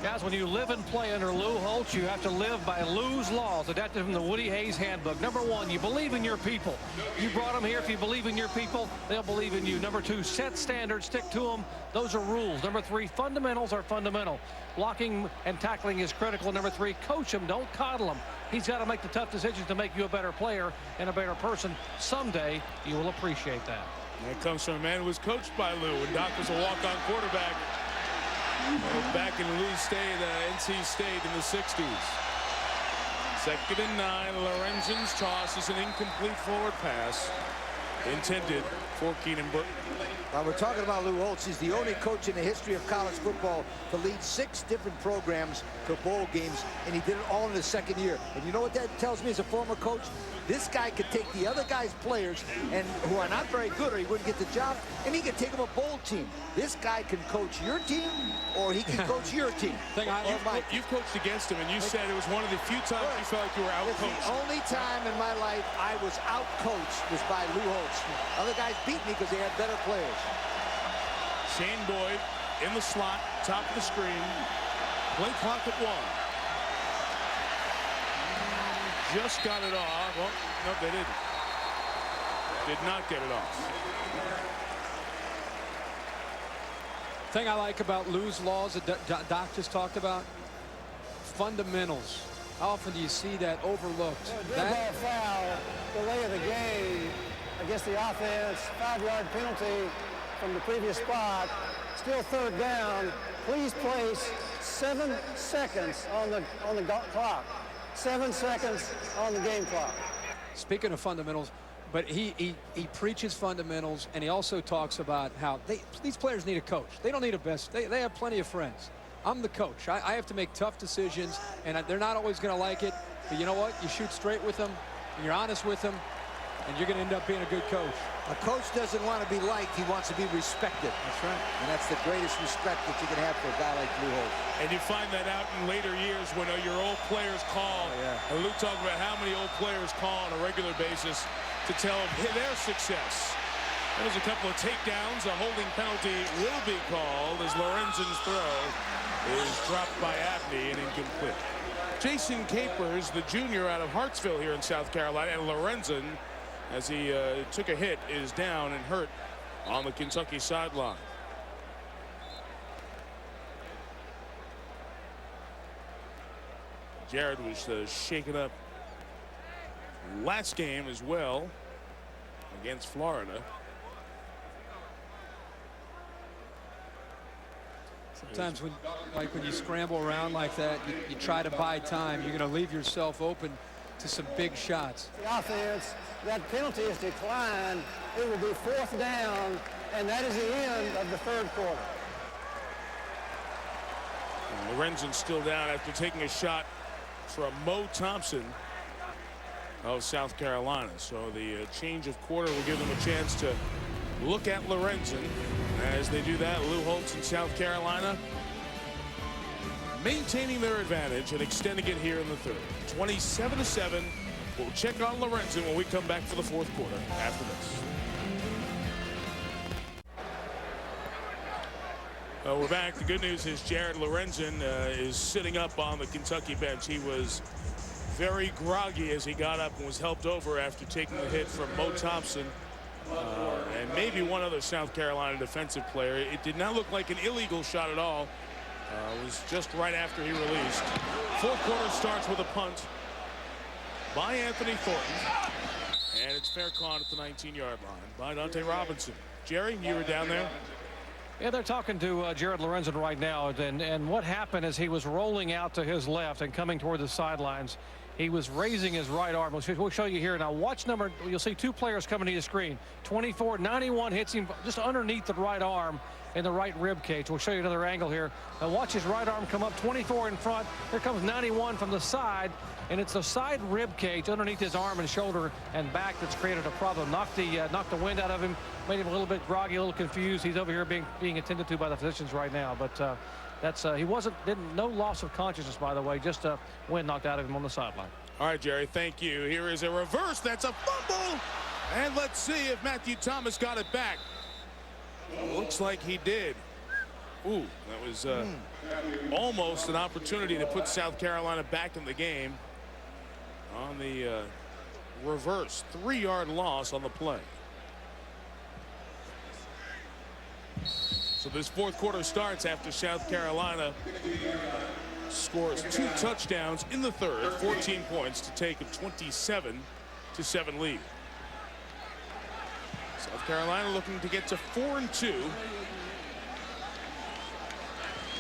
Guys, when you live and play under Lou Holtz, you have to live by Lou's laws, adapted from the Woody Hayes handbook. Number 1, you believe in your people. You brought them here. If you believe in your people, they'll believe in you. Number 2, set standards, stick to them. Those are rules. Number 3, fundamentals are fundamental. Blocking and tackling is critical. Number 3, coach him, don't coddle him. He's got to make the tough decisions to make you a better player and a better person. Someday, you will appreciate that. That comes from a man who was coached by Lou, and Doc was a walk-on quarterback. Back in Lou's State, NC State in the 60s. 2nd and 9. Lorenzen's toss is an incomplete forward pass intended for Keenan Burton. Now we're talking about Lou Holtz. He's the only coach in the history of college football to lead 6 different programs to bowl games, and he did it all in his 2nd year. And you know what that tells me as a former coach? This guy could take the other guy's players and who are not very good, or he wouldn't get the job, and he could take them a bowl team. This guy can coach your team, or he can coach your team. You've coached against him, and you said it was one of the few times you felt like you were out-coached. It's the only time in my life I was out-coached was by Lou Holtz. Other guys beat me because they had better players. Shane Boyd in the slot, top of the screen. Play clock at 1. Just got it off. Well, no, they didn't. Did not get it off. Thing I like about Lou's laws that Doc just talked about, fundamentals. How often do you see that overlooked? That foul, delay of the game against the offense, 5-yard penalty from the previous spot. Still 3rd down. Please place 7 seconds on the clock. 7 seconds on the game clock. Speaking of fundamentals, but he preaches fundamentals, and he also talks about how these players need a coach. They don't need a best. They have plenty of friends. I'm the coach. I have to make tough decisions, and they're not always going to like it. But you know what? You shoot straight with them, and you're honest with them, and you're going to end up being a good coach. A coach doesn't want to be liked. He wants to be respected. That's right. And that's the greatest respect that you can have for a guy like Lou Holtz. And you find that out in later years when your old players call. And Lou talked about how many old players call on a regular basis to tell their success. There's a couple of takedowns. A holding penalty will be called as Lorenzen's throw is dropped by Abney and incomplete. Jason Capers, the junior out of Hartsville here in South Carolina, and Lorenzen, as he took a hit, is down and hurt on the Kentucky sideline. Jared was shaken up last game as well against Florida. Sometimes when you scramble around like that, you try to buy time. You're going to leave yourself open to some big shots. The offense, that penalty is declined. It will be 4th down, and that is the end of the 3rd quarter. Lorenzen's still down after taking a shot from Mo Thompson of South Carolina. So the change of quarter will give them a chance to look at Lorenzen. As they do that, Lou Holtz in South Carolina maintaining their advantage and extending it here in the 3rd. 27-7. We'll check on Lorenzen when we come back for the 4th quarter after this. We're back. The good news is Jared Lorenzen is sitting up on the Kentucky bench. He was very groggy as he got up and was helped over after taking the hit from Mo Thompson and maybe one other South Carolina defensive player. It did not look like an illegal shot at all. It was just right after he released. Fourth quarter starts with a punt by Anthony Thornton. And it's fair con at the 19-yard line by Dante Robinson. Jerry, you were down there. Yeah, they're talking to Jared Lorenzen right now, and what happened is he was rolling out to his left and coming toward the sidelines. He was raising his right arm. We'll show you here. Now watch number, you'll see two players coming to the screen. 24, 91 hits him just underneath the right arm in the right rib cage. We'll show you another angle here. Now watch his right arm come up, 24 in front. Here comes 91 from the side, and it's the side rib cage underneath his arm and shoulder and back that's created a problem. Knocked the wind out of him, made him a little bit groggy, a little confused. He's over here being attended to by the physicians right now, but that's no loss of consciousness, by the way, just wind knocked out of him on the sideline. All right, Jerry, thank you. Here is a reverse. That's a fumble. And let's see if Matthew Thomas got it back. Looks like he did. Ooh, that was almost an opportunity to put South Carolina back in the game on the reverse 3-yard loss on the play. So this fourth quarter starts after South Carolina scores 2 touchdowns in the third, 14 points to take a 27-7 lead. South Carolina looking to get to 4-2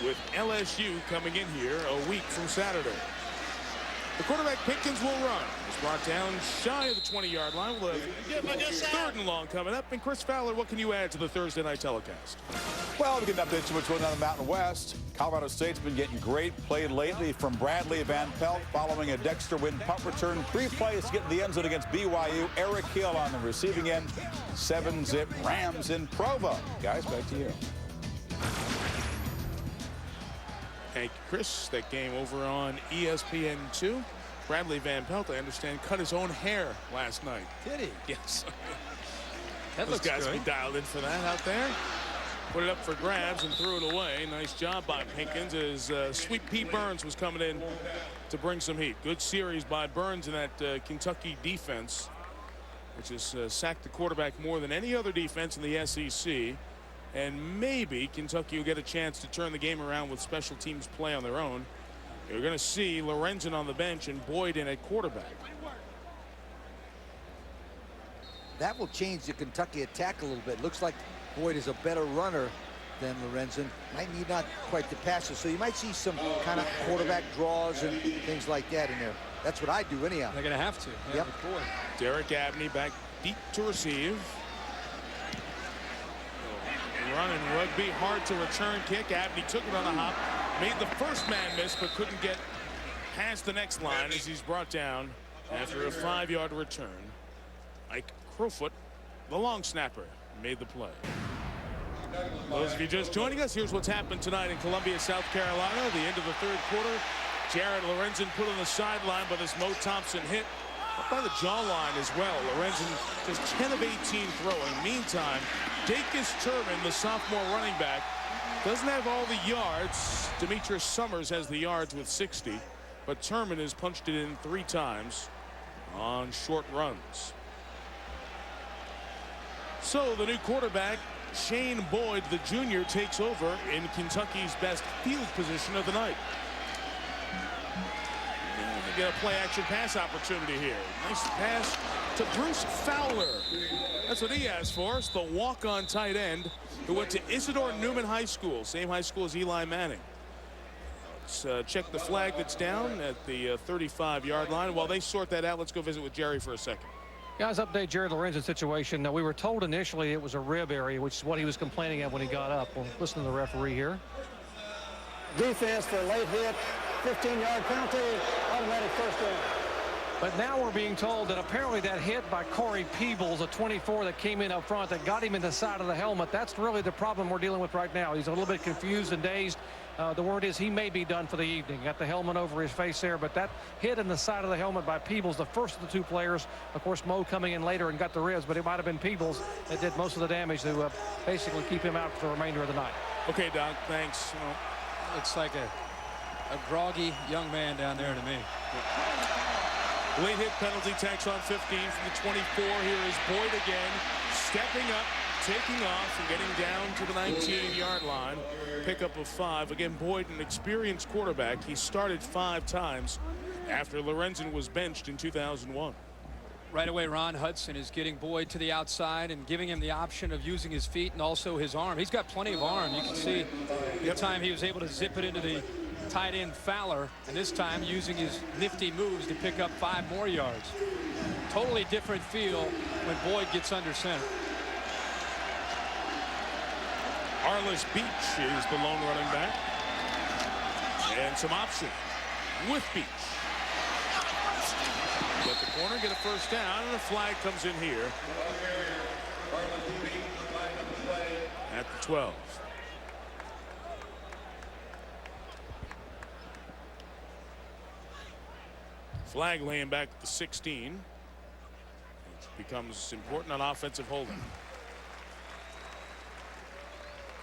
with LSU coming in here a week from Saturday. The quarterback Pickens will run. He's brought down shy of the 20-yard line. We'll have third and long coming up. And Chris Fowler, what can you add to the Thursday night telecast? Well, we get an update to what's going on in the Mountain West. Colorado State's been getting great play lately from Bradley Van Pelt following a Dexter Wynn punt return. 3 plays to get in the end zone against BYU. Eric Hill on the receiving end. 7-zip Rams in Provo. Guys, back to you. Thank you, Chris. That game over on ESPN2. Bradley Van Pelt, I understand, cut his own hair last night. Did he? Yes. That Those guys be dialed in for that out there. Put it up for grabs and threw it away. Nice job by Pinkins as Sweet Pea Burns was coming in to bring some heat. Good series by Burns in that Kentucky defense, which has sacked the quarterback more than any other defense in the SEC. And maybe Kentucky will get a chance to turn the game around with special teams play on their own. You're going to see Lorenzen on the bench and Boyd in at quarterback. That will change the Kentucky attack a little bit. Looks like Boyd is a better runner than Lorenzen. Might need not quite the passer. So you might see some kind of quarterback draws and things like that in there. That's what I do anyhow. They're going to have to. Yep. Derek Abney back deep to receive. Running rugby, hard to return kick. Abney took it on a hop, made the first man miss, but couldn't get past the next line as he's brought down after a 5-yard return. Ike Crowfoot, the long snapper, made the play. Those of you just joining us, here's what's happened tonight in Columbia, South Carolina. The end of the third quarter. Jared Lorenzen put on the sideline by this Mo Thompson hit. Up by the jawline as well. Lorenzen just 10 of 18 throwing. Meantime, Dacus Turman, the sophomore running back, doesn't have all the yards. Demetrius Summers has the yards with 60, but Turman has punched it in 3 times on short runs. So the new quarterback, Shane Boyd, the junior, takes over in Kentucky's best field position of the night. Get a play-action pass opportunity here. Nice pass to Bruce Fowler. That's what he asked for. It's the walk-on tight end who went to Isidore Newman High School, same high school as Eli Manning. Let's check the flag that's down at the 35-yard line. While they sort that out, let's go visit with Jerry for a second. Guys, update Jared Lorenzen's situation. Now, we were told initially it was a rib area, which is what he was complaining of when he got up. Well, listen to the referee here. Defense for a late hit, 15-yard penalty, automatic first down. But now we're being told that apparently that hit by Corey Peebles, a 24 that came in up front, that got him in the side of the helmet, that's really the problem we're dealing with right now. He's a little bit confused and dazed. The word is he may be done for the evening. Got the helmet over his face there, but that hit in the side of the helmet by Peebles, the first of the 2 players. Of course, Mo coming in later and got the ribs, but it might have been Peebles that did most of the damage to basically keep him out for the remainder of the night. Okay, Doc, thanks. Looks like a groggy young man down there to me. Late hit penalty, tax on 15 from the 24. Here is Boyd again, stepping up, taking off, and getting down to the 19-yard line. Pickup of 5. Again, Boyd, an experienced quarterback. He started 5 times after Lorenzen was benched in 2001. Right away, Ron Hudson is getting Boyd to the outside and giving him the option of using his feet and also his arm. He's got plenty of arm. You can see the time he was able to zip it into the tight end Fowler, and this time using his nifty moves to pick up 5 more yards. Totally different feel when Boyd gets under center. Arliss Beach is the lone running back. And some option with Beach. Get the corner, get a first down, and a flag comes in here at the 12. Flag laying back at the 16, which becomes important on offensive holding.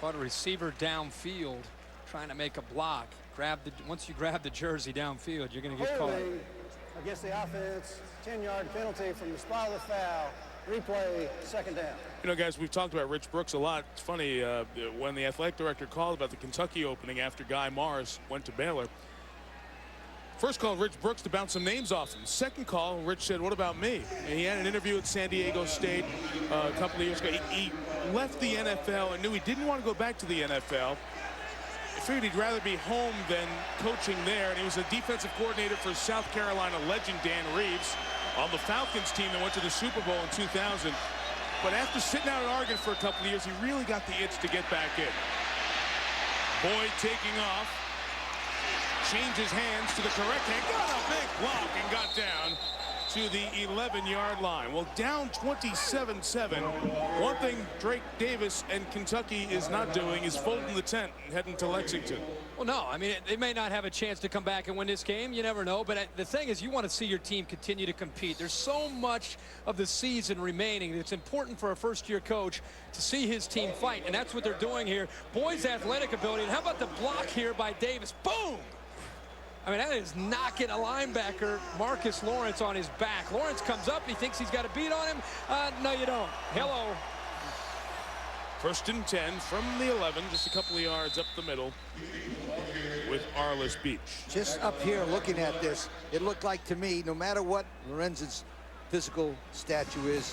Caught a receiver downfield trying to make a block. Once you grab the jersey downfield, you're going to get caught. Against the offense, 10-yard penalty from the spot of the foul. Replay, second down. You know, guys, we've talked about Rich Brooks a lot. It's funny, when the athletic director called about the Kentucky opening after Guy Mars went to Baylor, first call Rich Brooks to bounce some names off him. Second call, Rich said, what about me? And he had an interview at San Diego State a couple of years ago. He left the NFL and knew he didn't want to go back to the NFL. I figured he'd rather be home than coaching there, and he was a defensive coordinator for South Carolina legend Dan Reeves on the Falcons team that went to the Super Bowl in 2000. But after sitting out at Oregon for a couple of years, he really got the itch to get back in. Boyd taking off, changes hands to the correct hand, got a big block and got down to the 11-yard line. Well, down 27-7. One thing Drake Davis and Kentucky is not doing is folding the tent and heading to Lexington. Well, no, I mean, they may not have a chance to come back and win this game. You never know. But the thing is, you want to see your team continue to compete. There's so much of the season remaining. It's important for a first-year coach to see his team fight, and that's what they're doing here. Boyd's athletic ability, and how about the block here by Davis? Boom! I mean, that is knocking a linebacker, Marcus Lawrence, on his back. Lawrence comes up. He thinks he's got a beat on him. No, you don't. Hello. First and 10 from the 11, just a couple of yards up the middle with Arliss Beach. Just up here looking at this, it looked like to me, no matter what Lorenzen's physical stature is,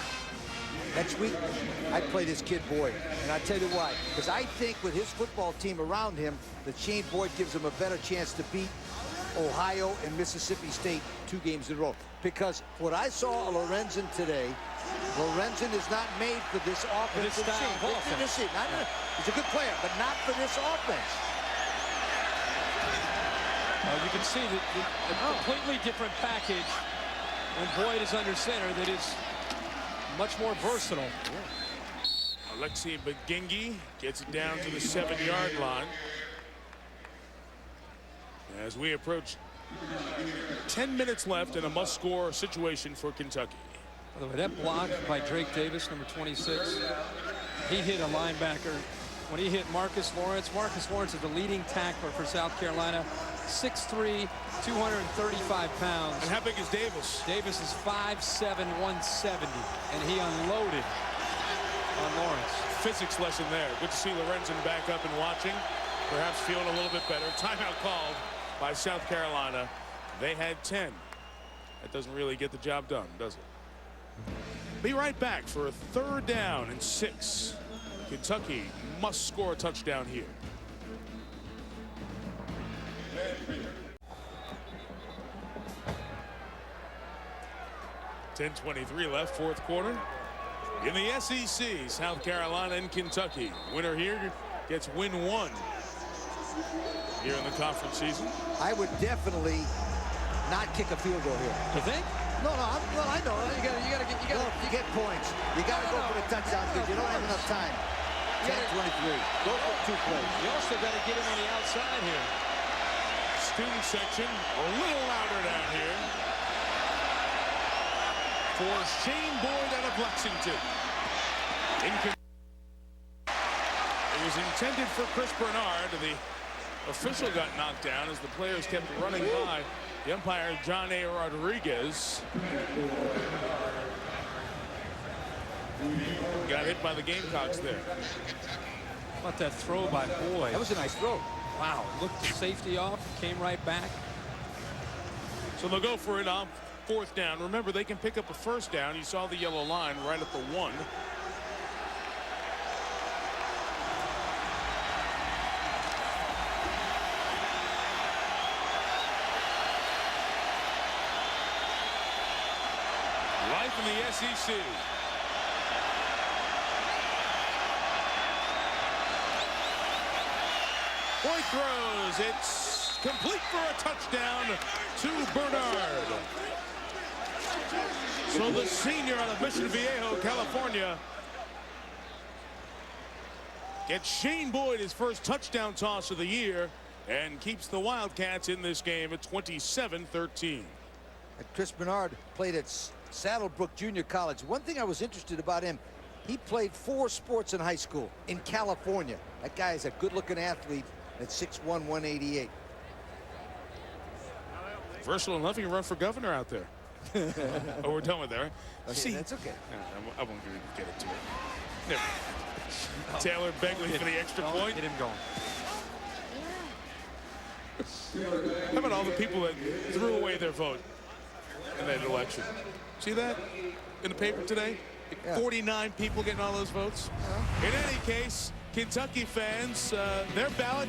next week, I'd play this kid Boyd. And I tell you why. Because I think with his football team around him, that Shane Boyd gives him a better chance to beat Ohio and Mississippi State 2 games in a row. Because what I saw of Lorenzen today, Lorenzen is not made for this offense. He's a good player, but not for this offense. You can see a completely different package when Boyd is under center that is much more versatile. Alexi Bagingi gets it down to the 7-yard line. As we approach 10 minutes left in a must-score situation for Kentucky. By the way, that block by Drake Davis, number 26, he hit a linebacker. When he hit Marcus Lawrence is the leading tackler for South Carolina, 6'3", 235 pounds. And how big is Davis? Davis is 5'7", 170, and he unloaded on Lawrence. Physics lesson there. Good to see Lorenzen back up and watching, perhaps feeling a little bit better. Timeout called by South Carolina. They had 10. That doesn't really get the job done, does it? Be right back for a 3rd down and 6. Kentucky must score a touchdown here. .10:23 left, 4th quarter. In the SEC, South Carolina and Kentucky. Winner here gets win 1 here in the conference season. I would definitely not kick a field goal here. You think? No, I know. You get points. You got to go for the touchdown because you don't have enough time. 10:23. Go for 2 plays. You also got to get him on the outside here. Student section a little louder down here for Shane Boyd out of Lexington. It was intended for Chris Bernard. The official got knocked down as the players kept running by The umpire, John A. Rodriguez, got hit by the Gamecocks there. How about that throw by Boyd? That was a nice throw. Wow, looked the safety off, came right back. So they'll go for it on 4th down. Remember, they can pick up a 1st down. You saw the yellow line right at the 1. Life in the SEC. Boyd throws. It's complete for a touchdown to Bernard. So the senior out of Mission Viejo, California, gets Shane Boyd his first touchdown toss of the year and keeps the Wildcats in this game at 27-13. Chris Bernard played at Saddlebrook Junior College. One thing I was interested about him, he played 4 sports in high school in California. That guy is a good-looking athlete at 6'1", 188. Versatile enough, he can run for governor out there. Oh, we're done with that, right? See, that's okay. I won't get into it. Never. Taylor Begley for the extra point. Get him going. How about all the people that threw away their vote in that election? See that in the paper today? 49 people getting all those votes. In any case, Kentucky fans, their ballot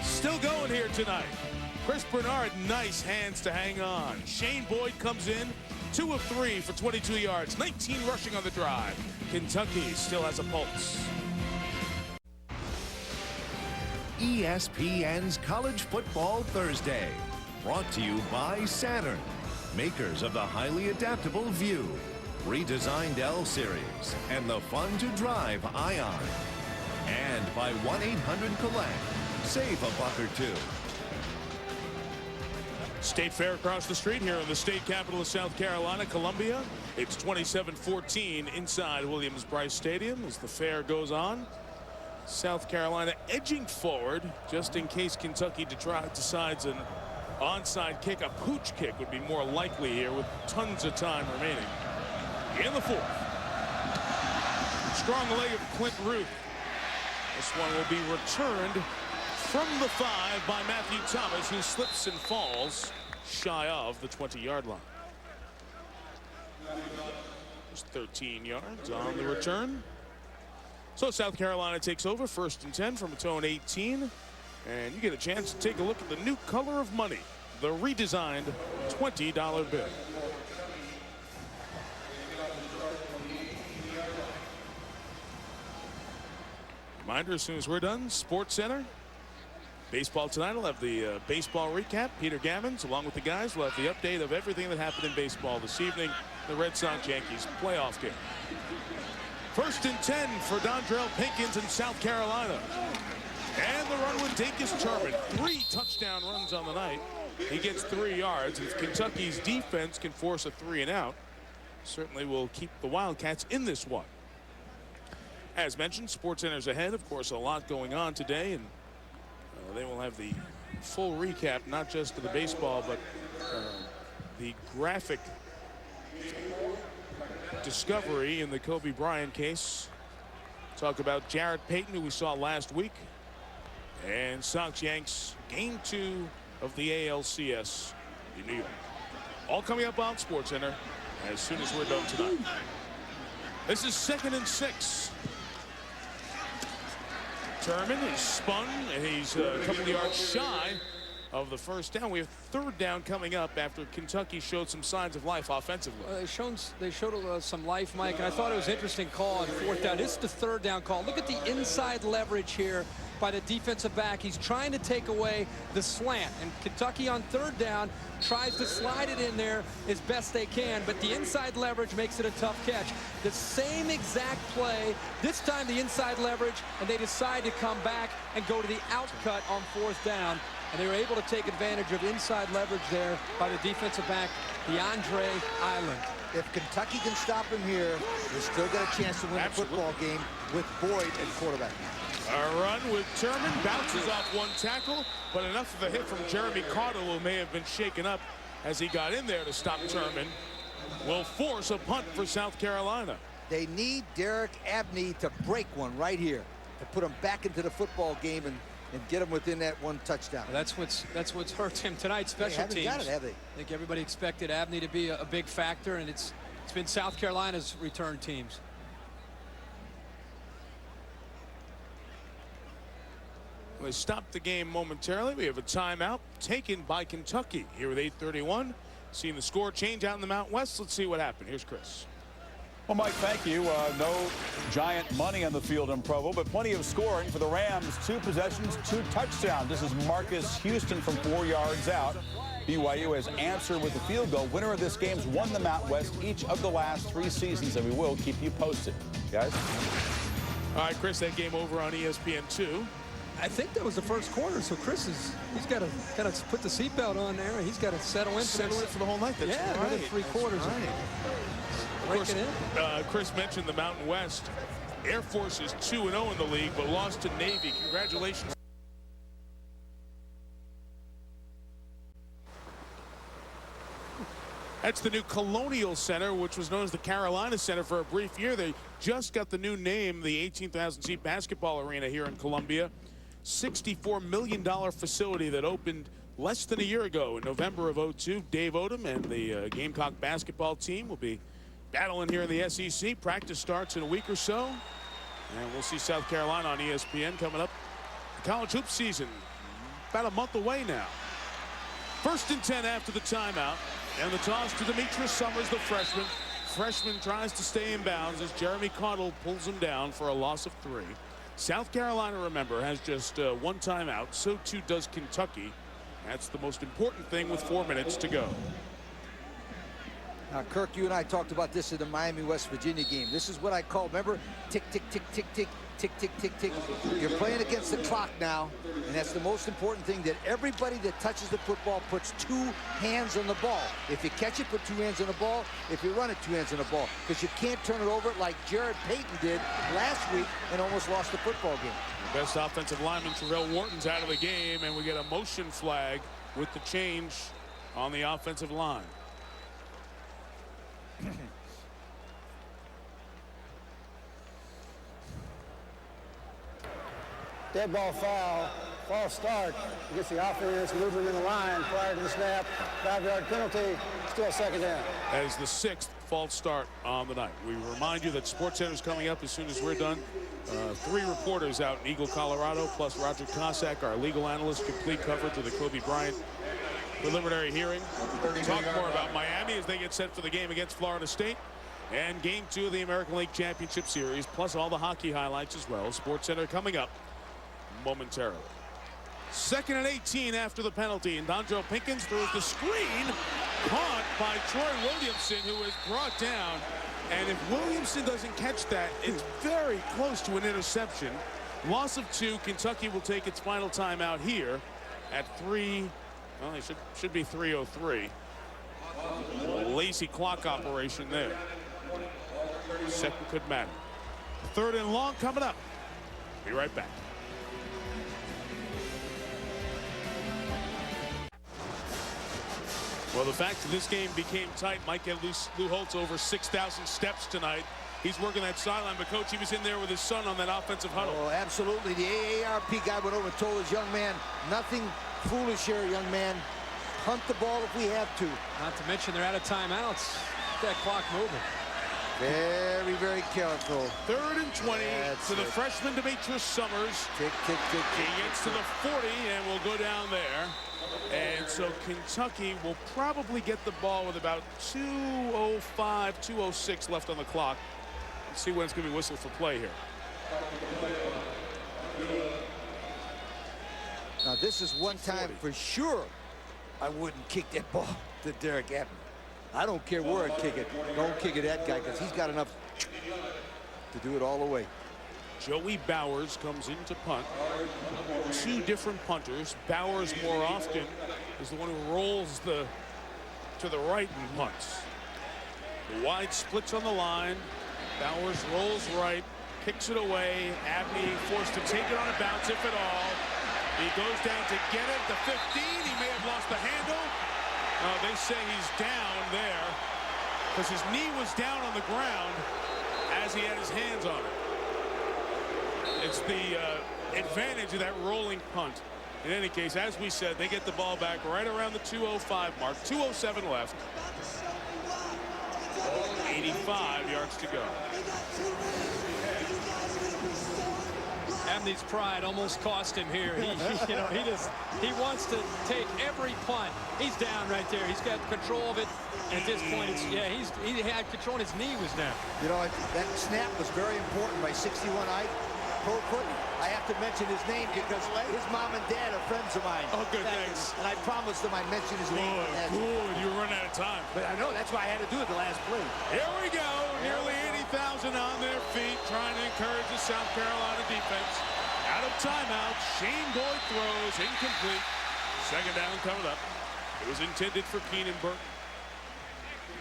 still going here tonight. Chris Bernard, nice hands to hang on. Shane Boyd comes in, 2 of 3 for 22 yards, 19 rushing on the drive. Kentucky still has a pulse. ESPN's College Football Thursday, brought to you by Saturn, makers of the highly adaptable View, redesigned L Series, and the fun-to-drive Ion. And by 1-800-COLLECT. Save a buck or two. State Fair across the street here in the state capital of South Carolina, Columbia. It's 27-14 inside Williams-Brice Stadium as the fair goes on. South Carolina edging forward just in case Kentucky decides an onside kick. A pooch kick would be more likely here with tons of time remaining. In the 4th. Strong leg of Clint Ruth. This one will be returned from the 5 by Matthew Thomas, who slips and falls shy of the 20-yard line. There's 13 yards on the return. So South Carolina takes over 1st and 10 from its own 18. And you get a chance to take a look at the new color of money, the redesigned $20 bill. Reminder, as soon as we're done, Sports Center. Baseball tonight will have the baseball recap. Peter Gammons, along with the guys, will have the update of everything that happened in baseball this evening. The Red Sox-Yankees playoff game. 1st and 10 for Dontrell Pinkins in South Carolina. And the run with Dacus Turman. 3 touchdown runs on the night. He gets 3 yards. If Kentucky's defense can force a 3-and-out, certainly will keep the Wildcats in this one. As mentioned, SportsCenter's ahead. Of course, a lot going on today, and they will have the full recap, not just of the baseball, but the graphic discovery in the Kobe Bryant case. Talk about Jarrett Payton, who we saw last week, and Sox-Yanks game 2 of the ALCS in New York. All coming up on SportsCenter as soon as we're done tonight. This is 2nd and 6. Turman is spun, and he's a couple of yards shy of the 1st down. We have 3rd down coming up after Kentucky showed some signs of life offensively. They showed some life, Mike, and I thought it was an interesting call on 4th down. This is the 3rd down call. Look at the inside leverage here by the defensive back. He's trying to take away the slant, and Kentucky on 3rd down tries to slide it in there as best they can, but the inside leverage makes it a tough catch. The same exact play, this time the inside leverage, and they decide to come back and go to the out cut on 4th down, and they were able to take advantage of inside leverage there by the defensive back, DeAndre Island. If Kentucky can stop him here, they still got a chance to win the football game with Boyd at quarterback. A run with Turman, bounces off one tackle, but enough of a hit from Jeremy Caudle, who may have been shaken up as he got in there to stop Turman, will force a punt for South Carolina. They need Derek Abney to break one right here to put him back into the football game and get him within that one touchdown. Well, that's what's hurt him tonight. Special teams. Got it, have they? I think everybody expected Abney to be a big factor, and it's been South Carolina's return teams. They stopped the game momentarily. We have a timeout taken by Kentucky here with 8:31. Seeing the score change out in the Mountain West. Let's see what happened. Here's Chris. Well, Mike, thank you. No giant money on the field in Provo, but plenty of scoring for the Rams. 2 possessions, 2 touchdowns. This is Marcus Houston from 4 yards out. BYU has answered with the field goal. Winner of this game's won the Mountain West each of the last 3 seasons, and we will keep you posted. Guys? All right, Chris, that game over on ESPN2. I think that was the first quarter, so Chris he's got to kind of put the seatbelt on there. He's got to settle in for the whole night. That's yeah, right. another 3 quarters. Right. Of course, Chris mentioned the Mountain West. Air Force is 2-0 in the league, but lost to Navy. Congratulations. That's the new Colonial Center, which was known as the Carolina Center for a brief year. They just got the new name, the 18,000-seat basketball arena here in Columbia. $64 million facility that opened less than a year ago in November of '02. Dave Odom and the Gamecock basketball team will be battling here in the SEC. Practice starts in a week or so. And we'll see South Carolina on ESPN coming up. The college hoop season about a month away now. 1st and 10 after the timeout. And the toss to Demetrius Summers, the freshman. Freshman tries to stay in bounds as Jeremy Caudle pulls him down for a loss of 3. South Carolina, remember, has just 1 timeout. So too does Kentucky. That's the most important thing with 4 minutes to go. Now, Kirk, you and I talked about this in the Miami-West Virginia game. This is what I call, remember, tick, tick, tick, tick, tick, tick, tick, tick, tick. You're playing against the clock now, and that's the most important thing, that everybody that touches the football puts 2 hands on the ball. If you catch it, put 2 hands on the ball. If you run it, 2 hands on the ball, because you can't turn it over like Jared Payton did last week and almost lost the football game. The best offensive lineman, Terrell Wharton's out of the game, and we get a motion flag with the change on the offensive line. Dead ball foul. False start. Gets the offense moving in the line prior to the snap. 5-yard penalty. Still 2nd down. That is the 6th false start on the night. We remind you that SportsCenter is coming up as soon as we're done. 3 reporters out in Eagle, Colorado, plus Roger Cossack, our legal analyst, complete coverage of the Kobe Bryant preliminary hearing. Talk more about Miami as they get set for the game against Florida State. And game 2 of the American League Championship Series, plus all the hockey highlights as well. SportsCenter coming up momentarily. 2nd and 18 after the penalty, and Dondrell Pinkins throws the screen, caught by Troy Williamson, who is brought down. And if Williamson doesn't catch that, it's very close to an interception. Loss of 2. Kentucky will take its final timeout here at 3. Well, it should be 3:03. Lazy clock operation there. 2nd could matter. 3rd and long coming up. Be right back. Well, the fact that this game became tight might get Lou Holtz over 6,000 steps tonight. He's working that sideline, but, Coach, he was in there with his son on that offensive huddle. Oh, absolutely. The AARP guy went over and told his young man, nothing foolish here, young man. Punt the ball if we have to. Not to mention they're out of timeouts. Get that clock moving. Very, very careful. 3rd and 20 to the freshman Demetrius Summers. Tick, tick, tick, tick. He gets to the 40 and will go down there. And so Kentucky will probably get the ball with about 2:05, 2:06 left on the clock. Let's see when it's going to be whistled for play here. Now, this is one time for sure I wouldn't kick that ball to Derek Abney. I don't care where I kick it. Don't kick it at that guy, because he's got enough to do it all the way. Joey Bowers comes in to punt. 2 different punters. Bowers more often is the one who rolls to the right and punts. The wide splits on the line. Bowers rolls right, kicks it away. Abney forced to take it on a bounce, if at all. He goes down to get it at the 15. He may have lost the handle. They say he's down there because his knee was down on the ground as he had his hands on it. It's the advantage of that rolling punt. In any case, as we said, they get the ball back right around the 2:05 mark. 2:07 left. 85 yards to go. Abney's pride almost cost him here. He wants to take every punt. He's down right there. He's got control of it. And at this point, he had control. And his knee was down. You know, that snap was very important by 61 Profoot. I have to mention his name because his mom and dad are friends of mine. Oh, good, thanks. And I promised them I'd mention his name. Good, you were running out of time. But I know, that's why I had to do it the last play. Here we go. Nearly 80,000 on their feet, trying to encourage the South Carolina defense. Out of timeout, Shane Boyd throws, incomplete. Second down coming up. It was intended for Keenan Burton.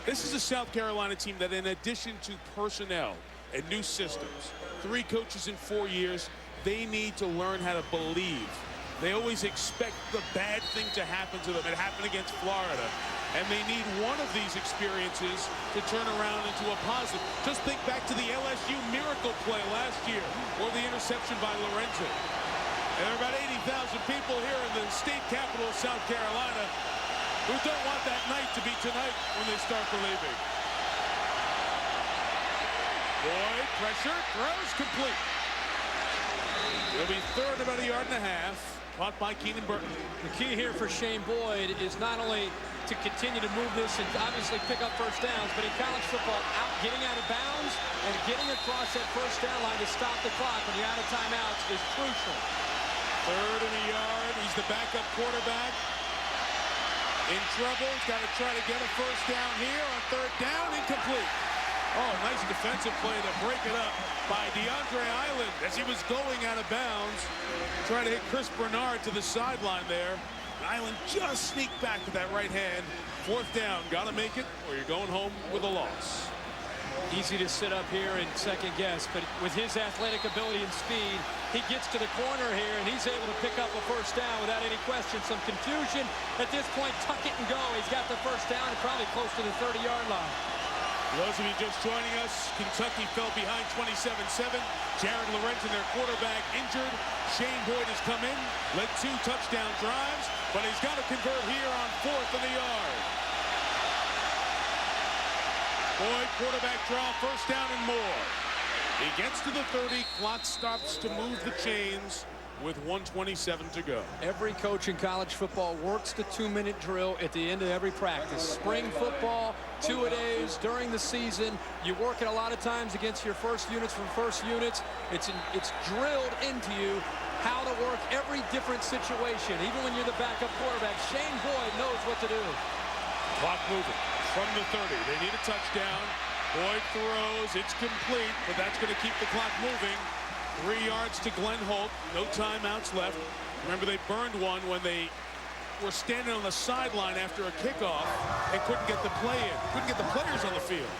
This is a South Carolina team that, in addition to personnel and new systems, 3 coaches in 4 years, they need to learn how to believe. They always expect the bad thing to happen to them. It happened against Florida. And they need one of these experiences to turn around into a positive. Just think back to the LSU miracle play last year, or the interception by Lorenzen. And there are about 80,000 people here in the state capital of South Carolina who don't want that night to be tonight when they start believing. Boyd, pressure, throws, complete. It'll be third, about a yard and a half. Caught by Keenan Burton. The key here for Shane Boyd is not only to continue to move this and obviously pick up first downs, but in college football, getting out of bounds and getting across that first down line to stop the clock when you're out of timeouts is crucial. Third and a yard. He's the backup quarterback. In trouble. He's got to try to get a first down here on third down. Incomplete. Oh, nice defensive play to break it up by DeAndre Island as he was going out of bounds. Trying to hit Chris Bernard to the sideline there. Island just sneaked back with that right hand. Fourth down. Got to make it or you're going home with a loss. Easy to sit up here and second guess, but with his athletic ability and speed, he gets to the corner here and he's able to pick up a first down without any question. Some confusion at this point. Tuck it and go. He's got the first down and probably close to the 30-yard line. For those of you just joining us, Kentucky fell behind 27-7. Jared Lorenzen, their quarterback, injured. Shane Boyd has come in, led 2 touchdown drives, but he's got to convert here on 4th and a yard. Boyd, quarterback draw, first down and more. He gets to the 30, clock stops to move the chains with 1:27 to go. Every coach in college football works the 2-minute drill at the end of every practice. Spring football, 2-a-days during the season. You work it a lot of times against your first units from first units. It's drilled into you how to work every different situation. Even when you're the backup quarterback, Shane Boyd knows what to do. Clock moving from the 30. They need a touchdown. Boyd throws. It's complete, but that's going to keep the clock moving. 3 yards to Glenn Holt. No timeouts left. Remember, they burned one when they were standing on the sideline after a kickoff and couldn't get the play in. Couldn't get the players on the field.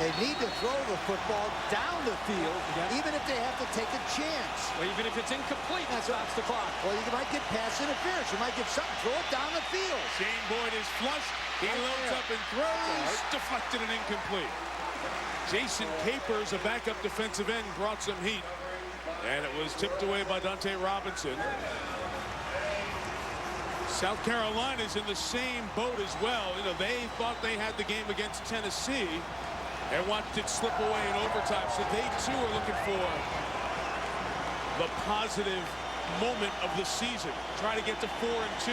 They need to throw the football down the field, even if they have to take a chance. Well, even if it's incomplete, that stops the clock. Well, you might get pass interference. You might get something. Throw it down the field. Shane Boyd is flush. He loads up and throws. Deflected and incomplete. Jason Capers, a backup defensive end, brought some heat. And it was tipped away by Dante Robinson. South Carolina's in the same boat as well. You know, they thought they had the game against Tennessee and watched it slip away in overtime. So they, too, are looking for the positive moment of the season. Try to get to 4-2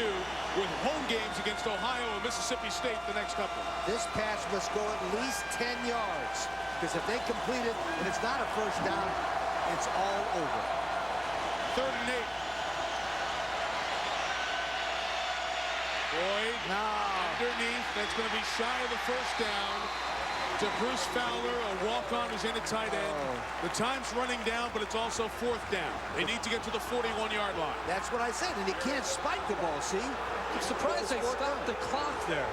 with home games against Ohio and Mississippi State the next couple. This pass must go at least 10 yards. Because if they complete it and it's not a first down, it's all over. 3rd and 8. Boyd underneath. That's going to be shy of the first down to Bruce Fowler, a walk-on who's in a tight end. The time's running down, but it's also 4th down. They need to get to the 41-yard line. That's what I said, and he can't spike the ball, see? I'm surprised they stopped the clock there.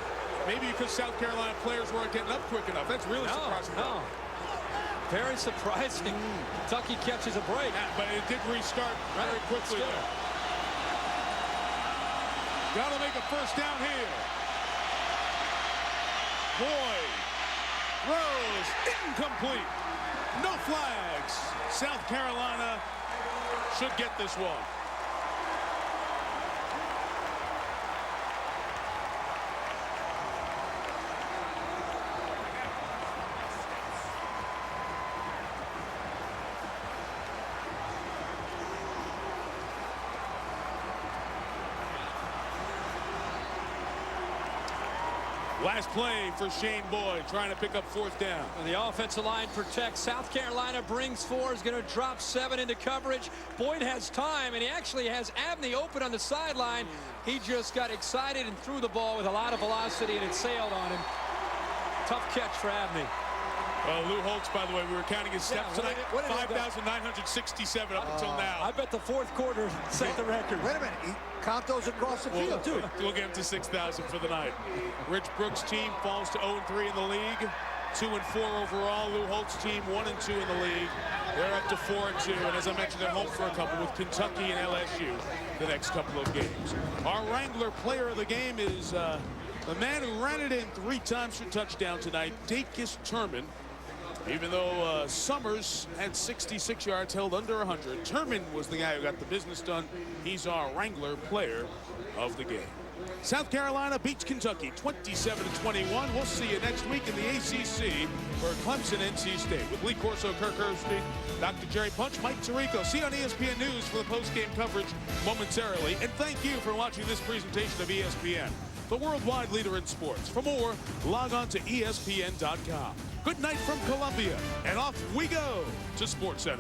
Maybe because South Carolina players weren't getting up quick enough. That's really surprising. No. Very surprising. Kentucky catches a break. Yeah, but it did restart very quickly there. Got to make a first down here. Boyd. Rose. Incomplete. No flags. South Carolina should get this one. Last play for Shane Boyd, trying to pick up fourth down. And the offensive line protects. South Carolina brings 4, is going to drop 7 into coverage. Boyd has time, and he actually has Abney open on the sideline. He just got excited and threw the ball with a lot of velocity, and it sailed on him. Tough catch for Abney. Lou Holtz, by the way, we were counting his steps tonight. 5,967 up until now. I bet the fourth quarter set the record. Wait a minute. Count those across the field, too. We'll get him to 6,000 for the night. Rich Brooks' team falls to 0-3 in the league. 2-4 overall. Lou Holtz' team 1-2 in the league. They're up to 4-2. And as I mentioned, they're home for a couple with Kentucky and LSU the next couple of games. Our Wrangler player of the game is the man who ran it in 3 times for touchdown tonight, Dacus Turman. Even though Summers had 66 yards, held under 100. Turman was the guy who got the business done. He's our Wrangler player of the game. South Carolina beats Kentucky 27-21. We'll see you next week in the ACC for Clemson, NC State. With Lee Corso, Kirk Herbstreit, Dr. Jerry Punch, Mike Tirico. See you on ESPN News for the post-game coverage momentarily. And thank you for watching this presentation of ESPN, the worldwide leader in sports. For more, log on to ESPN.com. Good night from Columbia, and off we go to SportsCenter.